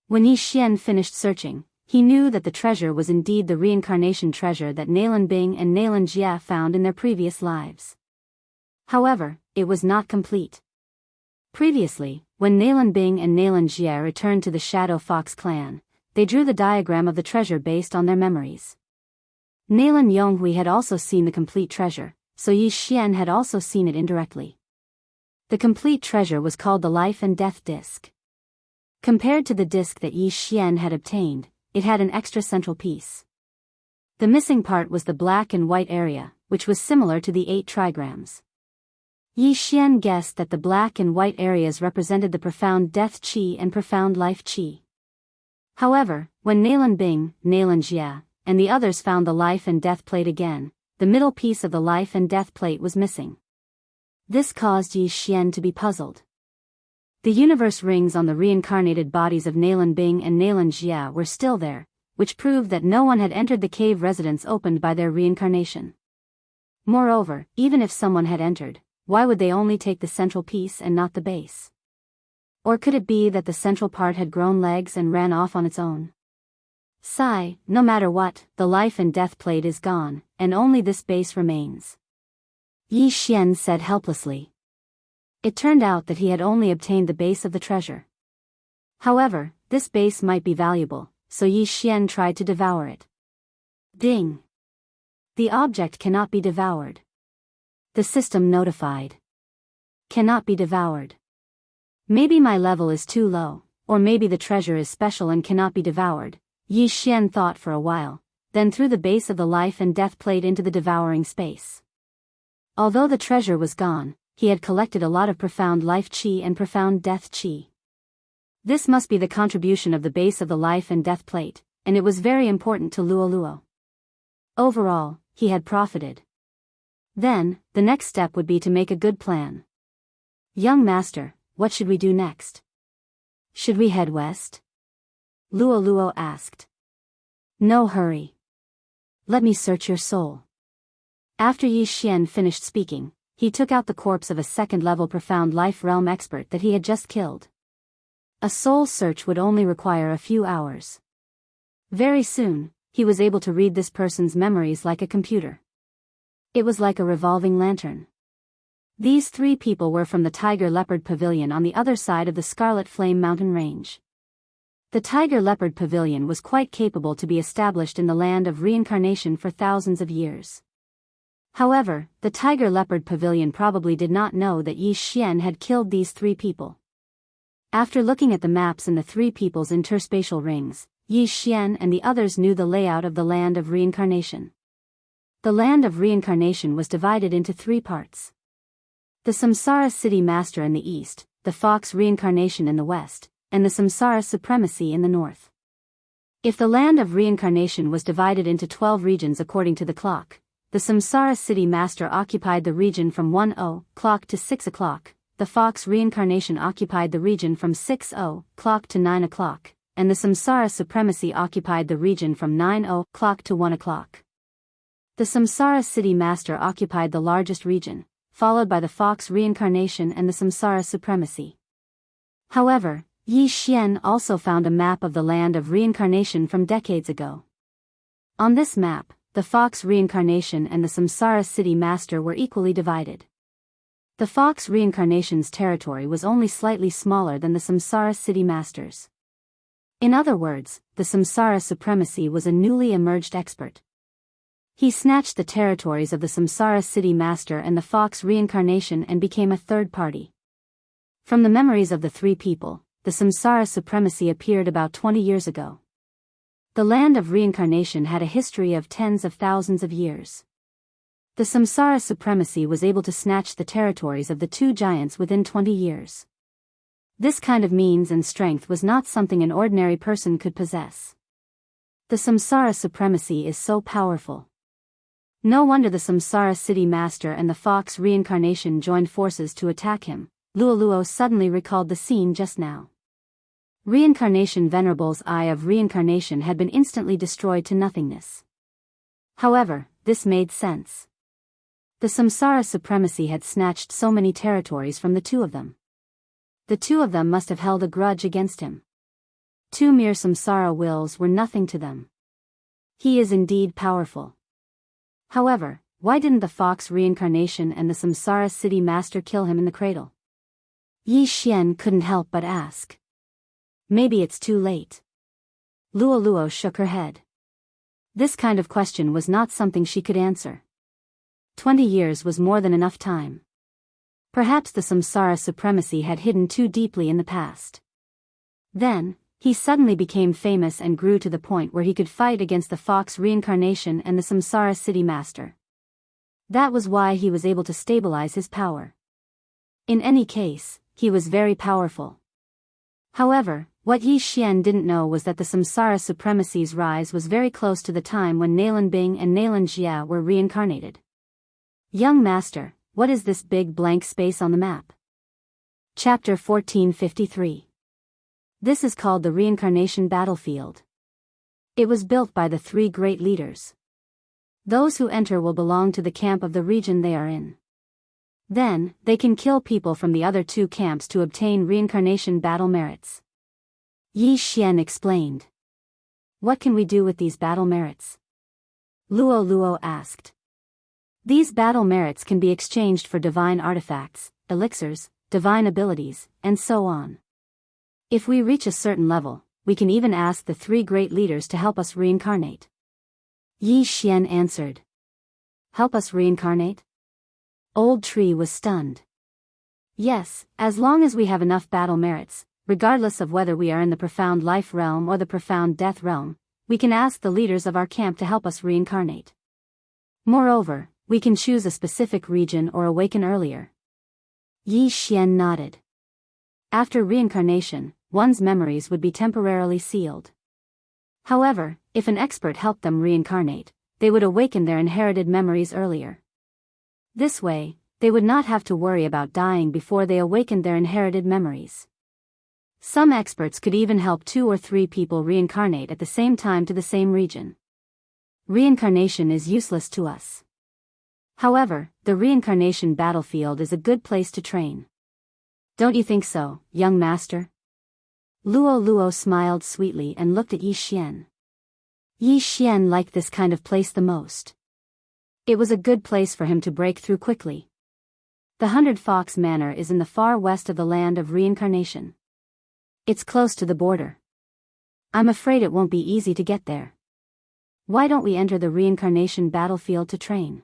When Yi Xian finished searching, he knew that the treasure was indeed the reincarnation treasure that Nalan Bing and Nalan Jie found in their previous lives. However, it was not complete. Previously, when Nalan Bing and Nalan Jie returned to the Shadow Fox clan, they drew the diagram of the treasure based on their memories. Nalan Yonghui had also seen the complete treasure, so Yi Xian had also seen it indirectly. The complete treasure was called the Life and Death Disc. Compared to the disc that Yi Xian had obtained, it had an extra central piece. The missing part was the black and white area, which was similar to the 8 trigrams. Yi Xian guessed that the black and white areas represented the profound death qi and profound life qi. However, when Nalan Bing, Nalan Jie, and the others found the life and death plate again, the middle piece of the life and death plate was missing. This caused Yi Xian to be puzzled. The universe rings on the reincarnated bodies of Nalan Bing and Nalan Jie were still there, which proved that no one had entered the cave residence opened by their reincarnation. Moreover, even if someone had entered, why would they only take the central piece and not the base? Or could it be that the central part had grown legs and ran off on its own? Sigh, no matter what, the life and death plate is gone, and only this base remains. Yi Xian said helplessly. It turned out that he had only obtained the base of the treasure. However, this base might be valuable, so Yi Xian tried to devour it. Ding! The object cannot be devoured. The system notified. Cannot be devoured. Maybe my level is too low, or maybe the treasure is special and cannot be devoured, Yi Xian thought for a while, then threw the base of the life and death plate into the devouring space. Although the treasure was gone, he had collected a lot of profound life qi and profound death qi. This must be the contribution of the base of the life and death plate, and it was very important to Luo Luo. Overall, he had profited. Then, the next step would be to make a good plan. Young master, what should we do next? Should we head west? Luo Luo asked. No hurry. Let me search your soul. After Yi Xian finished speaking, he took out the corpse of a second-level profound life realm expert that he had just killed. A soul search would only require a few hours. Very soon, he was able to read this person's memories like a computer. It was like a revolving lantern. These three people were from the Tiger Leopard Pavilion on the other side of the Scarlet Flame Mountain Range. The Tiger Leopard Pavilion was quite capable to be established in the land of reincarnation for thousands of years. However, the Tiger Leopard Pavilion probably did not know that Yi Xian had killed these three people. After looking at the maps in the three people's interspatial rings, Yi Xian and the others knew the layout of the land of reincarnation. The land of reincarnation was divided into three parts. The Samsara City Master in the east, the Fox Reincarnation in the west, and the Samsara Supremacy in the north. If the land of reincarnation was divided into 12 regions according to the clock, the Samsara City Master occupied the region from 1:00 to 6:00, the Fox Reincarnation occupied the region from 6:00 to 9:00, and the Samsara Supremacy occupied the region from 9:00 to 1:00. The Samsara City Master occupied the largest region, followed by the Fox Reincarnation and the Samsara Supremacy. However, Yi Xian also found a map of the land of reincarnation from decades ago. On this map, the Fox Reincarnation and the Samsara City Master were equally divided. The Fox Reincarnation's territory was only slightly smaller than the Samsara City Master's. In other words, the Samsara Supremacy was a newly emerged expert. He snatched the territories of the Samsara City Master and the Fox Reincarnation and became a third party. From the memories of the three people, the Samsara Supremacy appeared about 20 years ago. The land of reincarnation had a history of tens of thousands of years. The Samsara Supremacy was able to snatch the territories of the two giants within 20 years. This kind of means and strength was not something an ordinary person could possess. The Samsara Supremacy is so powerful. No wonder the Samsara City Master and the Fox Reincarnation joined forces to attack him. Luo Luo suddenly recalled the scene just now. Reincarnation Venerable's Eye of Reincarnation had been instantly destroyed to nothingness. However, this made sense. The Samsara Supremacy had snatched so many territories from the two of them. The two of them must have held a grudge against him. Two mere Samsara wills were nothing to them. He is indeed powerful. However, why didn't the Fox Reincarnation and the Samsara City Master kill him in the cradle? Yi Xian couldn't help but ask. Maybe it's too late. Luo Luo shook her head. This kind of question was not something she could answer. 20 years was more than enough time. Perhaps the Samsara Supremacy had hidden too deeply in the past. Then, he suddenly became famous and grew to the point where he could fight against the Fox Reincarnation and the Samsara City Master. That was why he was able to stabilize his power. In any case, he was very powerful. However, what Yi Xian didn't know was that the Samsara Supremacy's rise was very close to the time when Nalan Bing and Nalan Jia were reincarnated. Young Master, what is this big blank space on the map? Chapter 1453. This is called the Reincarnation Battlefield. It was built by the three great leaders. Those who enter will belong to the camp of the region they are in. Then, they can kill people from the other two camps to obtain reincarnation battle merits. Yi Xian explained. What can we do with these battle merits? Luo Luo asked. These battle merits can be exchanged for divine artifacts, elixirs, divine abilities, and so on. If we reach a certain level, we can even ask the three great leaders to help us reincarnate. Yi Xian answered. Help us reincarnate? Old Tree was stunned. Yes, as long as we have enough battle merits, regardless of whether we are in the profound life realm or the profound death realm, we can ask the leaders of our camp to help us reincarnate. Moreover, we can choose a specific region or awaken earlier. Yi Xian nodded. After reincarnation, one's memories would be temporarily sealed. However, if an expert helped them reincarnate, they would awaken their inherited memories earlier. This way, they would not have to worry about dying before they awakened their inherited memories. Some experts could even help 2 or 3 people reincarnate at the same time to the same region. Reincarnation is useless to us. However, the reincarnation battlefield is a good place to train. Don't you think so, young master? Luo Luo smiled sweetly and looked at Yi Xian. Yi Xian liked this kind of place the most. It was a good place for him to break through quickly. The 100 Fox Manor is in the far west of the land of reincarnation. It's close to the border. I'm afraid it won't be easy to get there. Why don't we enter the reincarnation battlefield to train?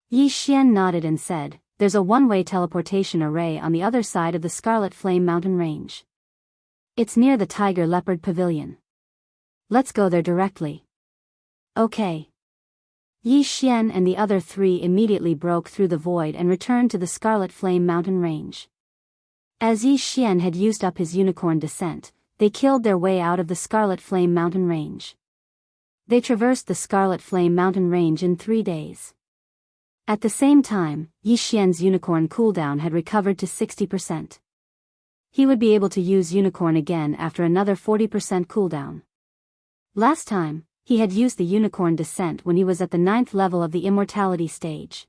Yi Xian nodded and said, there's a one-way teleportation array on the other side of the Scarlet Flame Mountain Range. It's near the Tiger Leopard Pavilion. Let's go there directly. Okay. Yi Xian and the other 3 immediately broke through the void and returned to the Scarlet Flame Mountain Range. As Yi Xian had used up his unicorn descent, they killed their way out of the Scarlet Flame Mountain Range. They traversed the Scarlet Flame Mountain Range in 3 days. At the same time, Yi Xian's unicorn cooldown had recovered to 60%. He would be able to use unicorn again after another 40% cooldown. Last time, he had used the unicorn descent when he was at the 9th level of the immortality stage.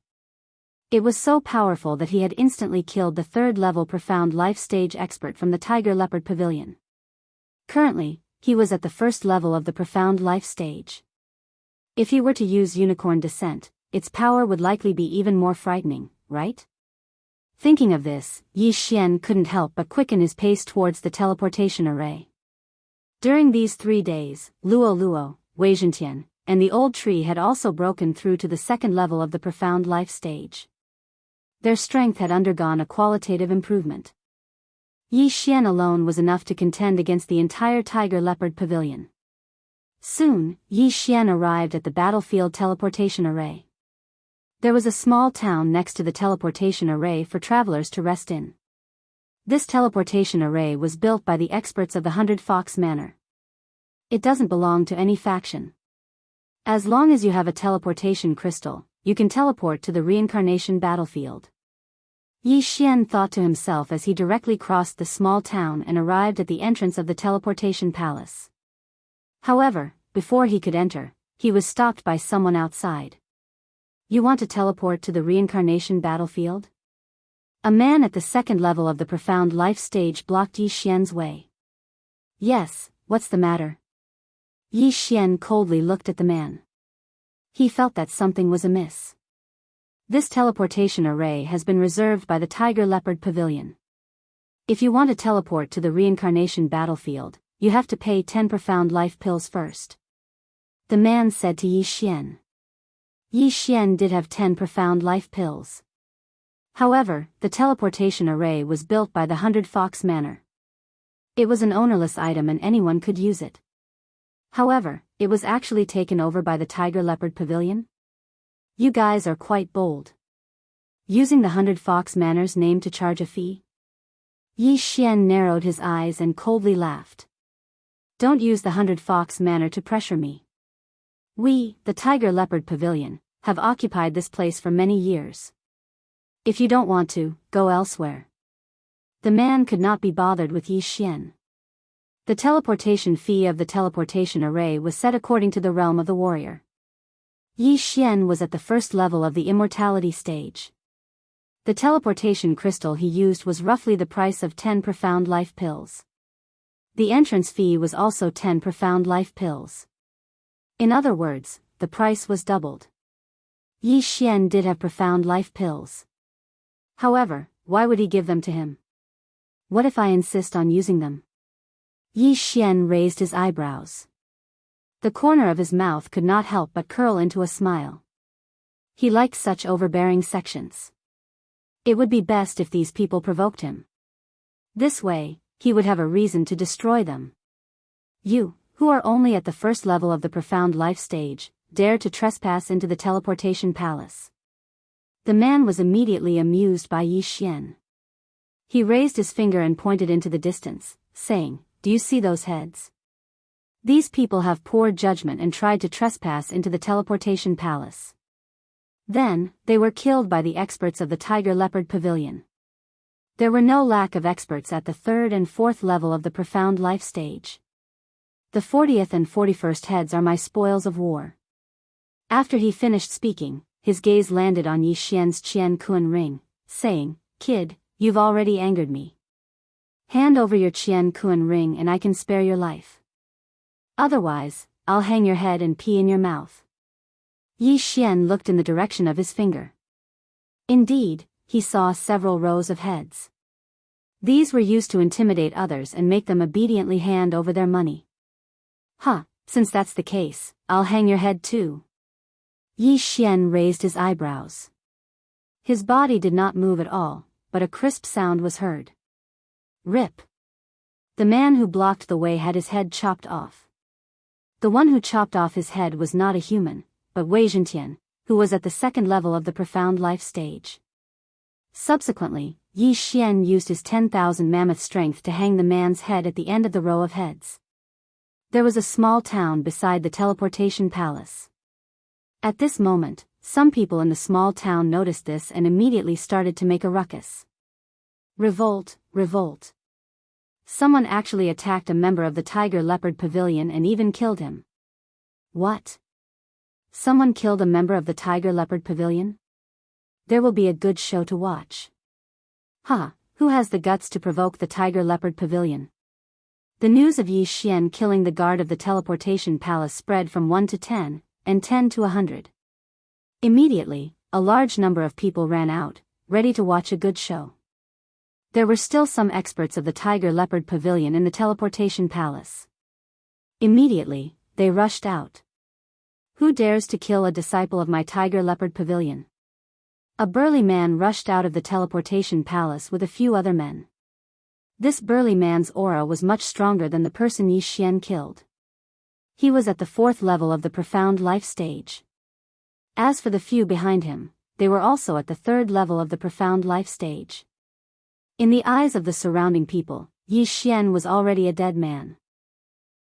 It was so powerful that he had instantly killed the 3rd level profound life stage expert from the Tiger Leopard Pavilion. Currently, he was at the 1st level of the profound life stage. If he were to use unicorn descent, its power would likely be even more frightening, right? Thinking of this, Yi Xian couldn't help but quicken his pace towards the teleportation array. During these 3 days, Luo Luo, Wei Zhentian, and the Old Tree had also broken through to the 2nd level of the profound life stage. Their strength had undergone a qualitative improvement. Yi Xian alone was enough to contend against the entire Tiger Leopard Pavilion. Soon, Yi Xian arrived at the battlefield teleportation array. There was a small town next to the teleportation array for travelers to rest in. This teleportation array was built by the experts of the 100 Fox Manor. It doesn't belong to any faction. As long as you have a teleportation crystal, you can teleport to the reincarnation battlefield. Yi Xian thought to himself as he directly crossed the small town and arrived at the entrance of the teleportation palace. However, before he could enter, he was stopped by someone outside. You want to teleport to the reincarnation battlefield? A man at the 2nd level of the profound life stage blocked Yi Xian's way. Yes, what's the matter? Yi Xian coldly looked at the man. He felt that something was amiss. This teleportation array has been reserved by the Tiger Leopard Pavilion. If you want to teleport to the reincarnation battlefield, you have to pay 10 profound life pills first. The man said to Yi Xian. Yi Xian did have 10 profound life pills. However, the teleportation array was built by the 100 Fox Manor. It was an ownerless item and anyone could use it. However, it was actually taken over by the Tiger Leopard Pavilion? You guys are quite bold. Using the 100 Fox Manor's name to charge a fee? Yi Xian narrowed his eyes and coldly laughed. Don't use the 100 Fox Manor to pressure me. We, the Tiger Leopard Pavilion, have occupied this place for many years. If you don't want to, go elsewhere. The man could not be bothered with Yi Xian. The teleportation fee of the teleportation array was set according to the realm of the warrior. Yi Xian was at the first level of the immortality stage. The teleportation crystal he used was roughly the price of 10 profound life pills. The entrance fee was also 10 profound life pills. In other words, the price was doubled. Yi Xian did have profound life pills. However, why would he give them to him? What if I insist on using them? Yi Xian raised his eyebrows. The corner of his mouth could not help but curl into a smile. He liked such overbearing sections. It would be best if these people provoked him. This way, he would have a reason to destroy them. You, who are only at the first level of the profound life stage, dare to trespass into the teleportation palace. The man was immediately amused by Yi Xian. He raised his finger and pointed into the distance, saying, "Do you see those heads? These people have poor judgment and tried to trespass into the teleportation palace. Then, they were killed by the experts of the Tiger Leopard Pavilion." There were no lack of experts at the third and fourth level of the profound life stage. The 40th and 41st heads are my spoils of war. After he finished speaking, his gaze landed on Yi Xian's Qian Kun ring, saying, "Kid, you've already angered me. Hand over your Qian Kun ring and I can spare your life. Otherwise, I'll hang your head and pee in your mouth." Yi Xian looked in the direction of his finger. Indeed, he saw several rows of heads. These were used to intimidate others and make them obediently hand over their money. Since that's the case, I'll hang your head too. Yi Xian raised his eyebrows. His body did not move at all, but a crisp sound was heard. Rip. The man who blocked the way had his head chopped off. The one who chopped off his head was not a human, but Wei Zhentian, who was at the second level of the profound life stage. Subsequently, Yi Xian used his 10,000 mammoth strength to hang the man's head at the end of the row of heads. There was a small town beside the teleportation palace. At this moment, some people in the small town noticed this and immediately started to make a ruckus. Revolt, revolt. Someone actually attacked a member of the Tiger Leopard Pavilion and even killed him. What? Someone killed a member of the Tiger Leopard Pavilion? There will be a good show to watch. Who has the guts to provoke the Tiger Leopard Pavilion? The news of Yi Xian killing the guard of the teleportation palace spread from 1 to 10, and 10 to 100. Immediately, a large number of people ran out, ready to watch a good show. There were still some experts of the Tiger Leopard Pavilion in the teleportation palace. Immediately, they rushed out. Who dares to kill a disciple of my Tiger Leopard Pavilion? A burly man rushed out of the teleportation palace with a few other men. This burly man's aura was much stronger than the person Yi Xian killed. He was at the fourth level of the profound life stage. As for the few behind him, they were also at the third level of the profound life stage. In the eyes of the surrounding people, Yi Xian was already a dead man.